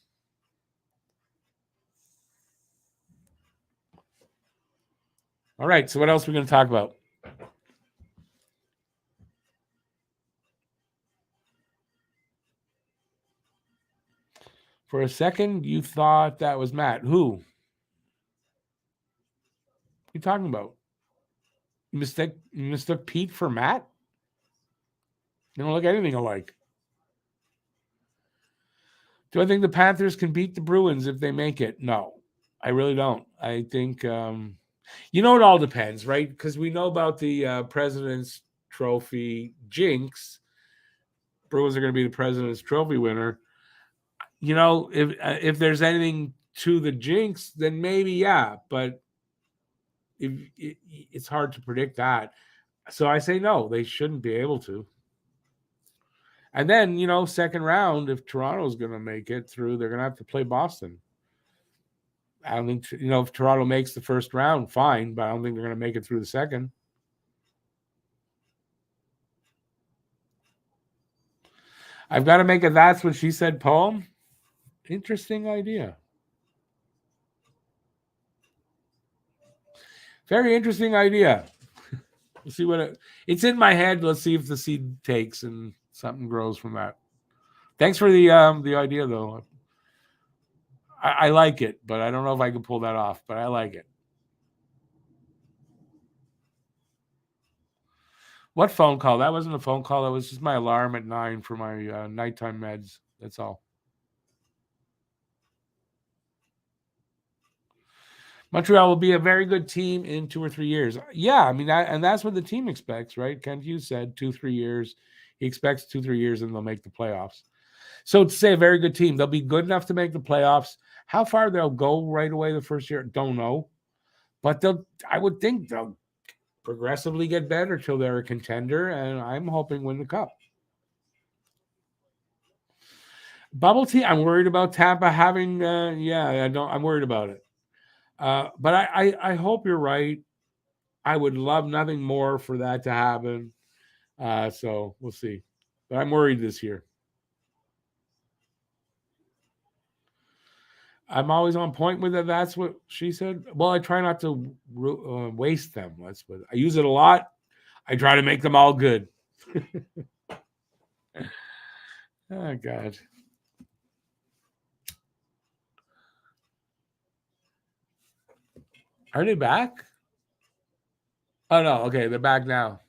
All right, so what else are we going to talk about? For a second, you thought that was Matt. Who? What are you talking about? You mistook Pete for Matt? They don't look anything alike. Do I think the Panthers can beat the Bruins if they make it? No, I really don't. I think, it all depends, right? Because we know about the President's Trophy jinx. Bruins are going to be the President's Trophy winner. If there's anything to the jinx, then maybe, yeah. But it's hard to predict that. So I say no, they shouldn't be able to. And then, second round, if Toronto's going to make it through, they're going to have to play Boston. I don't think, if Toronto makes the first round, fine, but I don't think they're going to make it through the second. I've got to make a That's What She Said poem. Interesting idea. Very interesting idea. We'll see what it's in my head. Let's see if the seed takes and something grows from that. Thanks for the idea, though. I like it, but I don't know if I can pull that off, but I like it. What phone call? That wasn't a phone call. That was just my alarm at 9 for my nighttime meds. That's all. Montreal will be a very good team in 2 or 3 years. Yeah, I mean, and that's what the team expects, right? Kent Hughes said 2-3 years. He expects 2-3 years and they'll make the playoffs. So to say a very good team, they'll be good enough to make the playoffs. How far they'll go right away the first year, don't know. But I would think they'll progressively get better till they're a contender, and I'm hoping win the cup. Bubble tea, I'm worried about Tampa having, I'm worried about it. But I hope you're right. I would love nothing more for that to happen. So we'll see. But I'm worried this year. I'm always on point with it. That's what she said. Well, I try not to waste them. I use it a lot. I try to make them all good. Oh, God. Are they back? Oh, no. Okay, they're back now.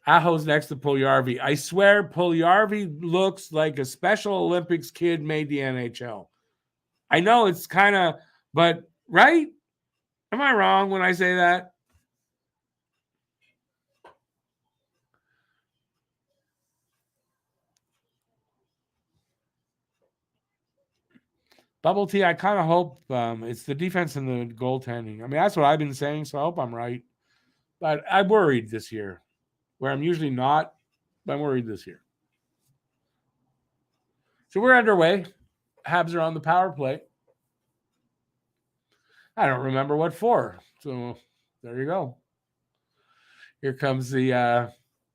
Aho's next to Puljujarvi. I swear Puljujarvi looks like a Special Olympics kid made the NHL. I know it's kind of, but right? Am I wrong when I say that? Bubble tea, I kind of hope it's the defense and the goaltending. I mean, that's what I've been saying, so I hope I'm right. But I'm worried this year, where I'm usually not, but I'm worried this year. So we're underway. Habs are on the power play. I don't remember what for. So there you go. Here comes the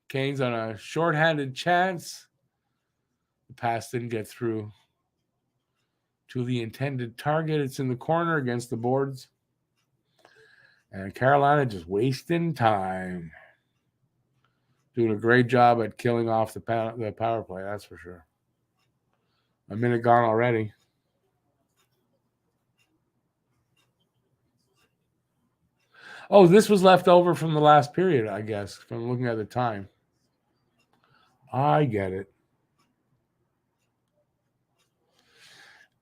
Canes on a shorthanded chance. The pass didn't get through to the intended target. It's in the corner against the boards. And Carolina just wasting time. Doing a great job at killing off the power play, that's for sure. A minute gone already. Oh, this was left over from the last period, I guess, from looking at the time. I get it.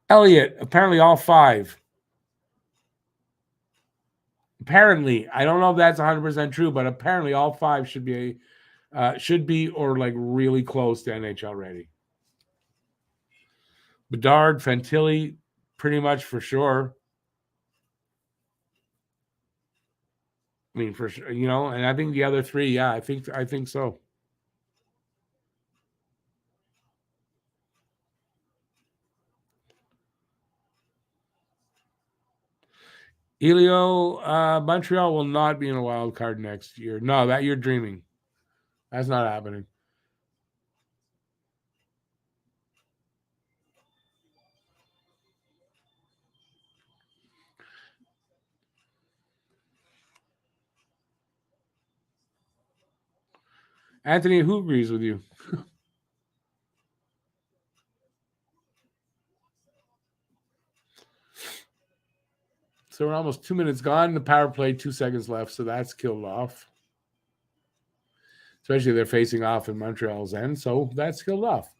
Elliot, apparently all 5. Apparently, I don't know if that's 100% true, but apparently all 5 should be or like really close to NHL ready. Bedard, Fantilli, pretty much for sure. I mean, for sure, and I think the other 3, yeah, I think so. Elio, Montreal will not be in a wild card next year. No, that you're dreaming. That's not happening. Anthony, who agrees with you? So we're almost 2 minutes gone. The power play, 2 seconds left, so that's killed off. Especially they're facing off in Montreal's end, so that's killed off.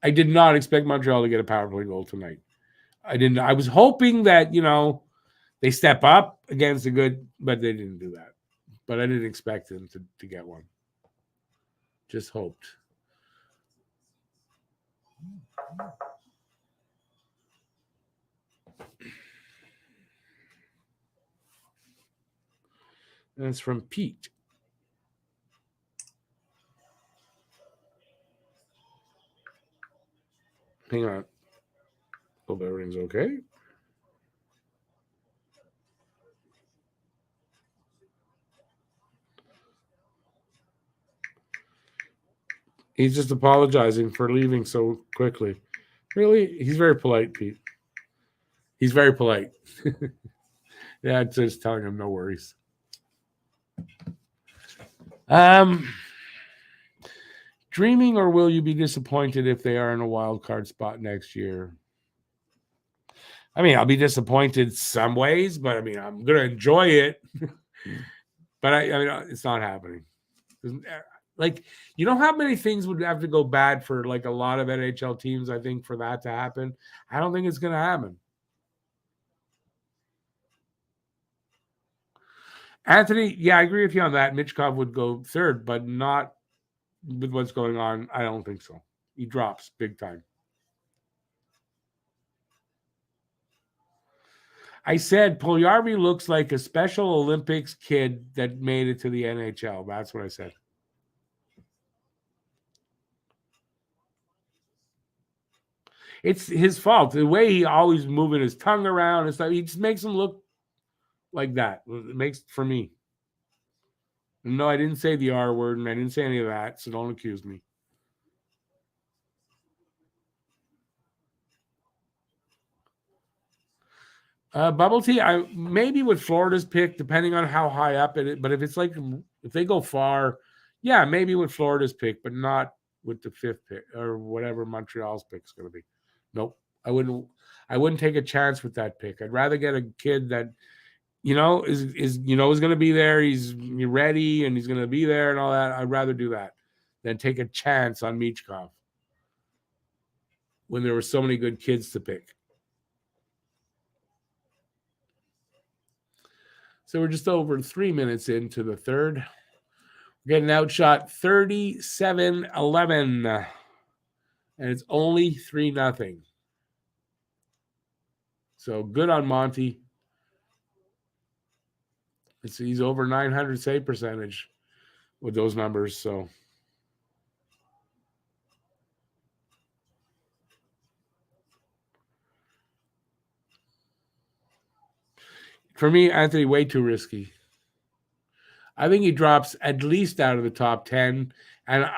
I did not expect Montreal to get a power play goal tonight. I didn't. I was hoping that they step up against a good, but they didn't do that. But I didn't expect them to get one. Just hoped. And it's from Pete. Hang on. Hope everything's okay. He's just apologizing for leaving so quickly. Really? He's very polite, Pete. He's very polite. Yeah, it's just telling him no worries. Dreaming, or will you be disappointed if they are in a wild card spot next year? I mean, I'll be disappointed some ways, but I mean, I'm going to enjoy it. But I mean, it's not happening. Like, how many things would have to go bad for like a lot of NHL teams, I think, for that to happen? I don't think it's going to happen. Anthony, yeah, I agree with you on that. Michkov would go third, but not with what's going on. I don't think so. He drops big time. I said Puljujarvi looks like a Special Olympics kid that made it to the NHL. That's what I said. It's his fault. The way he always moving his tongue around and stuff, he just makes him look like that. It makes for me. No, I didn't say the R word, and I didn't say any of that, so don't accuse me. Bubble tea, I maybe with Florida's pick, depending on how high up it is. But if it's like if they go far, yeah, maybe with Florida's pick, but not with the 5th pick or whatever Montreal's pick is going to be. Nope, I wouldn't take a chance with that pick. I'd rather get a kid that is going to be there. He's ready and he's going to be there and all that. I'd rather do that than take a chance on Michkov when there were so many good kids to pick. So we're just over 3 minutes into the third. We're getting outshot 37-11. And it's only 3-0. So good on Monty. He's over 900 save percentage with those numbers. So for me, Anthony, way too risky. I think he drops at least out of the top 10, and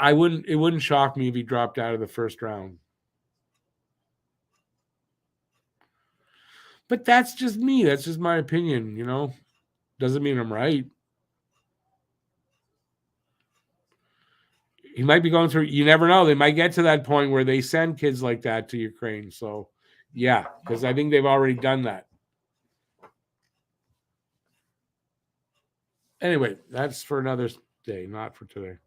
it wouldn't shock me if he dropped out of the first round. But that's just me. That's just my opinion, Doesn't mean I'm right. He might be going through, you never know. They might get to that point where they send kids like that to Ukraine. So, yeah, because I think they've already done that. Anyway, that's for another day, not for today.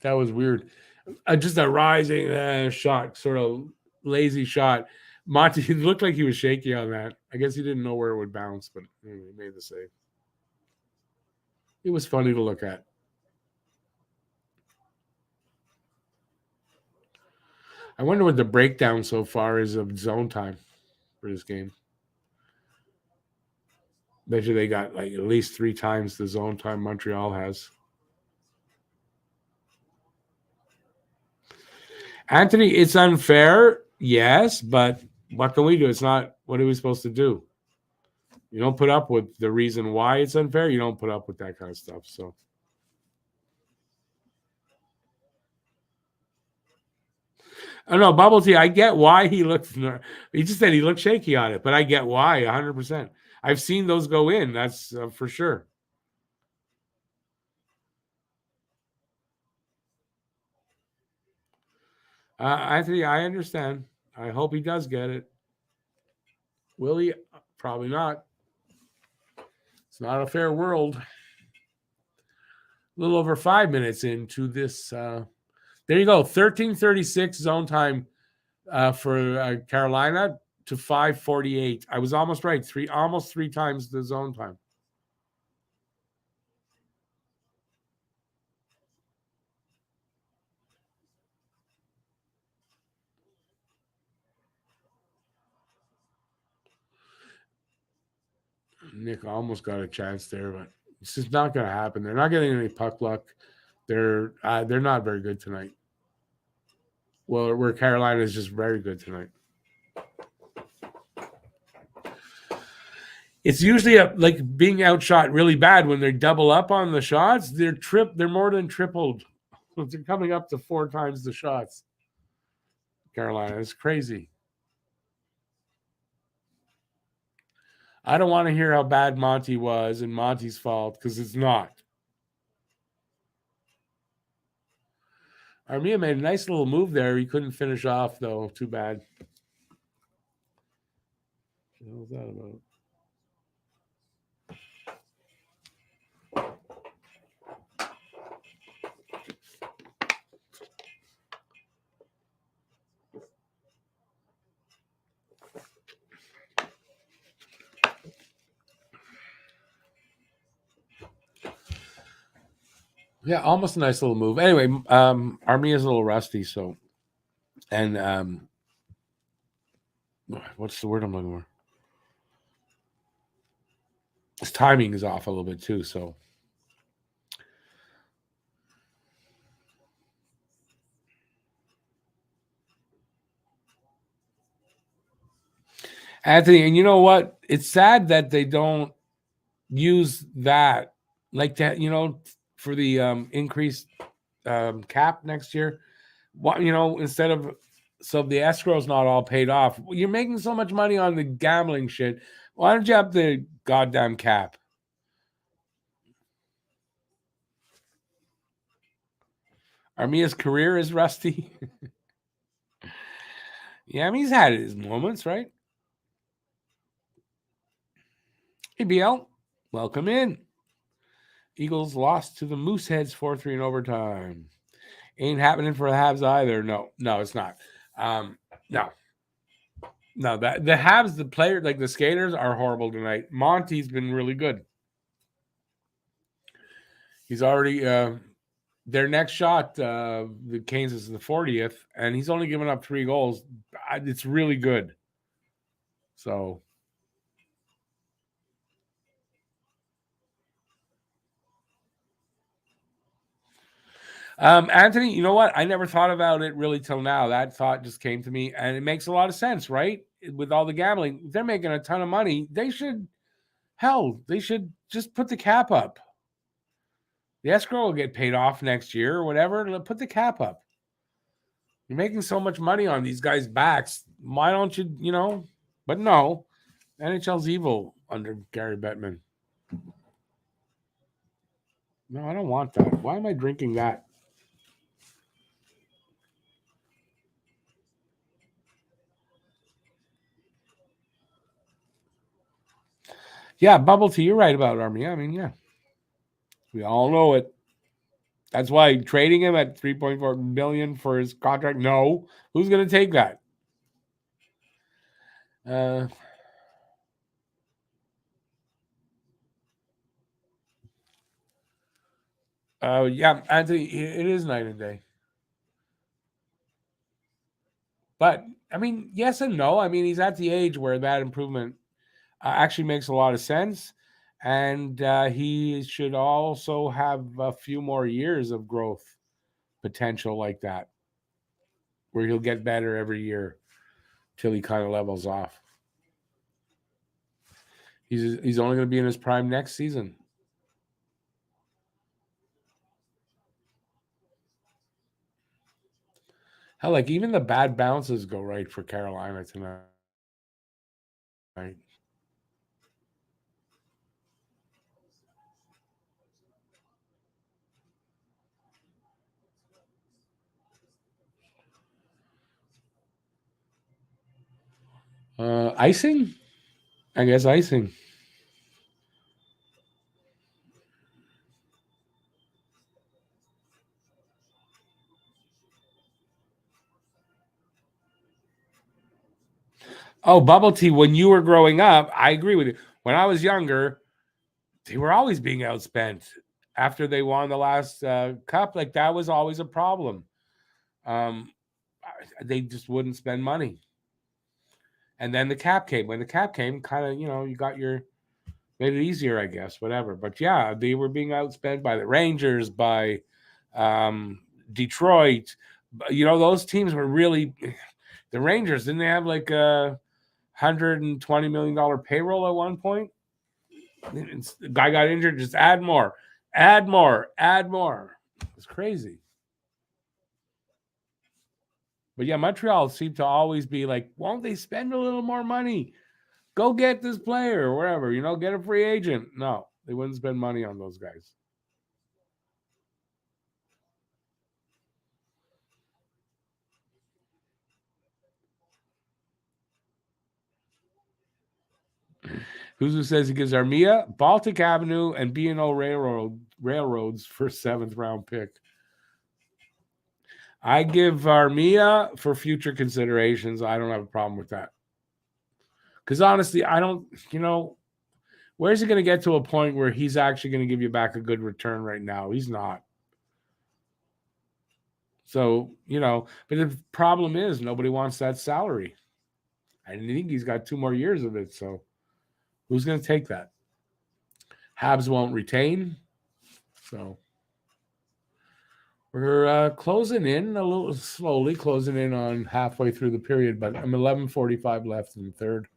That was weird. Just a rising shot, sort of lazy shot. Monty looked like he was shaky on that. I guess he didn't know where it would bounce, but anyway, he made the save. It was funny to look at. I wonder what the breakdown so far is of zone time for this game. Bet you they got like at least 3 times the zone time Montreal has. Anthony, it's unfair, yes, but what can we do? It's not. What are we supposed to do? You don't put up with the reason why it's unfair. You don't put up with that kind of stuff. So, I don't know, Bubble Tea. I get why he looked. He just said he looked shaky on it, but I get why 100%. I've seen those go in. That's for sure. Anthony, I understand. I hope he does get it. Will he? Probably not. It's not a fair world. A little over 5 minutes into this. There you go. 13:36 zone time for Carolina to 5:48. I was almost right. Almost three times the zone time. Nick almost got a chance there, but it's just not going to happen. They're not getting any puck luck. They're not very good tonight. Well, where Carolina is just very good tonight. It's usually like being outshot really bad when they double up on the shots. They're more than tripled. They're coming up to 4 times the shots. Carolina, it's crazy. I don't want to hear how bad Monty was and Monty's fault because it's not. Armia made a nice little move there. He couldn't finish off, though. Too bad. What was that about? Yeah, almost a nice little move. Anyway, Armia is a little rusty, so and what's the word I'm looking for? His timing is off a little bit too, so Anthony, and you know what? It's sad that they don't use that like that, for the increased cap next year. What instead of so the escrow's not all paid off. You're making so much money on the gambling shit. Why don't you have the goddamn cap? Armia's career is rusty. Yeah, I mean he's had his moments, right? Hey BL, welcome in. Eagles lost to the Mooseheads 4-3 in overtime. Ain't happening for the Habs either. No, it's not. No. That the Habs, the player, like the skaters, are horrible tonight. Monty's been really good. He's already their next shot. The Canes is the 40th, and he's only given up 3 goals. It's really good. So. Anthony, you know what? I never thought about it really till now. That thought just came to me, and it makes a lot of sense, right? With all the gambling, they're making a ton of money. They should just put the cap up. The escrow will get paid off next year or whatever. Put the cap up. You're making so much money on these guys' backs. Why don't you, But no, NHL's evil under Gary Bettman. No, I don't want that. Why am I drinking that? Yeah, bubble tea. You're right about Armia. I mean, yeah. We all know it. That's why trading him at $3.4 million for his contract. No, who's going to take that? Yeah, Anthony, it is night and day. But I mean, yes and no. I mean, he's at the age where that improvement actually makes a lot of sense, and he should also have a few more years of growth potential like that, where he'll get better every year till he kind of levels off. He's only going to be in his prime next season. Hell, like even the bad bounces go right for Carolina tonight. Icing? I guess icing. Oh, bubble tea. When you were growing up, I agree with you. When I was younger, they were always being outspent after they won the last cup. Like that was always a problem. They just wouldn't spend money. And then the cap came. When the cap came, kind of, you got made it easier, I guess, whatever. But yeah, they were being outspent by the Rangers, by Detroit. Those teams were really the Rangers. Didn't they have like a $120 million payroll at one point? The guy got injured. Just add more. It's crazy. But yeah, Montreal seemed to always be like, won't they spend a little more money? Go get this player or whatever, get a free agent. No, they wouldn't spend money on those guys. Who says he gives Armia, Baltic Avenue, and B&O Railroads for 7th round pick? I give Armia for future considerations. I don't have a problem with that. Because honestly, I don't, where's he going to get to a point where he's actually going to give you back a good return right now? He's not. So, but the problem is nobody wants that salary. I think he's got 2 more years of it. So who's going to take that? Habs won't retain. So we're closing in a little slowly, closing in on halfway through the period, but I'm 11:45 left in the third.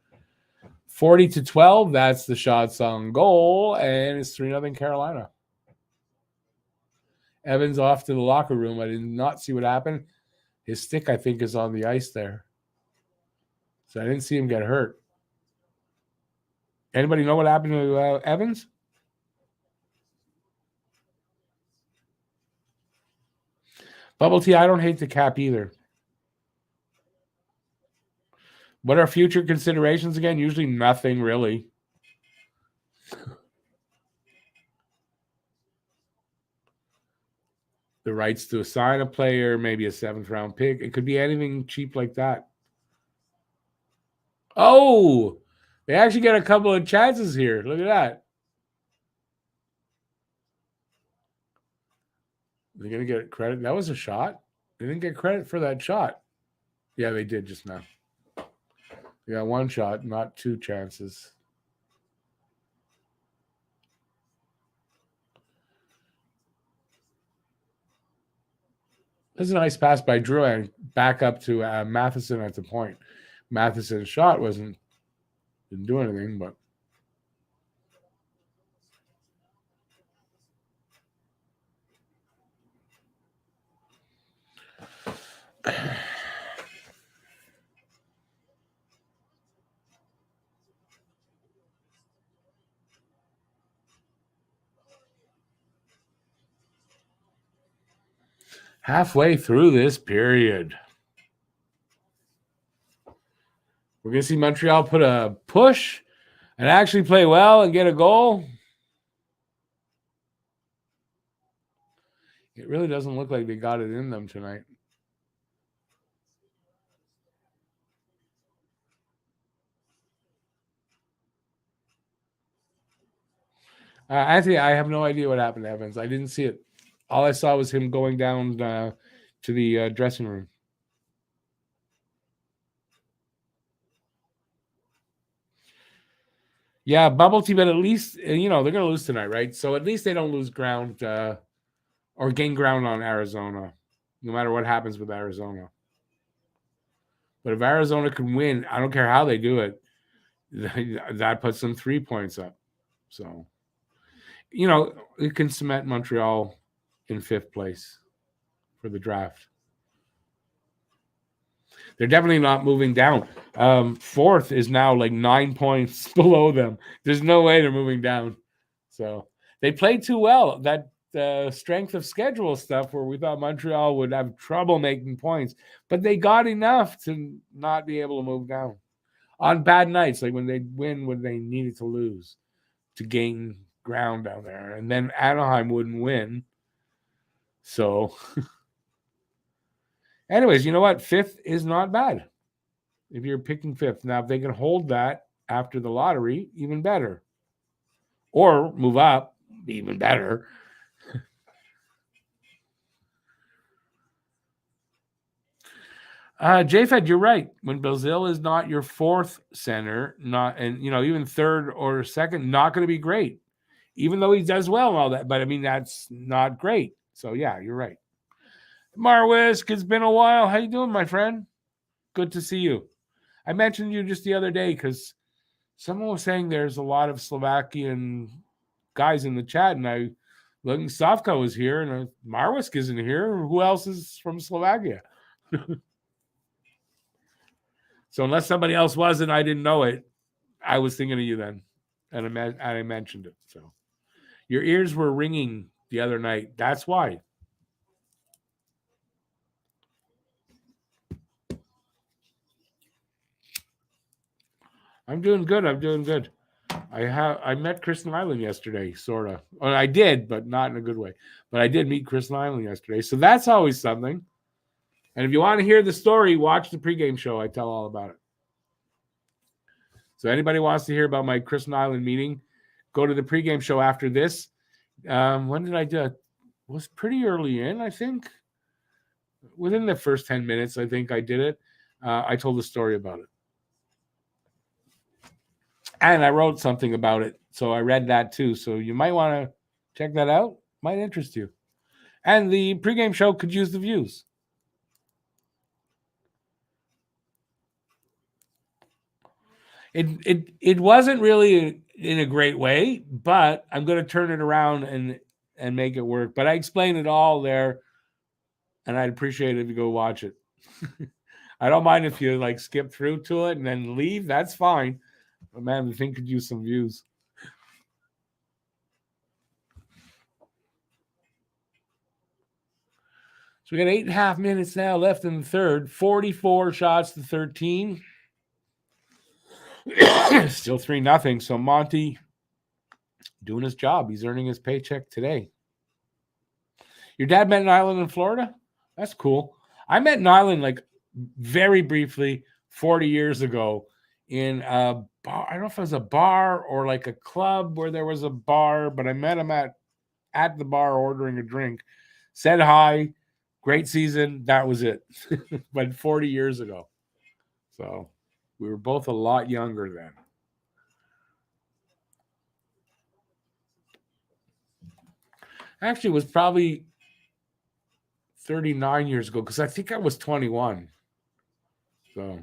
40-12, that's the shots on goal, and it's 3-0 Carolina. Evans off to the locker room. I did not see what happened. His stick, I think, is on the ice there. So I didn't see him get hurt. Anybody know what happened to Evans? Bubble tea, I don't hate the cap either. What are future considerations again? Usually nothing really. The rights to assign a player, maybe a 7th round pick. It could be anything cheap like that. Oh, they actually get a couple of chances here. Look at that. They're going to get credit. That was a shot. They didn't get credit for that shot. Yeah, they did just now. They got 1 shot, not 2 chances. This is a nice pass by Drew and back up to Matheson at the point. Matheson's shot didn't do anything, but halfway through this period, we're going to see Montreal put a push and actually play well and get a goal. It really doesn't look like they got it in them tonight. Anthony, I have no idea what happened to Evans. I didn't see it. All I saw was him going down to the dressing room. Yeah, bubble team, but at least, they're going to lose tonight, right? So at least they don't lose ground or gain ground on Arizona, no matter what happens with Arizona. But if Arizona can win, I don't care how they do it, that puts them 3 points up. So, it can cement Montreal in 5th place for the draft. They're definitely not moving down. 4th is now like 9 points below them. There's no way they're moving down. So they played too well. That strength of schedule stuff where we thought Montreal would have trouble making points, but they got enough to not be able to move down on bad nights, like when they win when they needed to lose to gain ground down there. And then Anaheim wouldn't win. So anyways, you know what? 5th is not bad if you're picking 5th. Now, if they can hold that after the lottery, even better. Or move up, even better. JFed, you're right. When Belzile is not your 4th center, even 3rd or 2nd, not going to be great. Even though he does well and all that. But, that's not great. So, yeah, you're right. Marwisk, it's been a while. How you doing, my friend? Good to see you. I mentioned you just the other day because someone was saying there's a lot of Slovakian guys in the chat, and I look, Savka was here, and Marwisk isn't here. Who else is from Slovakia? So unless somebody else was and I didn't know it, I was thinking of you then, and I mentioned it. So your ears were ringing the other night. That's why. I'm doing good. I met Chris Nyland yesterday, sort of. Well, I did, but not in a good way. But I did meet Chris Nyland yesterday, so that's always something. And if you want to hear the story, watch the pregame show. I tell all about it. So anybody wants to hear about my Chris Nyland meeting, go to the pregame show after this. When did I do it? It was pretty early in, I think. Within the first 10 minutes, I think I did it. I told the story about it. And I wrote something about it. So I read that too. So you might want to check that out. Might interest you. And the pregame show could use the views. It wasn't really in a great way, but I'm going to turn it around and make it work. But I explained it all there, and I'd appreciate it if you go watch it. I don't mind if you skip through to it and then leave. That's fine. But man, the thing could use some views. So we got 8.5 minutes now left in the third. 44 shots to 13. Still 3-0. So Monty doing his job. He's earning his paycheck today. Your dad met Nyland in Florida? That's cool. I met Nyland very briefly 40 years ago in a bar. I don't know if it was a bar or a club where there was a bar, but I met him at the bar ordering a drink. Said hi. Great season. That was it. But 40 years ago. So we were both a lot younger then. Actually, it was probably 39 years ago because I think I was 21. So.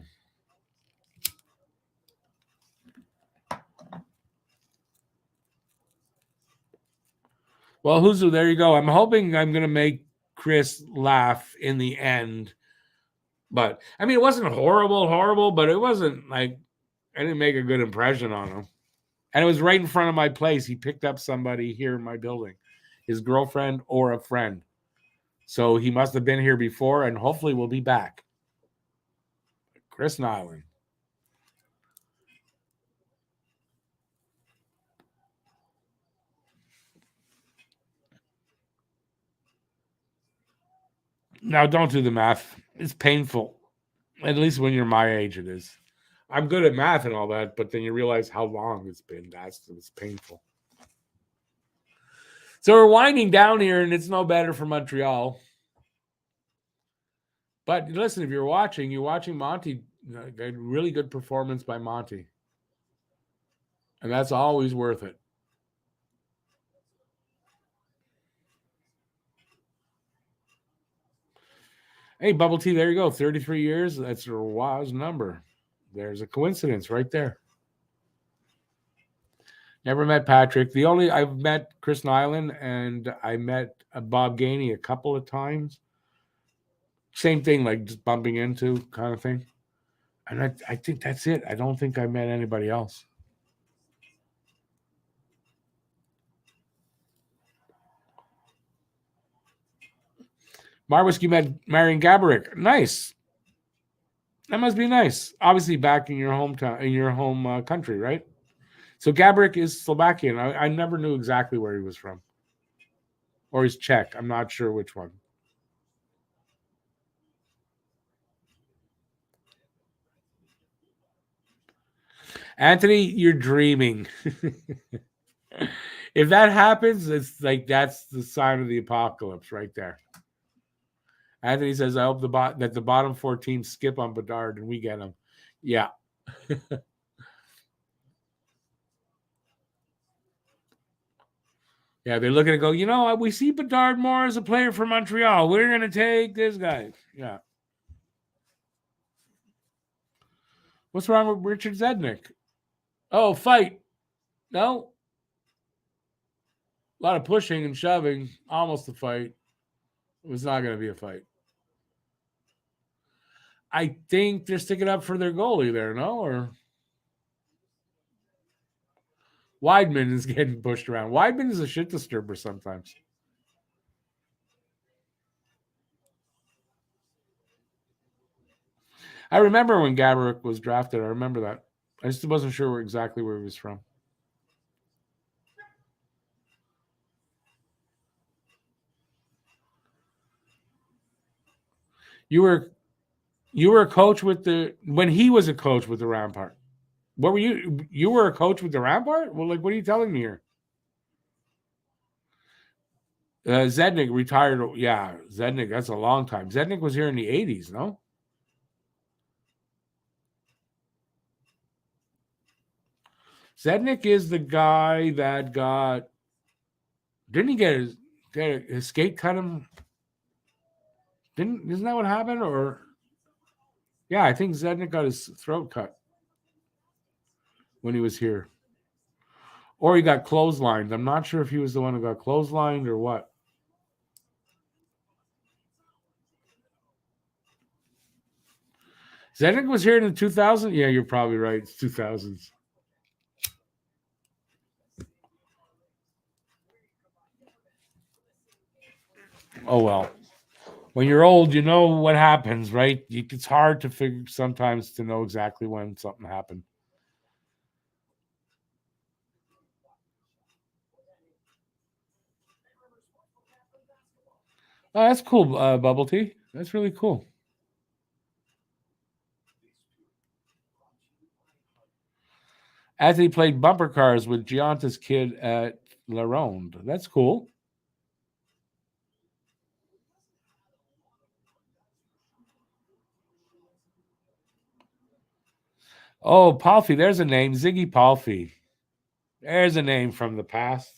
Well, Huzu, there you go. I'm hoping I'm going to make Chris laugh in the end. But, I mean, it wasn't horrible, but it wasn't like I didn't make a good impression on him. And it was right in front of my place. He picked up somebody here in my building, his girlfriend or a friend. So he must have been here before and hopefully will be back. Chris Nyland. Now, don't do the math. It's painful. At least when you're my age, it is. I'm good at math and all that, but then you realize how long it's been. It's painful. So we're winding down here, and it's no better for Montreal. But listen, if you're watching Monty. A really good performance by Monty. And that's always worth it. Hey, Bubble Tea, there you go. 33 years. That's a wise number. There's a coincidence right there. Never met Patrick. I've met Chris Nyland and I met Bob Gainey a couple of times. Same thing, like just bumping into kind of thing. And I think that's it. I don't think I met anybody else. Marwisky met Marian Gaborik. Nice. That must be nice. Obviously back in your hometown, in your home country, right? So Gaborik is Slovakian. I never knew exactly where he was from. Or he's Czech. I'm not sure which one. Anthony, you're dreaming. If that happens, it's like that's the sign of the apocalypse right there. Anthony says, I hope that the bottom 4 teams skip on Bedard and we get him. Yeah. Yeah, they're looking to go, we see Bedard more as a player for Montreal. We're going to take this guy. Yeah. What's wrong with Richard Zednik? Oh, fight. No. A lot of pushing and shoving. Almost a fight. It was not going to be a fight. I think they're sticking up for their goalie there, no? Or Weidman is getting pushed around. Weidman is a shit disturber sometimes. I remember when Gaborik was drafted. I remember that. I just wasn't sure exactly where he was from. You were a coach when he was a coach with the Rampart. What were you? You were a coach with the Rampart? Well, what are you telling me here? Zednik retired. Yeah, Zednik. That's a long time. Zednik was here in the 80s, no? Zednik is the guy that got. Didn't he get his skate cut him? Isn't that what happened? Or yeah, I think Zednik got his throat cut when he was here. Or he got clotheslined. I'm not sure if he was the one who got clotheslined or what. Zednik was here in the 2000s? Yeah, you're probably right. It's 2000s. Oh, well. When you're old, you know what happens, right? It's hard to figure sometimes to know exactly when something happened. Oh, that's cool, Bubble Tea. That's really cool. Anthony played bumper cars with Gianta's kid at La Ronde. That's cool. Oh, Palfy, there's a name. Ziggy Palfy. There's a name from the past.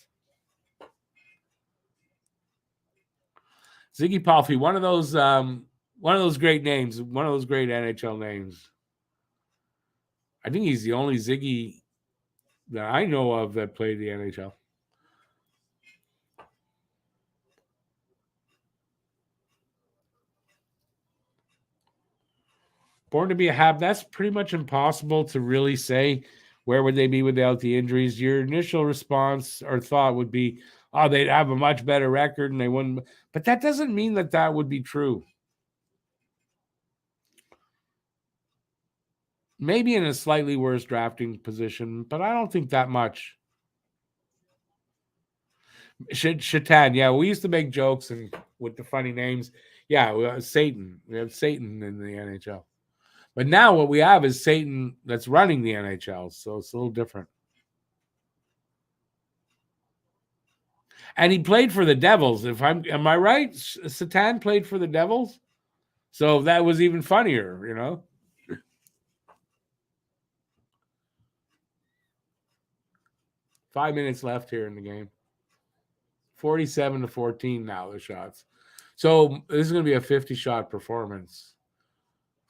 Ziggy Palfy, one of those great names, one of those great NHL names. I think he's the only Ziggy that I know of that played the NHL. Born to be a Hab, that's pretty much impossible to really say. Where would they be without the injuries? Your initial response or thought would be, oh, they'd have a much better record and they wouldn't. But that doesn't mean that that would be true. Maybe in a slightly worse drafting position, but I don't think that much. Shatan, yeah, we used to make jokes and with the funny names. Yeah, we have Satan. We have Satan in the NHL. But now what we have is Satan that's running the NHL, so it's a little different. And he played for the Devils. Am I right? Satan played for the Devils, so that was even funnier, you know. 5 minutes left here in the game. 47-14 now the shots. So this is going to be a 50-shot performance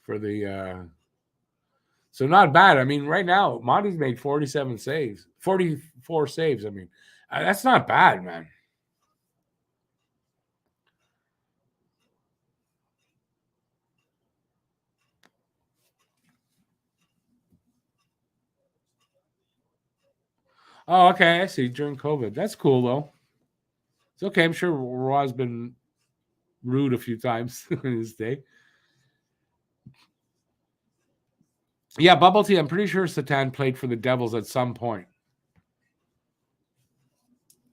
for the. So not bad. I mean, right now Monty's made 47 saves, 44 saves. I mean, that's not bad, man. Oh, okay. I see. During COVID. That's cool, though. It's okay. I'm sure Raw's been rude a few times in his day. Yeah, Bubble Tea. I'm pretty sure Satan played for the Devils at some point.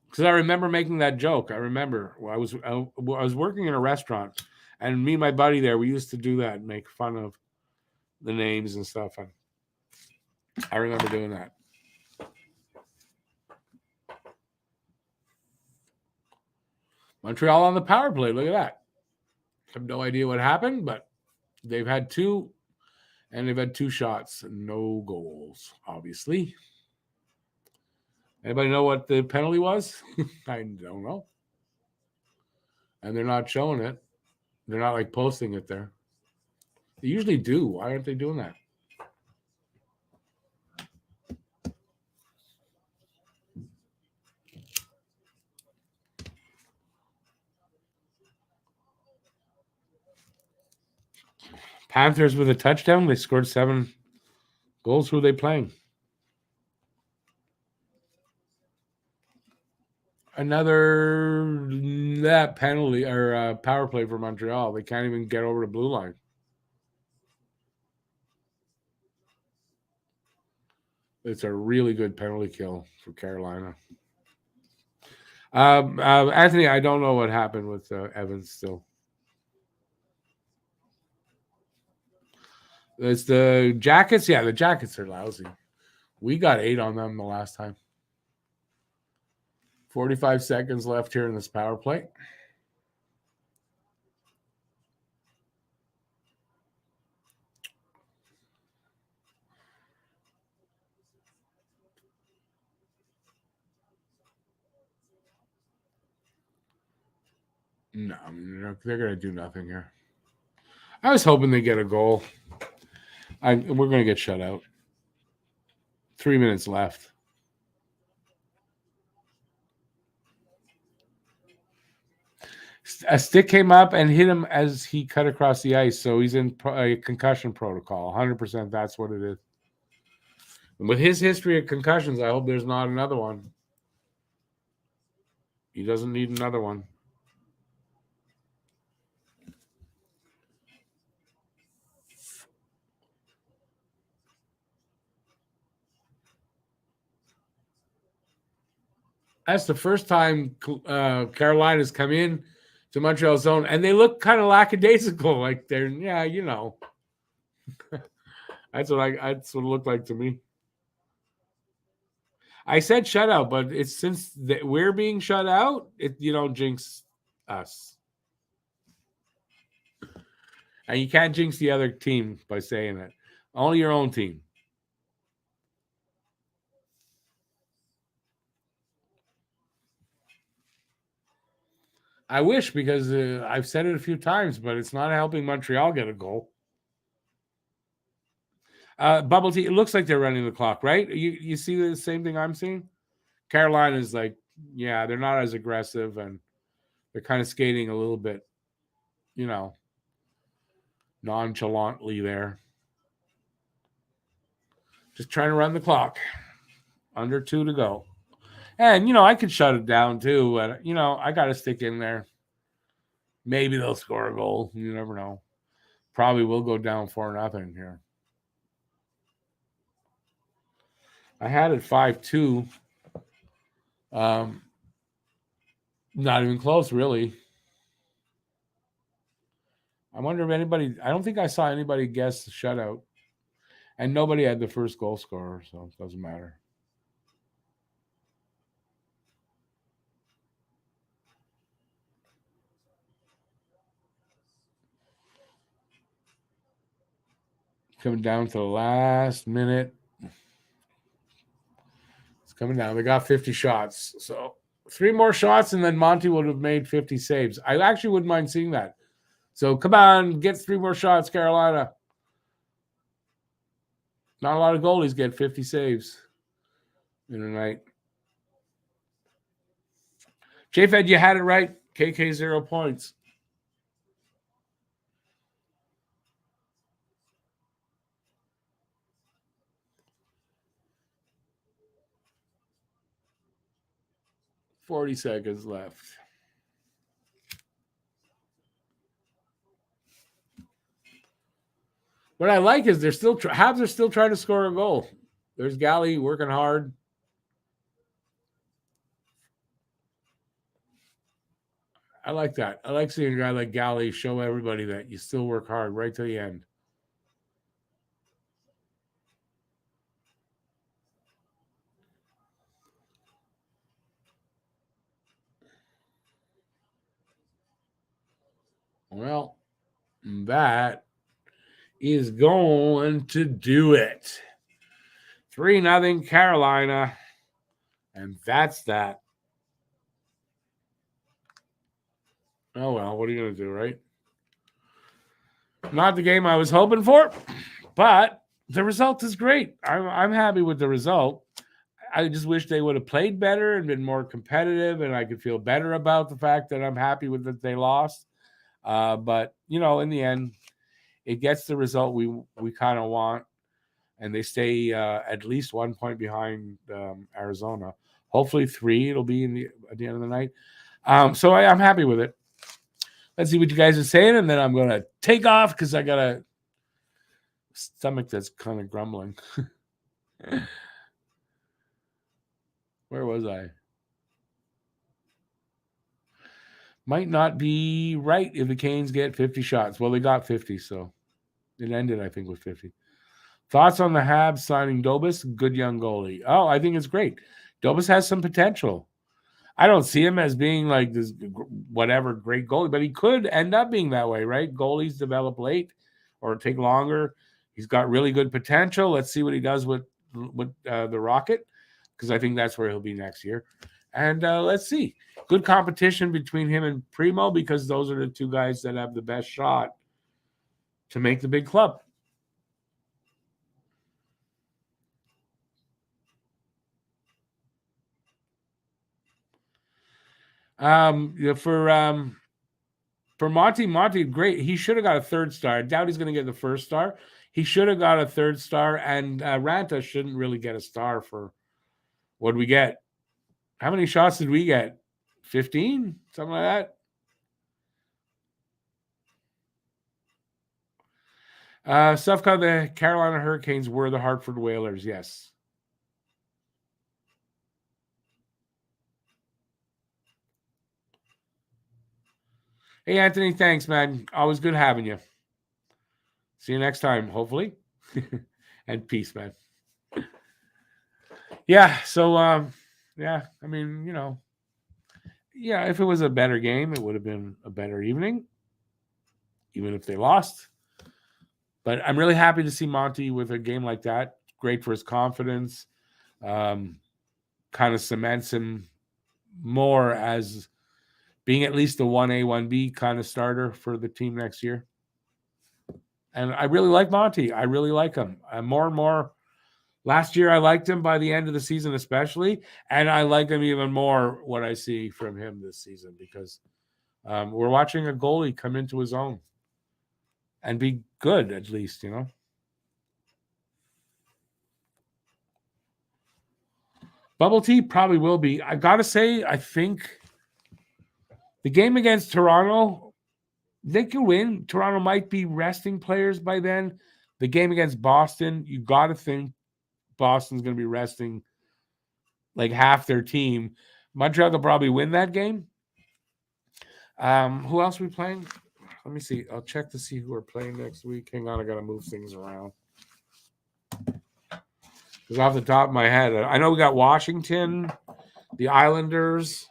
Because I remember making that joke. I remember I was working in a restaurant, and me and my buddy there, we used to do that, make fun of the names and stuff. And I remember doing that. Montreal on the power play. Look at that. I have no idea what happened, but they've had two, and they've had 2 shots, no goals, obviously. Anybody know what the penalty was? I don't know. And they're not showing it. They're not like posting it there. They usually do. Why aren't they doing that? Panthers with a touchdown. They scored 7 goals. Who are they playing? Another that penalty or power play for Montreal. They can't even get over the blue line. It's a really good penalty kill for Carolina. Anthony, I don't know what happened with Evans still. It's the Jackets. Yeah, the Jackets are lousy. We got 8 on them the last time. 45 seconds left here in this power play. No, I mean, they're going to do nothing here. I was hoping they get a goal. We're going to get shut out. 3 minutes left. A stick came up and hit him as he cut across the ice, so he's in a concussion protocol. 100% that's what it is. And with his history of concussions, I hope there's not another one. He doesn't need another one. That's the first time Carolina's come in to Montreal's zone, and they look kind of lackadaisical, like they're that's what it looked like to me. I said shutout, but it's since we're being shut out, you don't jinx us, and you can't jinx the other team by saying it. Only your own team. I wish, because I've said it a few times, but it's not helping Montreal get a goal. Bubble Tea, it looks like they're running the clock, right? You see the same thing I'm seeing? Carolina's like, yeah, they're not as aggressive, and they're kind of skating a little bit, nonchalantly there. Just trying to run the clock. Under 2 to go. And, I could shut it down too, but, I got to stick in there. Maybe they'll score a goal. You never know. Probably will go down 4-0 here. I had it 5-2. Not even close, really. I wonder if anybody, I don't think I saw anybody guess the shutout. And nobody had the first goal scorer, so it doesn't matter. Coming down to the last minute. It's coming down. They got 50 shots. So 3 more shots, and then Monty would have made 50 saves. I actually wouldn't mind seeing that. So come on, get 3 more shots, Carolina. Not a lot of goalies get 50 saves in a night. J-Fed, you had it right. KK 0 points. $40 left. What I like is they're still Habs are still trying to score a goal. There's Galley working hard. I like that. I like seeing a guy like Galley show everybody that you still work hard right to the end. Well, that is going to do it. 3-0 Carolina. And that's that. Oh, well, what are you going to do, right? Not the game I was hoping for, but the result is great. I'm happy with the result. I just wish they would have played better and been more competitive, and I could feel better about the fact that I'm happy with that they lost. But, in the end, it gets the result we kind of want, and they stay at least 1 point behind Arizona. Hopefully 3 it'll be at the end of the night. So I'm happy with it. Let's see what you guys are saying, and then I'm going to take off because I got a stomach that's kind of grumbling. Where was I? Might not be right if the Canes get 50 shots. Well, they got 50, so it ended, I think, with 50. Thoughts on the Habs signing Dobas? Good young goalie. Oh, I think it's great. Dobas has some potential. I don't see him as being like this whatever great goalie, but he could end up being that way, right? Goalies develop late or take longer. He's got really good potential. Let's see what he does with the Rocket, because I think that's where he'll be next year. And let's see. Good competition between him and Primo, because those are the 2 guys that have the best shot to make the big club. For Monty, great. He should have got a 3rd star. I doubt he's going to get the 1st star. He should have got a 3rd star, and Ranta shouldn't really get a star for what we get. How many shots did we get? 15? Something like that? Sufka, the Carolina Hurricanes were the Hartford Whalers, yes. Hey, Anthony, thanks, man. Always good having you. See you next time, hopefully. And peace, man. Yeah, so, yeah, I mean, yeah, if it was a better game, it would have been a better evening, even if they lost. But I'm really happy to see Monty with a game like that. Great for his confidence. Kind of cements him more as being at least a 1A, 1B kind of starter for the team next year. And I really like Monty. I really like him. More and more. Last year, I liked him by the end of the season, especially. And I like him even more what I see from him this season because we're watching a goalie come into his own and be good, at least, you know. Bubble tea probably will be. I got to say, I think the game against Toronto, they could win. Toronto might be resting players by then. The game against Boston, you got to think Boston's going to be resting like half their team. Montreal will probably win that game. Who else are we playing? Let me see. I'll check to see who we're playing next week. Hang on, I got to move things around. Because off the top of my head, I know we got Washington, the Islanders,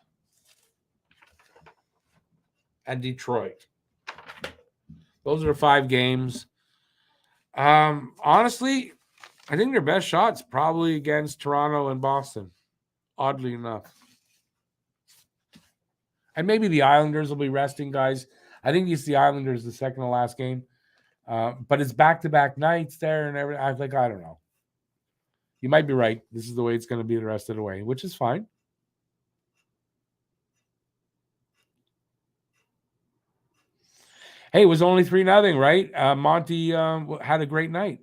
and Detroit. Those are 5 games. Honestly, I think their best shot's probably against Toronto and Boston, oddly enough. And maybe the Islanders will be resting guys. I think it's the Islanders the second to last game. But it's back-to-back nights there and everything. I don't know. You might be right. This is the way it's going to be the rest of the way, which is fine. Hey, it was only 3-0, right? Monty had a great night.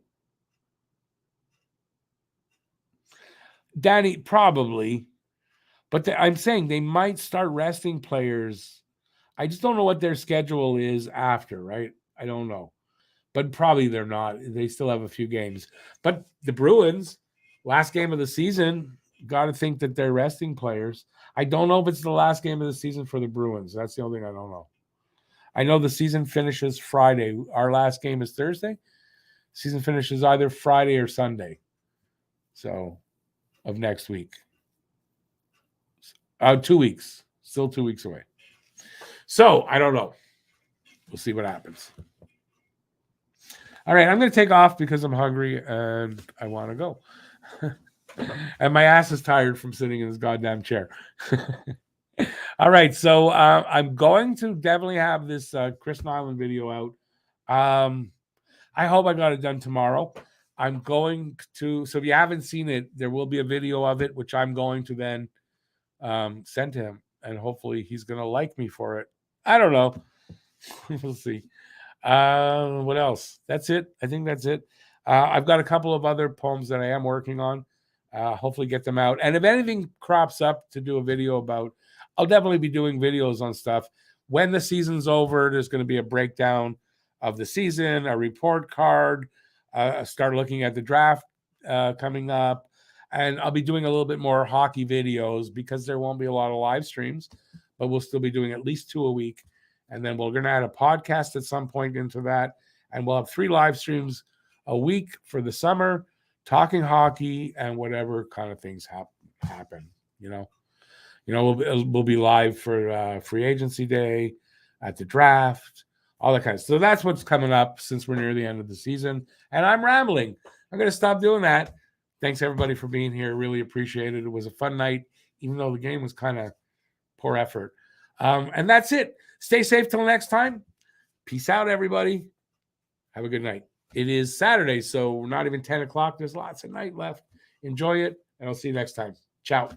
Danny, probably. But I'm saying they might start resting players. I just don't know what their schedule is after, right? I don't know. But probably they're not. They still have a few games. But the Bruins, last game of the season, got to think that they're resting players. I don't know if it's the last game of the season for the Bruins. That's the only thing I don't know. I know the season finishes Friday. Our last game is Thursday. Season finishes either Friday or Sunday. So, of next week. 2 weeks. Still 2 weeks away. So, I don't know. We'll see what happens. All right, I'm going to take off because I'm hungry and I want to go. And my ass is tired from sitting in this goddamn chair. All right, so I'm going to definitely have this Chris Nyland video out. I hope I got it done tomorrow. I'm going to, so if you haven't seen it, there will be a video of it, which I'm going to then send to him. And hopefully he's going to like me for it. I don't know. We'll see. What else? That's it. I think that's it. I've got a couple of other poems that I am working on. Hopefully get them out. And if anything crops up to do a video about, I'll definitely be doing videos on stuff. When the season's over, there's going to be a breakdown of the season, a report card, start looking at the draft coming up. And I'll be doing a little bit more hockey videos because there won't be a lot of live streams, but we'll still be doing at least 2 a week. And then we're going to add a podcast at some point into that. And we'll have 3 live streams a week for the summer, talking hockey and whatever kind of things happen, you know. We'll be live for free agency day, at the draft, all that kind of stuff. So that's what's coming up since we're near the end of the season. And I'm rambling. I'm going to stop doing that. Thanks, everybody, for being here. Really appreciate it. It was a fun night, even though the game was kind of poor effort. And that's it. Stay safe till next time. Peace out, everybody. Have a good night. It is Saturday, so we're not even 10 o'clock. There's lots of night left. Enjoy it, and I'll see you next time. Ciao.